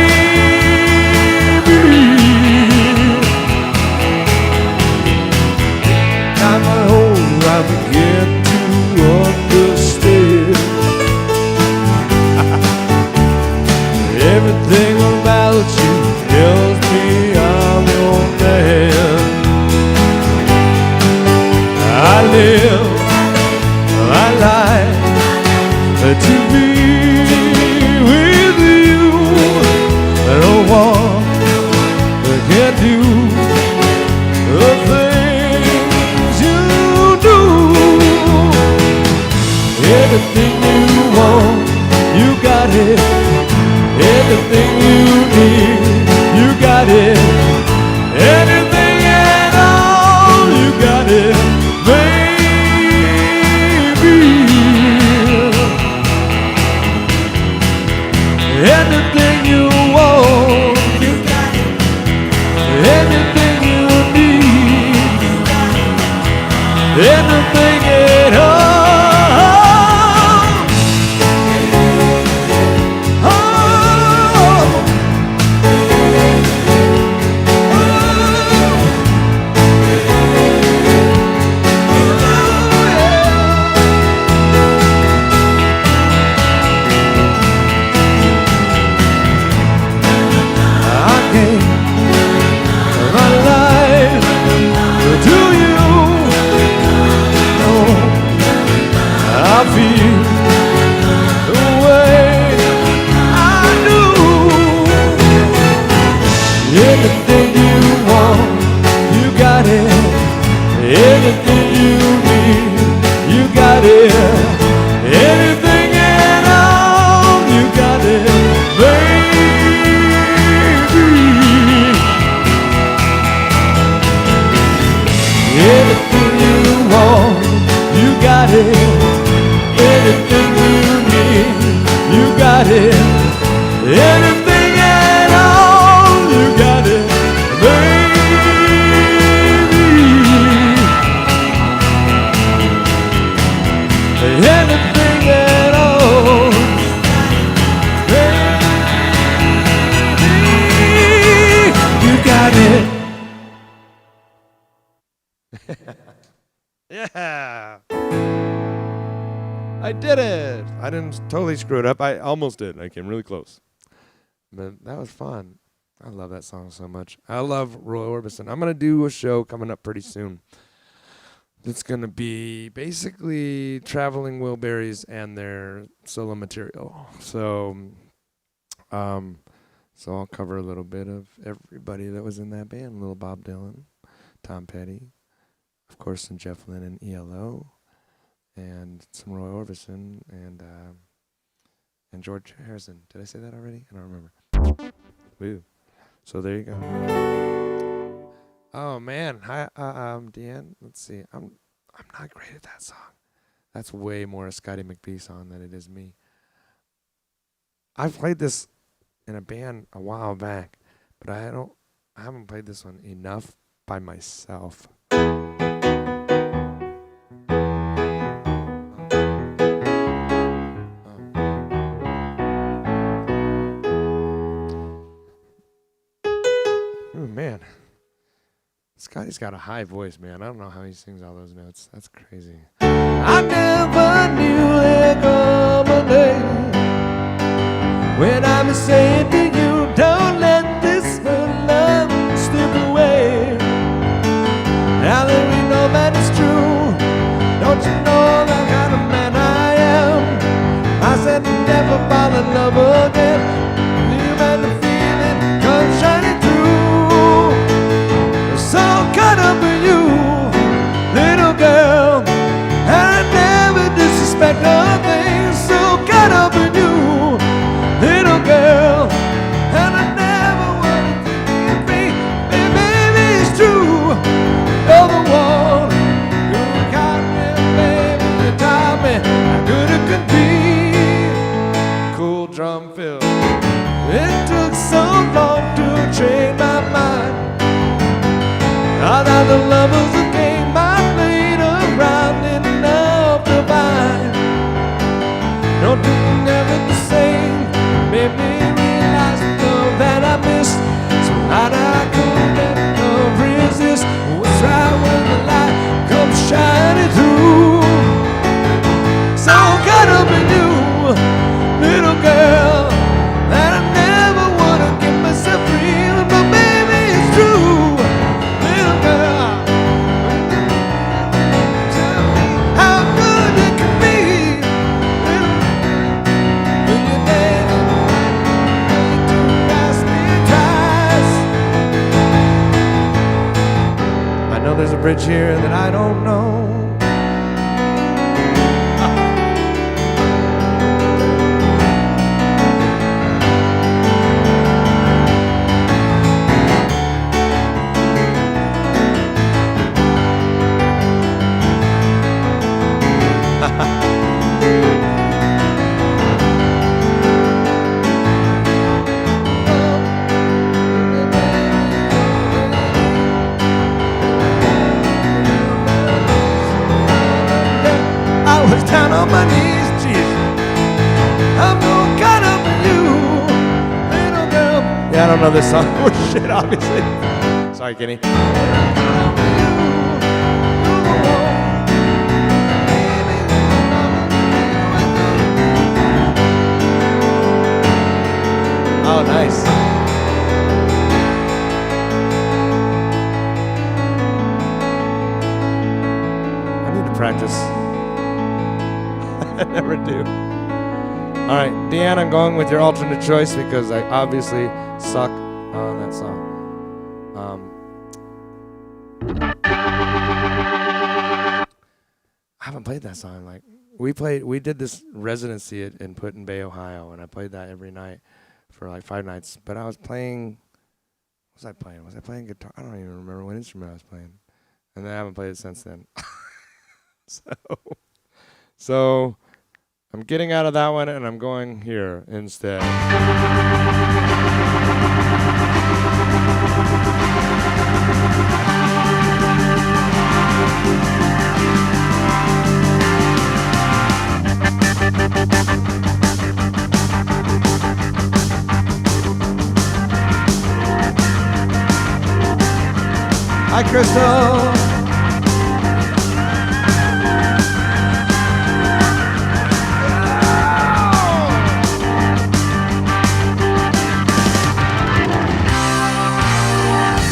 I'm a hole I begin to understand. Everything about you tells me I'm your man. I live my life to be with you. No one can do the things you do. Anything you want, you got it. Anything you need, you got it. Anything at all, you got it, baby. Anything you want, you got it. Anything you need, you got it. Anything at all. Anything you want, you got it. Anything you need, you got it. Anything at all, you got it, baby. Anything you want, you got it. Anything you need, you got it. Anything at all, you got it, baby. Anything at all, baby. You got it. Yeah. I did it. I didn't totally screw it up. I almost did. I came really close. But that was fun. I love that song so much. I love Roy Orbison. I'm going to do a show coming up pretty soon. It's going to be basically Traveling Wilburys and their solo material. So I'll cover a little bit of everybody that was in that band. Little Bob Dylan, Tom Petty, of course, some Jeff Lynne and ELO, and some Roy Orbison and George Harrison. Did I say that already? I don't remember. Woo. So there you go. Oh man, hi, Deanne. Let's see. I'm not great at that song. That's way more a Scotty McBee song than it is me. I've played this in a band a while back, but I haven't played this one enough by myself. Oh man. Scotty's got a high voice, man. I don't know how he sings all those notes. That's crazy. I never knew there'd come a day when I was saying to you, don't let this love slip away. Now that we know that it's true, don't you know the kind of man I am? I said never fall in love again. Leave and the feeling comes shining through. So caught up in you, little girl, and I never disrespect a thing. So caught up in you, little girl, and I never wanted to be free. Baby, it's true, you're the one who got me, baby. You taught me how good it could be. Cool drum fill. It took so long to change my mind. I thought the love was a game I played around enough to find. No, doing everything the same made me realize the love that I missed. So hard I couldn't resist. What's right when the light comes shining through? So caught up in you, little girl, that I never wanna give myself free. But baby, it's true, little girl. Tell me how good it can be. When you never need to ask me twice. I know there's a bridge here that I don't know. I was down on my knees, Jesus. I'm gonna cut up with you, little girl. Yeah, I don't know this song. Oh shit, obviously. Sorry, Kenny. Oh, nice. I need to practice. I never do. All right, Deanne, I'm going with your alternate choice because I obviously suck on that song. I haven't played that song. Like we did this residency in Put-in-Bay, Ohio, and I played that every night for like 5 nights. But I was playing. What was I playing? Was I playing guitar? I don't even remember what instrument I was playing, and then I haven't played it since then. So I'm getting out of that one and I'm going here instead. Hi, Crystal.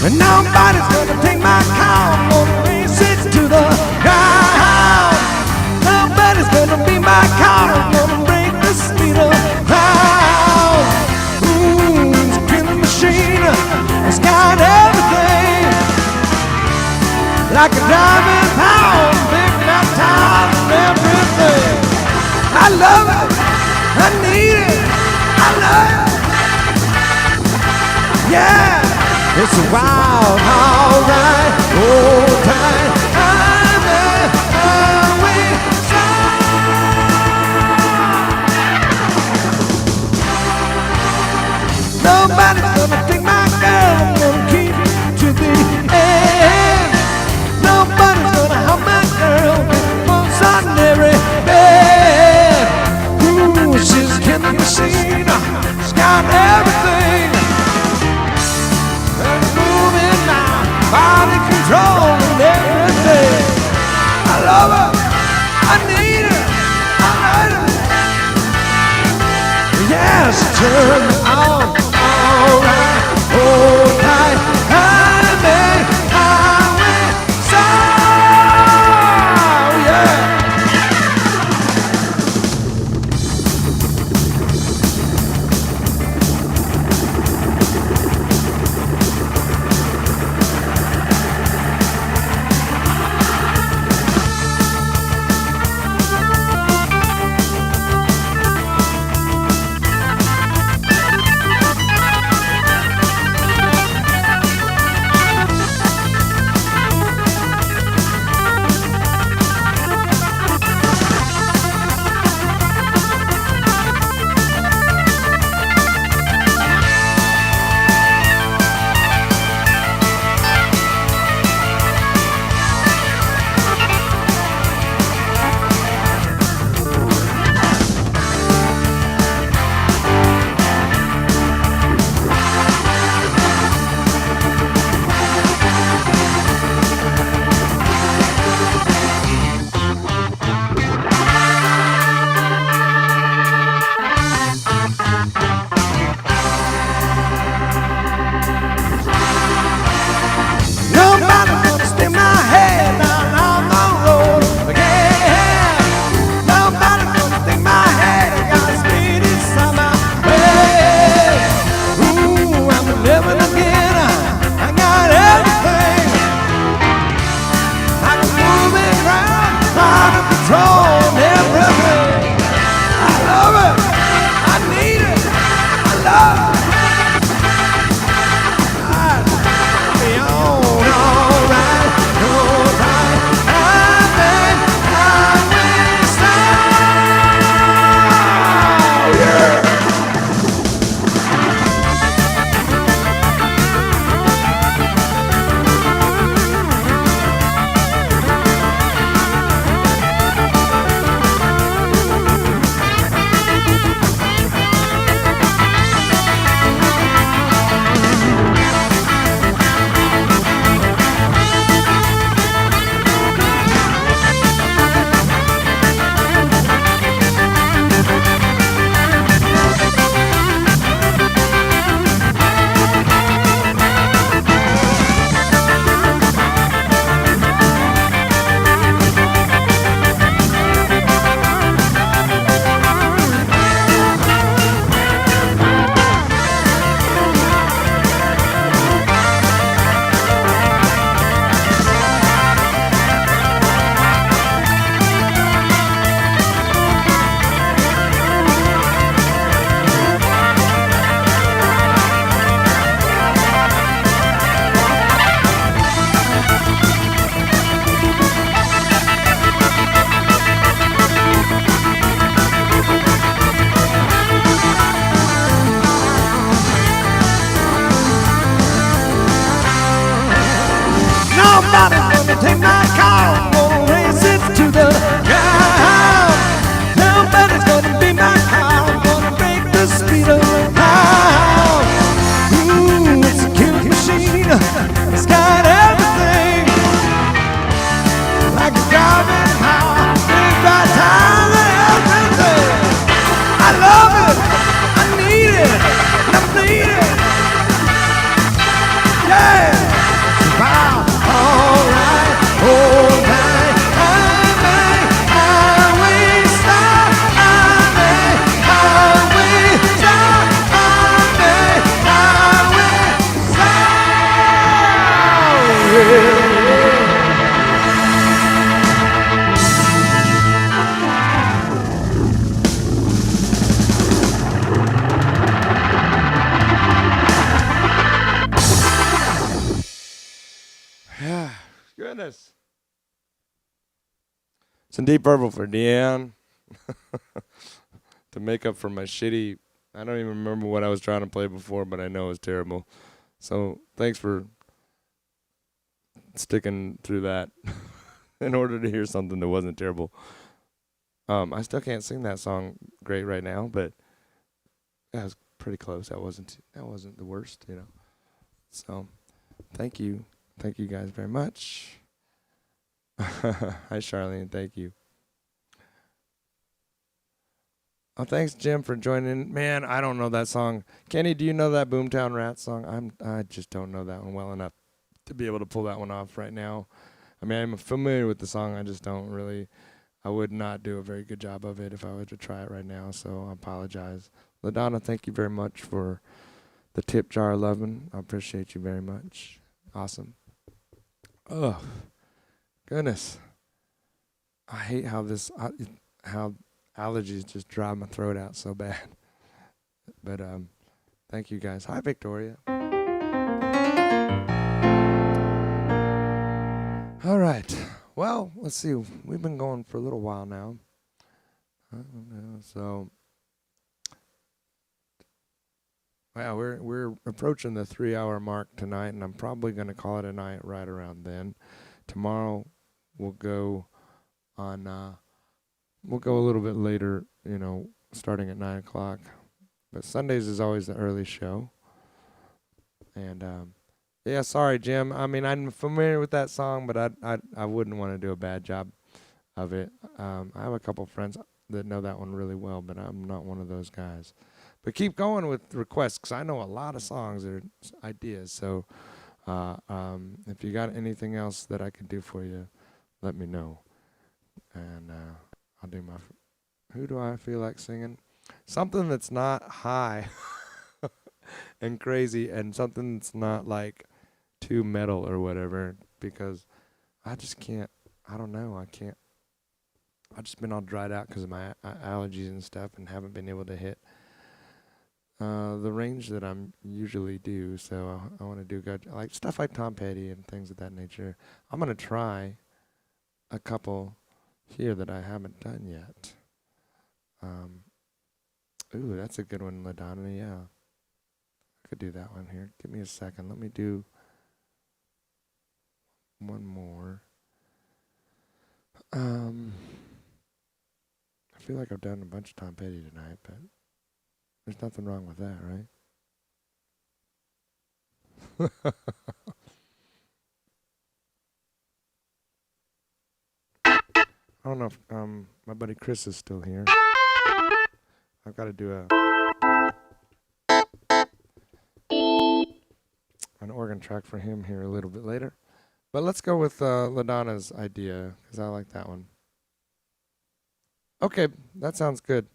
And nobody's gonna take my call. I'm gonna race it to the ground. Nobody's gonna be my call. I'm gonna break the speed of cloud. Ooh, it's a killing machine. It's got everything. Like a diamond pound, big fat time and everything. I love it. I need it. I love it. Yeah. It's a wild, alright, old time. I'm away. Nobody's gonna take my girl. I'm gonna keep it to the end. Nobody's gonna help my girl with ordinary bed. Ooh, she's a killing machine. She's got everything. Body control. turn me on. Alright, hold tight, highway, highway song, yeah. Nobody gonna stick my head down on the road again. Nobody gonna stick my head. Got speed inside my head. Ooh, I'm living again. I got everything. I can move it around, trying to control everything. I love it. I need it. I love it. Nobody gonna take my car, I'm gonna race it to the ground. Nobody's gonna be my car, I'm gonna break the speed of the crowd. Ooh, it's a killing machine, it's got everything. Like a driving power, big by time and everything. I love it, I need it, I need it. Yeah, wow. Alright, hold tight, highway, highway stop, highway, highway stop, highway, highway Yeah, goodness. Some Deep Purple for Deanne. To make up for my shitty, I don't even remember what I was trying to play before, but I know it was terrible. So thanks for sticking through that in order to hear something that wasn't terrible. I still can't sing that song great right now, but that was pretty close. That wasn't the worst, you know. So thank you guys very much. Hi Charlene, thank you. Oh, thanks, Jim, for joining. Man, I don't know that song. Kenny, do you know that Boomtown Rats song? I just don't know that one well enough to be able to pull that one off right now. I mean, I'm familiar with the song. I just don't really. I would not do a very good job of it if I were to try it right now. So I apologize. LaDonna, thank you very much for the tip jar 11. I appreciate you very much. Awesome. Oh, goodness. I hate how how allergies just dry my throat out so bad. But thank you guys. Hi, Victoria. All right. Well, let's see. We've been going for a little while now. So, wow, we're approaching the 3-hour mark tonight, and I'm probably going to call it a night right around then. Tomorrow we'll go on. We'll go a little bit later, starting at 9 o'clock. But Sundays is always the early show. And yeah, sorry, Jim. I mean, I'm familiar with that song, but I wouldn't want to do a bad job of it. I have a couple friends that know that one really well, but I'm not one of those guys. But keep going with requests, because I know a lot of songs or ideas. So if you got anything else that I could do for you, let me know. And I'll do my... Who do I feel like singing? Something that's not high and crazy, and something that's not like too metal or whatever, because I just can't. I don't know. I can't. I've just been all dried out because of my allergies and stuff, and haven't been able to hit the range that I'm usually do. So I want to do good, like stuff like Tom Petty and things of that nature. I'm gonna try a couple here that I haven't done yet. Ooh, that's a good one, LaDonna. Yeah, I could do that one here. Give me a second. Let me do one more. I feel like I've done a bunch of Tom Petty tonight, but there's nothing wrong with that, right? I don't know if my buddy Chris is still here. I've got to do an organ track for him here a little bit later. But let's go with LaDonna's idea, because I like that one. Okay, that sounds good.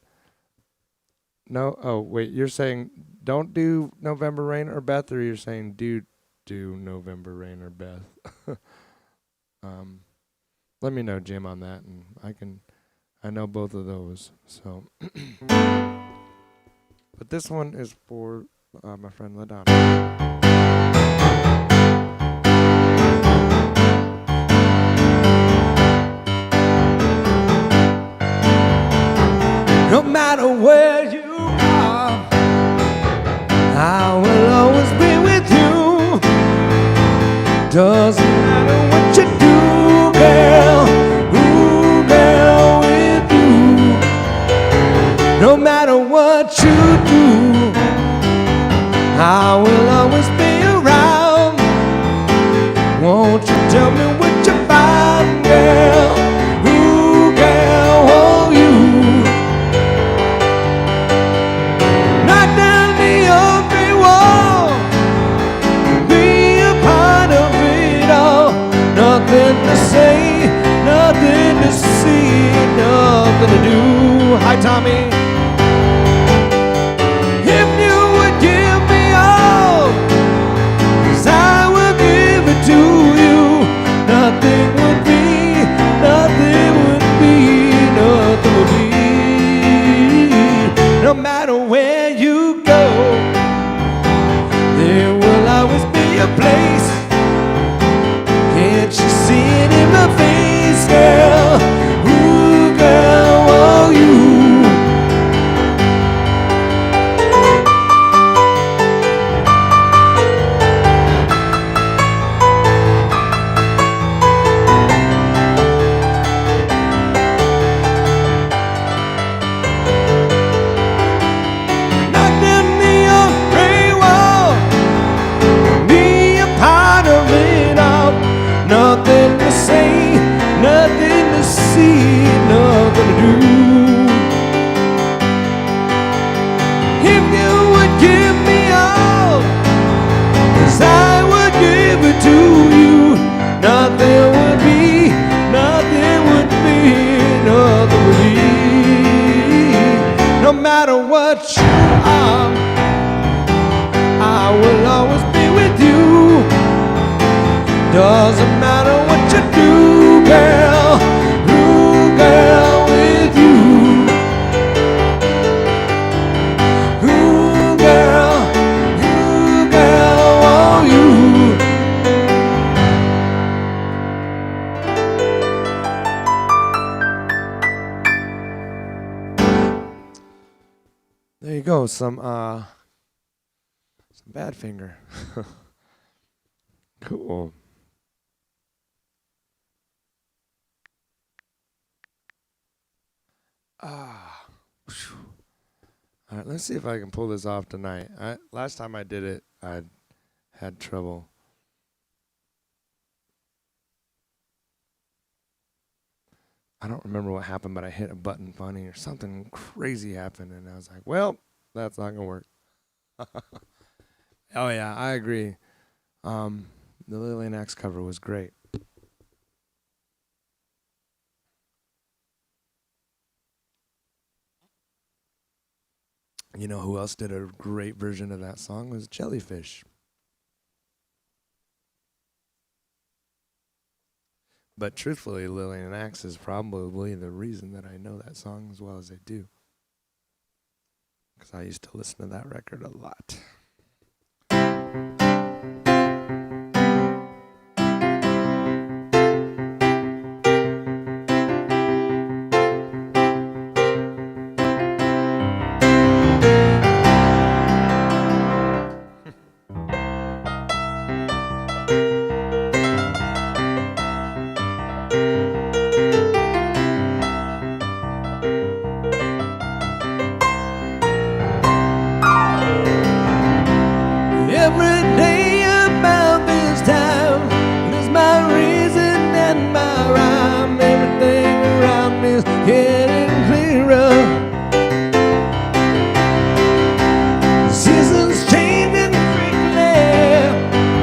No, oh, wait, you're saying don't do November Rain or Beth, or you're saying do November Rain or Beth? Let me know, Jim, on that, and I know both of those, so. But this one is for my friend LaDonna. No matter where you are, I will always be with you. Doesn't matter what you do, girl. Ooh, girl, with you. No matter what you do, I will always be around. Won't you tell me what you found, girl? Ooh, girl, oh, you. Knock down the ugly wall, be a part of it all. Nothing to say, nothing to see, nothing to do. Hi, Tommy. If you would give me all, 'cause I will give it to you. Nothing would be, nothing would be, nothing would be. No matter where you go, there will always be a place. Can't you see it in my face, girl? Ooh, girl, oh, you. matter what you are, I will always be with you. Doesn't matter what you do, girl. Ooh, girl, with you. Ooh, girl, oh, you. There you go, some Badfinger. Cool. Whew. All right, let's see if I can pull this off tonight. Last time I did it, I had trouble. I don't remember what happened, but I hit a button funny or something crazy happened, and I was like, well, that's not going to work. Oh, yeah, I agree. The Lillian Axe cover was great. You know who else did a great version of that song? Was Jellyfish. But truthfully, Lillian Axe is probably the reason that I know that song as well as I do. Because I used to listen to that record a lot. Every day about this time is my reason and my rhyme. Everything around me is getting clearer. Seasons changing quickly,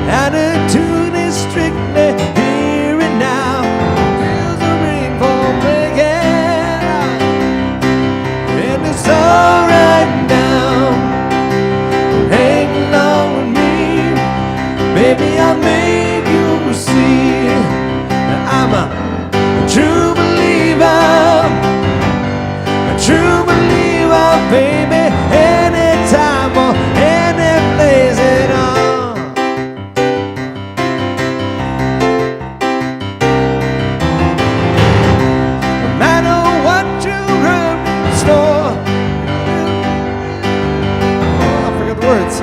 attitude is strictly here and now. Feels the rainfall breaking out, and it's alright now. Hang along with me, baby, I'll make you see that I'm a true believer, baby, anytime or any place at all. No matter what you heard in the store, I forgot the words.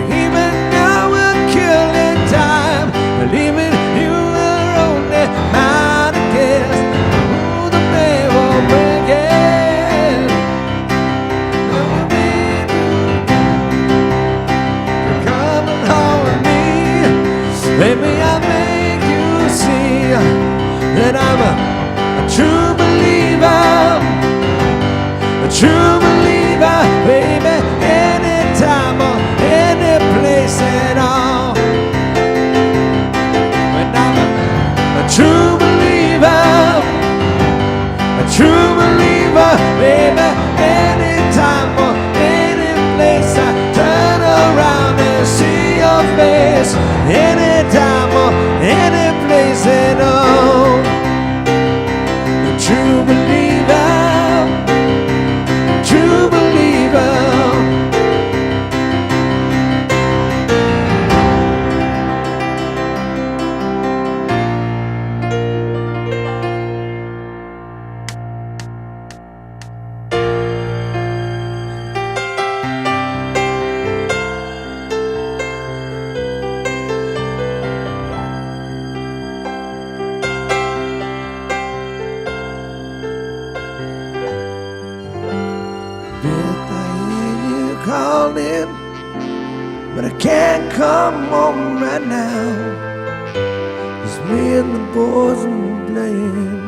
Even now we're killing time, believing you were only mine to guess. Who the man will bring it? You're coming home with me, baby, I'll make you see that I'm a true believer, baby, anytime or any place at all. But I'm a true believer, baby, anytime or any place I turn around and see your face, anytime or any place at all. A true believer, true believer. Beth, I hear you calling, but I can't come home right now. It's me and the boys and we're playing.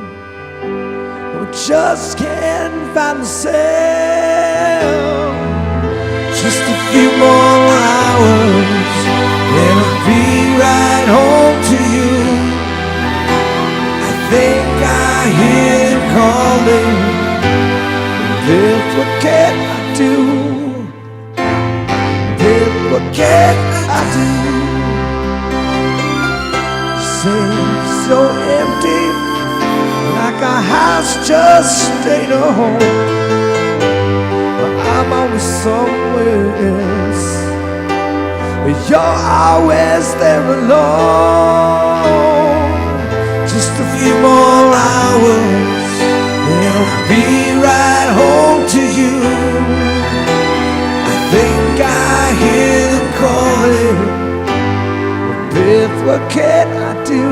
We just can't find the sound. Just a few more hours, then I'll be right home to you. I lonely. This, what can I do? This, what can I do? Seems so empty, like a house just stayed a home. But I'm always somewhere else. You're always there alone. Just a few more hours, and I'll be right home to you. I think I hear them calling. Beth, what can I do?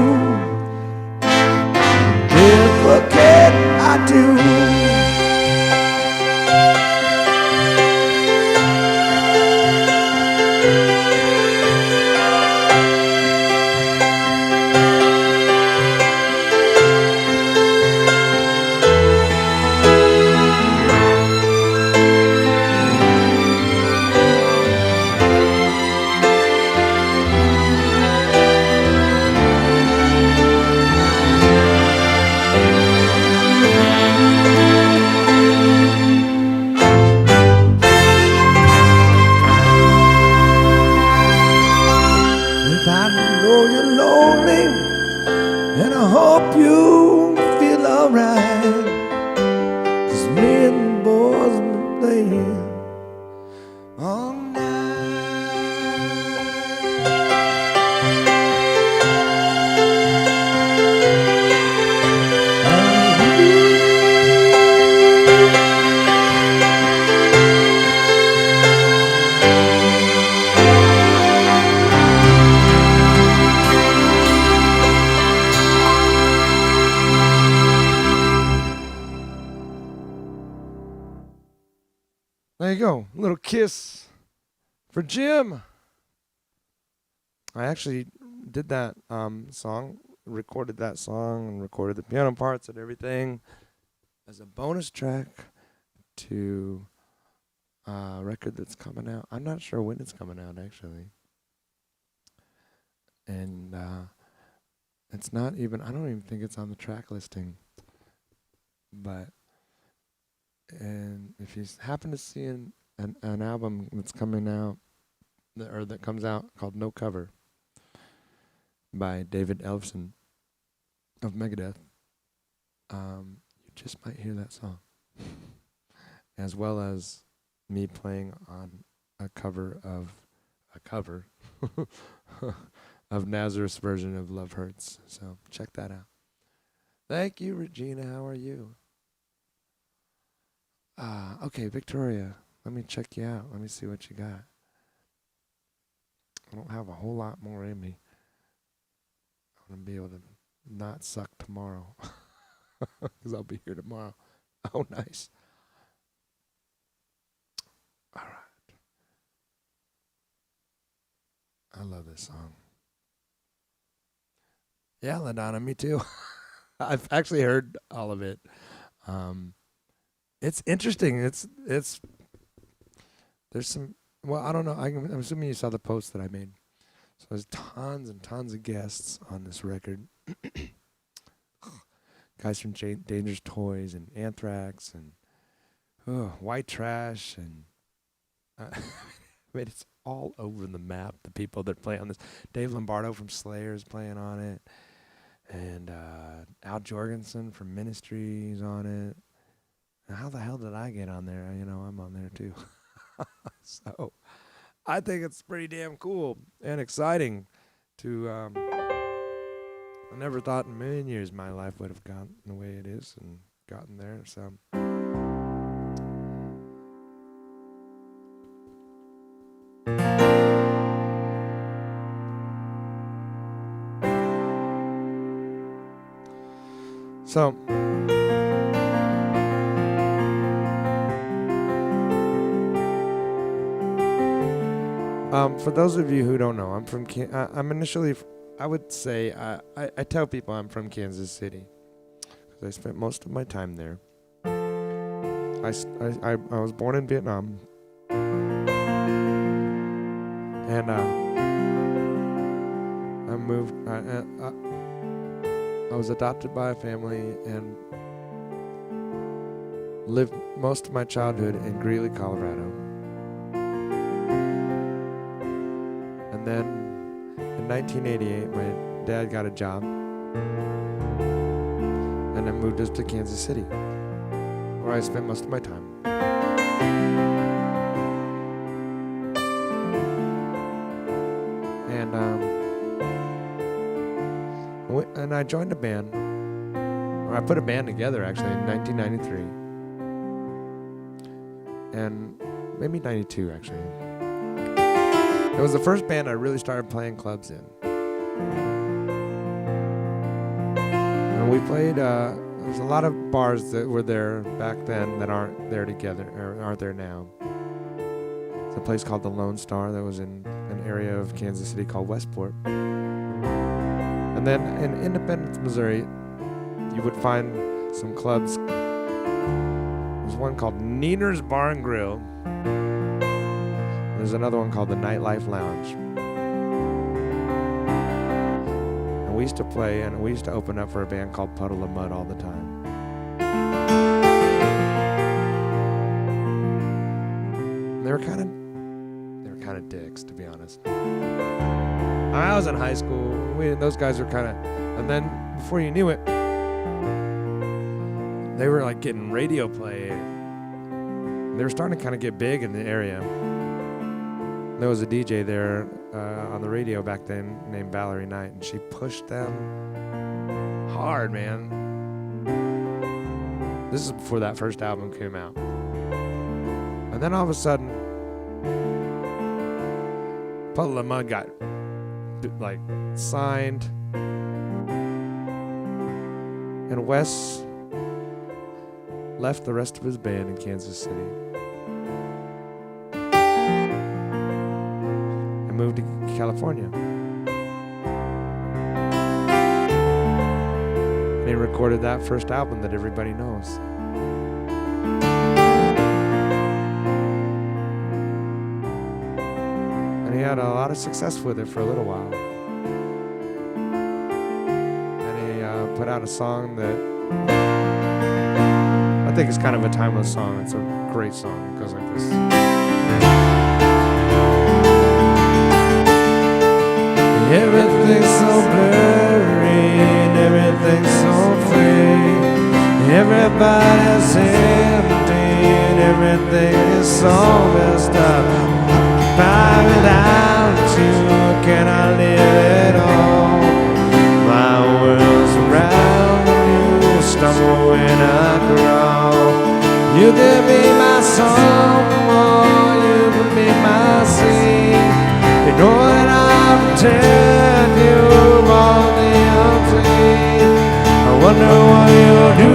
Beth, what can I do? I know you're lonely, and I hope you feel alright. 'Cause me and the boys have been playing all There you go. A little kiss for Jim. I actually did that song, recorded that song, and recorded the piano parts and everything as a bonus track to a record that's coming out. I'm not sure when it's coming out, actually. And it's not even, I don't even think it's on the track listing. But, and if you happen to see an album that's coming out, or that comes out called No Cover by David Ellefson of Megadeth, you just might hear that song. As well as me playing on a cover of Nazareth's version of Love Hurts. So check that out. Thank you, Regina. How are you? Okay, Victoria. Let me check you out. Let me see what you got. I don't have a whole lot more in me. I'm going to be able to not suck tomorrow. Because I'll be here tomorrow. Oh, nice. All right. I love this song. Yeah, LaDonna, me too. I've actually heard all of it. It's interesting. It's there's some, well, I don't know. I'm assuming you saw the post that I made. So there's tons and tons of guests on this record. Guys from Dangerous Toys and Anthrax and White Trash and I mean, it's all over the map. The people that play on this, Dave Lombardo from Slayer is playing on it, and Al Jorgensen from Ministry is on it. And how the hell did I get on there? You know, I'm on there too. So I think it's pretty damn cool and exciting to. I never thought in a million years my life would have gotten the way it is and gotten there. So. So, for those of you who don't know, I'm from I'm initially, I would say, I tell people I'm from Kansas City because I spent most of my time there. I was born in Vietnam, and I moved. I was adopted by a family, and lived most of my childhood in Greeley, Colorado. And then in 1988, my dad got a job and I moved us to Kansas City, where I spent most of my time. And I joined a band, or I put a band together actually in 1993, and maybe 92 actually. It was the first band I really started playing clubs in. And we played, there's a lot of bars that were there back then that aren't there together, or aren't there now. It's a place called the Lone Star that was in an area of Kansas City called Westport. And then in Independence, Missouri, you would find some clubs. There's one called Neener's Bar and Grill. There's another one called the Nightlife Lounge. And we used to play, and we used to open up for a band called Puddle of Mud all the time. They were kind of dicks, to be honest. I was in high school. Those guys were kind of, and then before you knew it, they were like getting radio play. They were starting to kind of get big in the area. There was a DJ there on the radio back then named Valerie Knight, and she pushed them hard, man. This is before that first album came out. And then all of a sudden, Puddle of Mud got like signed, and Wes left the rest of his band in Kansas City and moved to California. And he recorded that first album that everybody knows. And he had a lot of success with it for a little while. And he put out a song that I think is kind of a timeless song. It's a great song. It goes like this. Everything's so blurry and everything's so fake. Everybody's empty and everything is so messed up. Why without you can I live at all? My world's around you, stumble when I crawl. You can be my song, or you can be my sea. You know that I'll pretend you want the unclean. I wonder what you'll do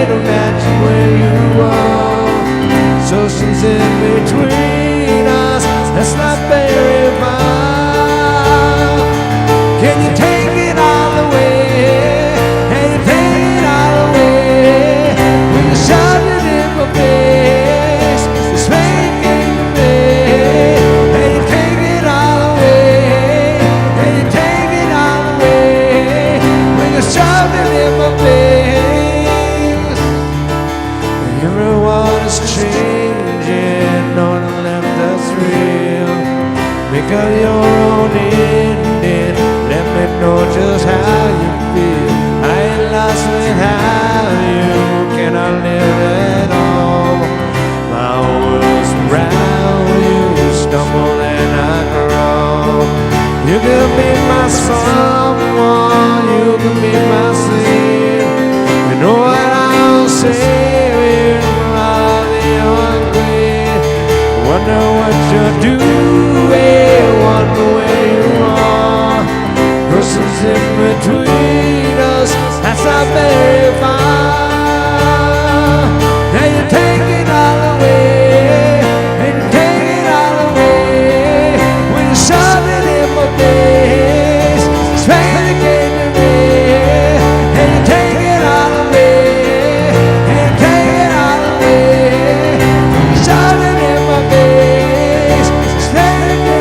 to match where you are. So she's in between us, that's not very far. Can you take it all away? Can you take it all away? When you shove it in my face, it's making me. Can you take it all away? Can you take it all away? When you shove it in my face, everyone is changing, no one left us real. Make up your own ending, let me know just how you feel. I ain't lost without you, can I live at all? My world's around you, stumble and I crawl. You can be my someone, you can be my sin. You know what I'll say when I'm the unclean. Wonder what you're doing, wonder where you are. Persons in between us, that's not very far. And you take it all away, and you take it all away. When you shove it in my face, it's making me. And you take it all away, and you take it all away. When you shove it in my face, it's making me.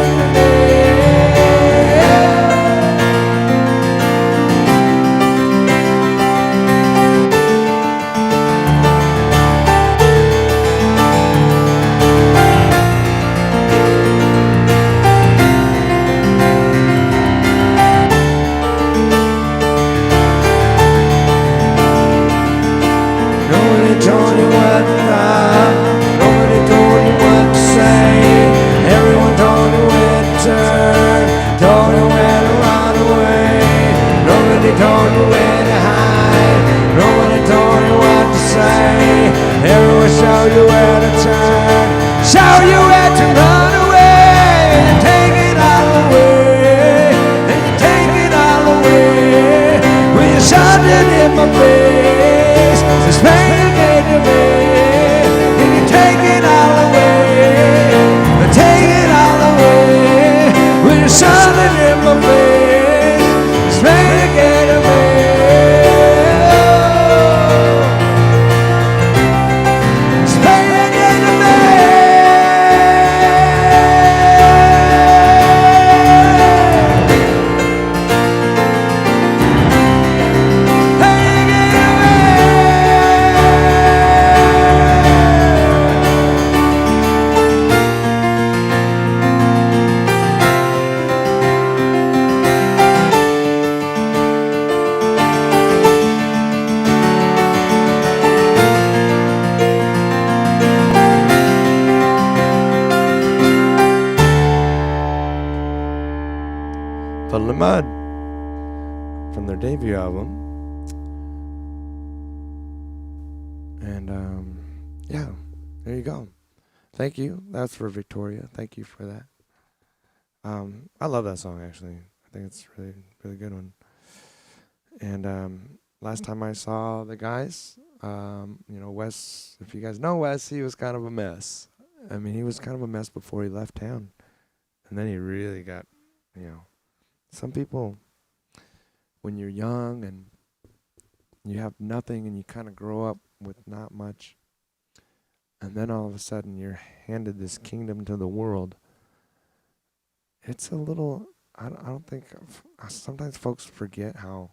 told you where to hide. Nobody told you what to say. Everyone show you where to turn, show you where to run away. And take it all away, and you take it all away. When you shoved it in my face, this pain you gave to me, and you take it all away, and take it all away. When you shoved it in my face, this pain you gave to me. Puddle of Mud from their debut album. And yeah, there you go. Thank you. That's for Victoria. Thank you for that. I love that song actually. I think it's really, really good one. And last time I saw the guys, Wes, if you guys know Wes, he was kind of a mess. I mean, he was kind of a mess before he left town. And then he really got, some people, when you're young and you have nothing and you kind of grow up with not much, and then all of a sudden you're handed this kingdom to the world, it's a little, I don't think, sometimes folks forget how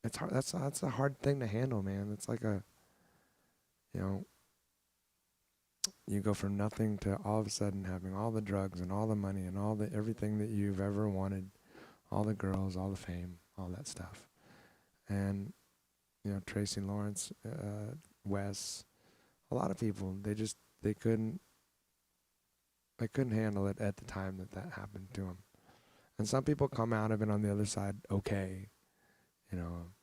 it's hard. That's a hard thing to handle, man. It's like you go from nothing to all of a sudden having all the drugs and all the money and all the everything that you've ever wanted, all the girls, all the fame, all that stuff. And Tracy Lawrence, Wes, a lot of people, they couldn't handle it at the time that happened to them. And some people come out of it on the other side okay.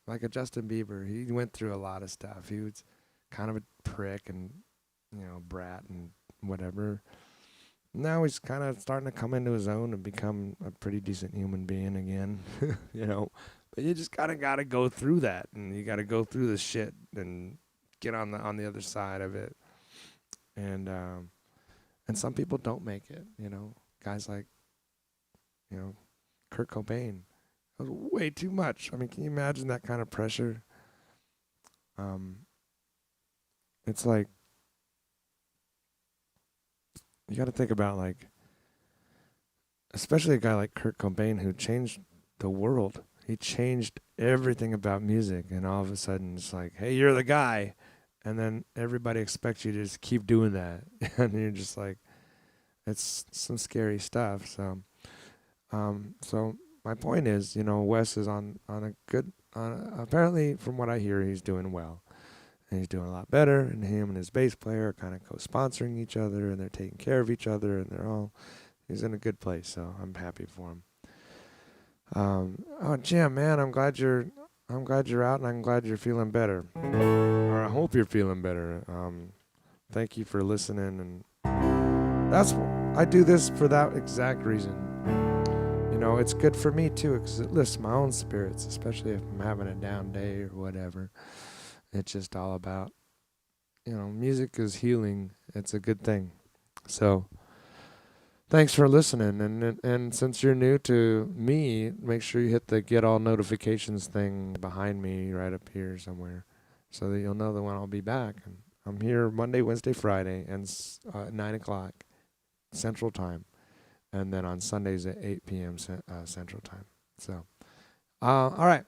Like a Justin Bieber, he went through a lot of stuff. He was kind of a prick and brat and whatever. Now he's kind of starting to come into his own and become a pretty decent human being again, But you just gotta go through that, and you gotta go through the shit and get on the other side of it. And some people don't make it, Guys like, Kurt Cobain. That was way too much. I mean, can you imagine that kind of pressure? It's like, you got to think about, like, especially a guy like Kurt Cobain who changed the world. He changed everything about music, and all of a sudden it's like, hey, you're the guy. And then everybody expects you to just keep doing that. And you're just like, it's some scary stuff. So my point is, Wes is on a good, apparently from what I hear, he's doing well. And he's doing a lot better, and him and his bass player are kind of co-sponsoring each other, and they're taking care of each other, and he's in a good place, so I'm happy for him. Jim, man, I'm glad you're out, and I'm glad you're feeling better. Or I hope you're feeling better. Thank you for listening, and I do this for that exact reason. It's good for me too, because it lifts my own spirits, especially if I'm having a down day or whatever. It's just all about, music is healing. It's a good thing. So thanks for listening. And since you're new to me, make sure you hit the get all notifications thing behind me right up here somewhere so that you'll know that when I'll be back. And I'm here Monday, Wednesday, Friday, and 9 o'clock Central Time. And then on Sundays at 8 p.m. Central Time. So, all right.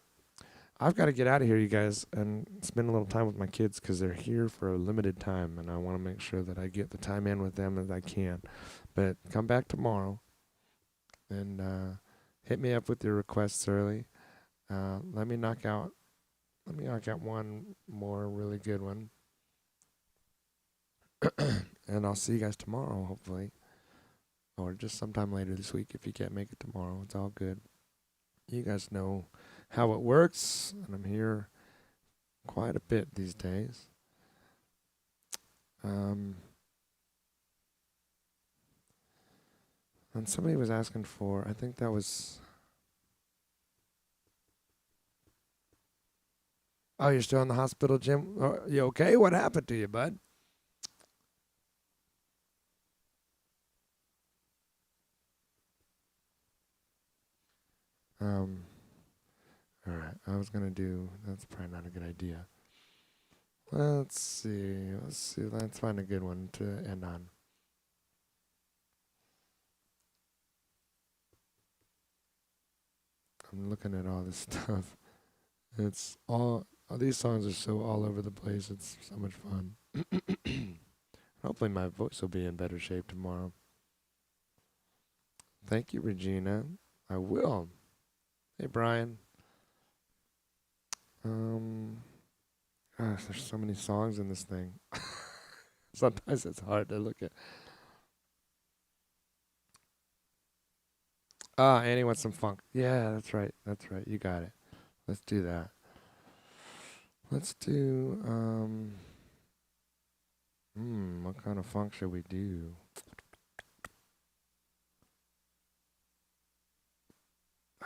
I've got to get out of here, you guys, and spend a little time with my kids because they're here for a limited time, and I want to make sure that I get the time in with them as I can. But come back tomorrow and hit me up with your requests early. Let me knock out one more really good one, and I'll see you guys tomorrow, hopefully. or just sometime later this week if you can't make it tomorrow. It's all good. You guys know how it works, and I'm here quite a bit these days. And somebody was asking for, I think that was, oh, you're still in the hospital, Jim? Oh, you okay? What happened to you, bud? All right, I was going to do, that's probably not a good idea. Let's see, let's find a good one to end on. I'm looking at all this stuff. It's all these songs are so all over the place. It's so much fun. Hopefully my voice will be in better shape tomorrow. Thank you, Regina. I will. Hey, Brian. Gosh, there's so many songs in this thing. Sometimes it's hard to look at. Annie wants some funk. Yeah, that's right. That's right. You got it. Let's do that. Let's do, what kind of funk should we do?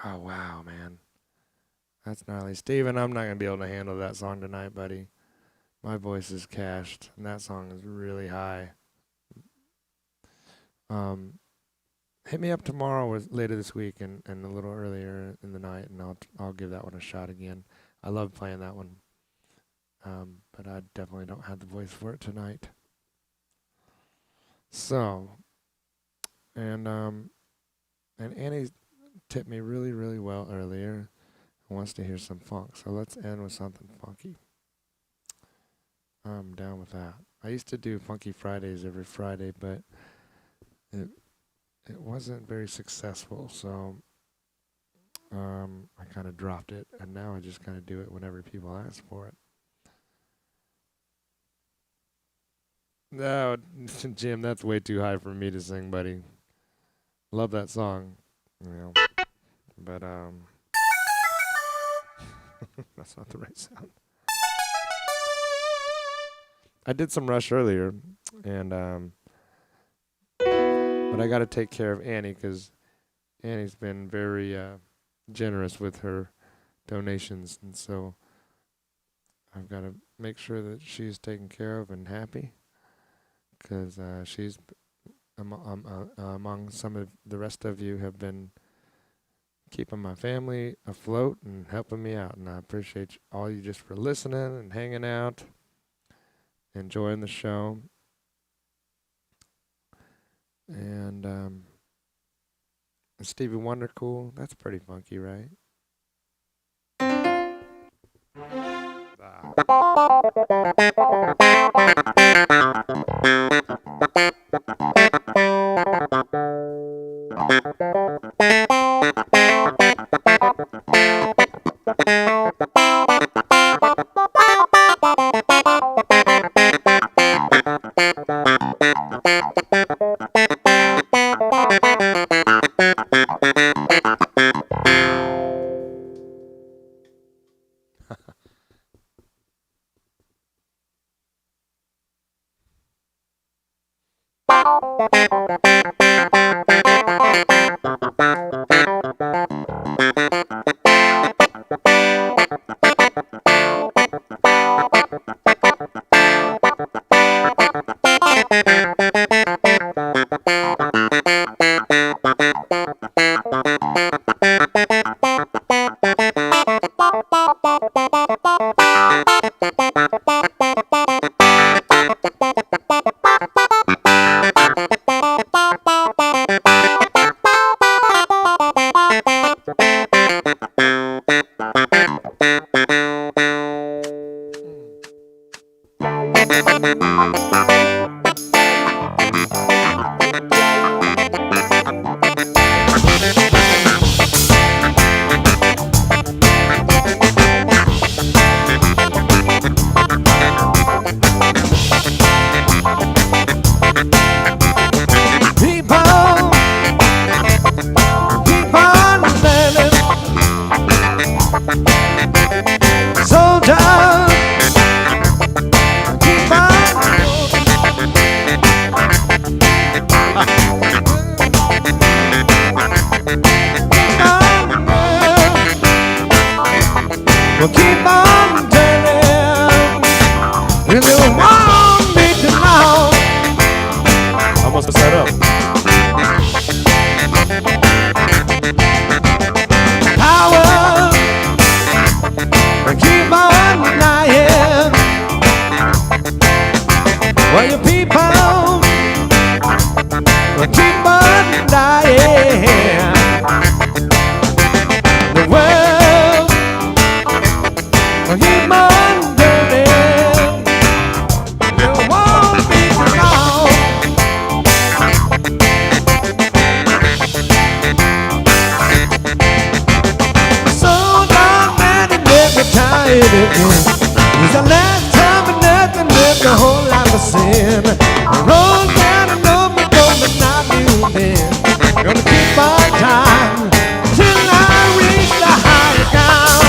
Oh, wow, man. That's gnarly. Steven, I'm not going to be able to handle that song tonight, buddy. My voice is cashed, and that song is really high. Hit me up tomorrow or later this week and a little earlier in the night, and I'll give that one a shot again. I love playing that one, but I definitely don't have the voice for it tonight. So, and Annie tipped me really, really well earlier and wants to hear some funk. So let's end with something funky. I'm down with that. I used to do Funky Fridays every Friday, but it wasn't very successful, so I kind of dropped it, and now I just kind of do it whenever people ask for it. No, Jim, that's way too high for me to sing, buddy. Love that song, but that's not the right sound. I did some Rush earlier, and but I got to take care of Annie because Annie's been very generous with her donations, and so I've got to make sure that she's taken care of and happy because she's among some of the rest of you have been keeping my family afloat and helping me out, and I appreciate all you just for listening and hanging out, enjoying the show. And Stevie Wonder cool? That's pretty funky, right? will keep on turning. If you want me to know, I must have set up. power will keep on lying. Well, you people will keep on dying. The world will keep on turning. You won't be long. So long and it never tired again. It's the last time and nothing left, a whole lot of sin. Roll down and over, but not you then. Gonna keep on time till I reach the higher ground.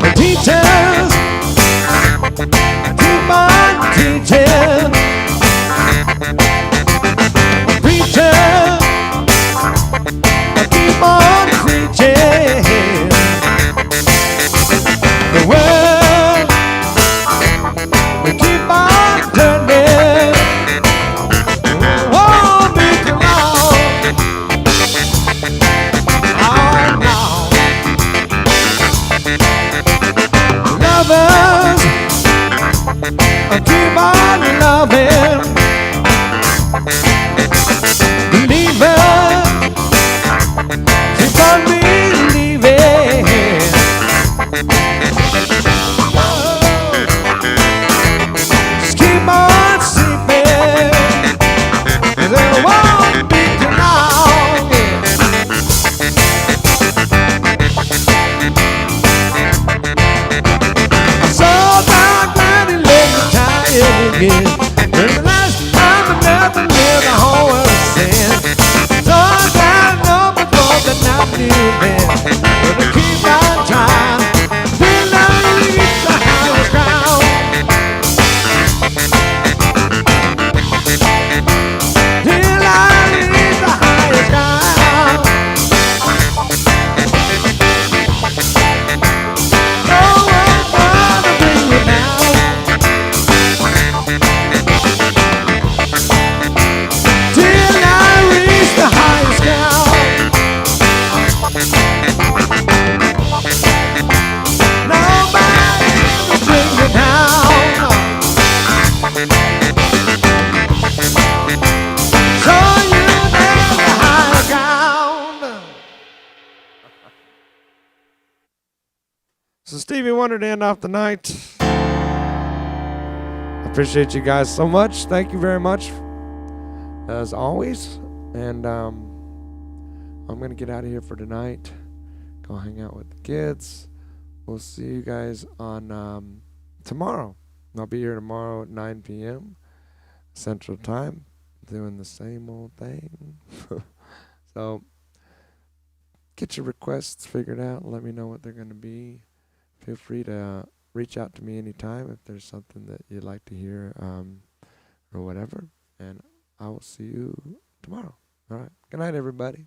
The teachers keep on teaching. Preachers keep on preaching. The world will keep on turning. It won't be too long. Oh no. Lovers keep on loving. Believers keep on believing. Just keep on sleeping. It won't be too long. I'm so dark that it left me tired again. When the last time I never lived, the whole world was sin. So I know before that I knew then. Gonna keep on trying till I reach the highest ground. Till I reach the highest ground. No one's gonna bring me down. Till I reach the highest ground. Nobody will bring me down. So you never the higher ground. So Stevie Wonder to end off the night. I appreciate you guys so much. Thank you very much, as always. And I'm gonna get out of here for tonight. Go hang out with the kids. We'll see you guys on tomorrow. I'll be here tomorrow at 9 p.m. Central Time, doing the same old thing. So get your requests figured out. Let me know what they're gonna be. Feel free to reach out to me anytime if there's something that you'd like to hear or whatever. And I will see you tomorrow. All right. Good night, everybody.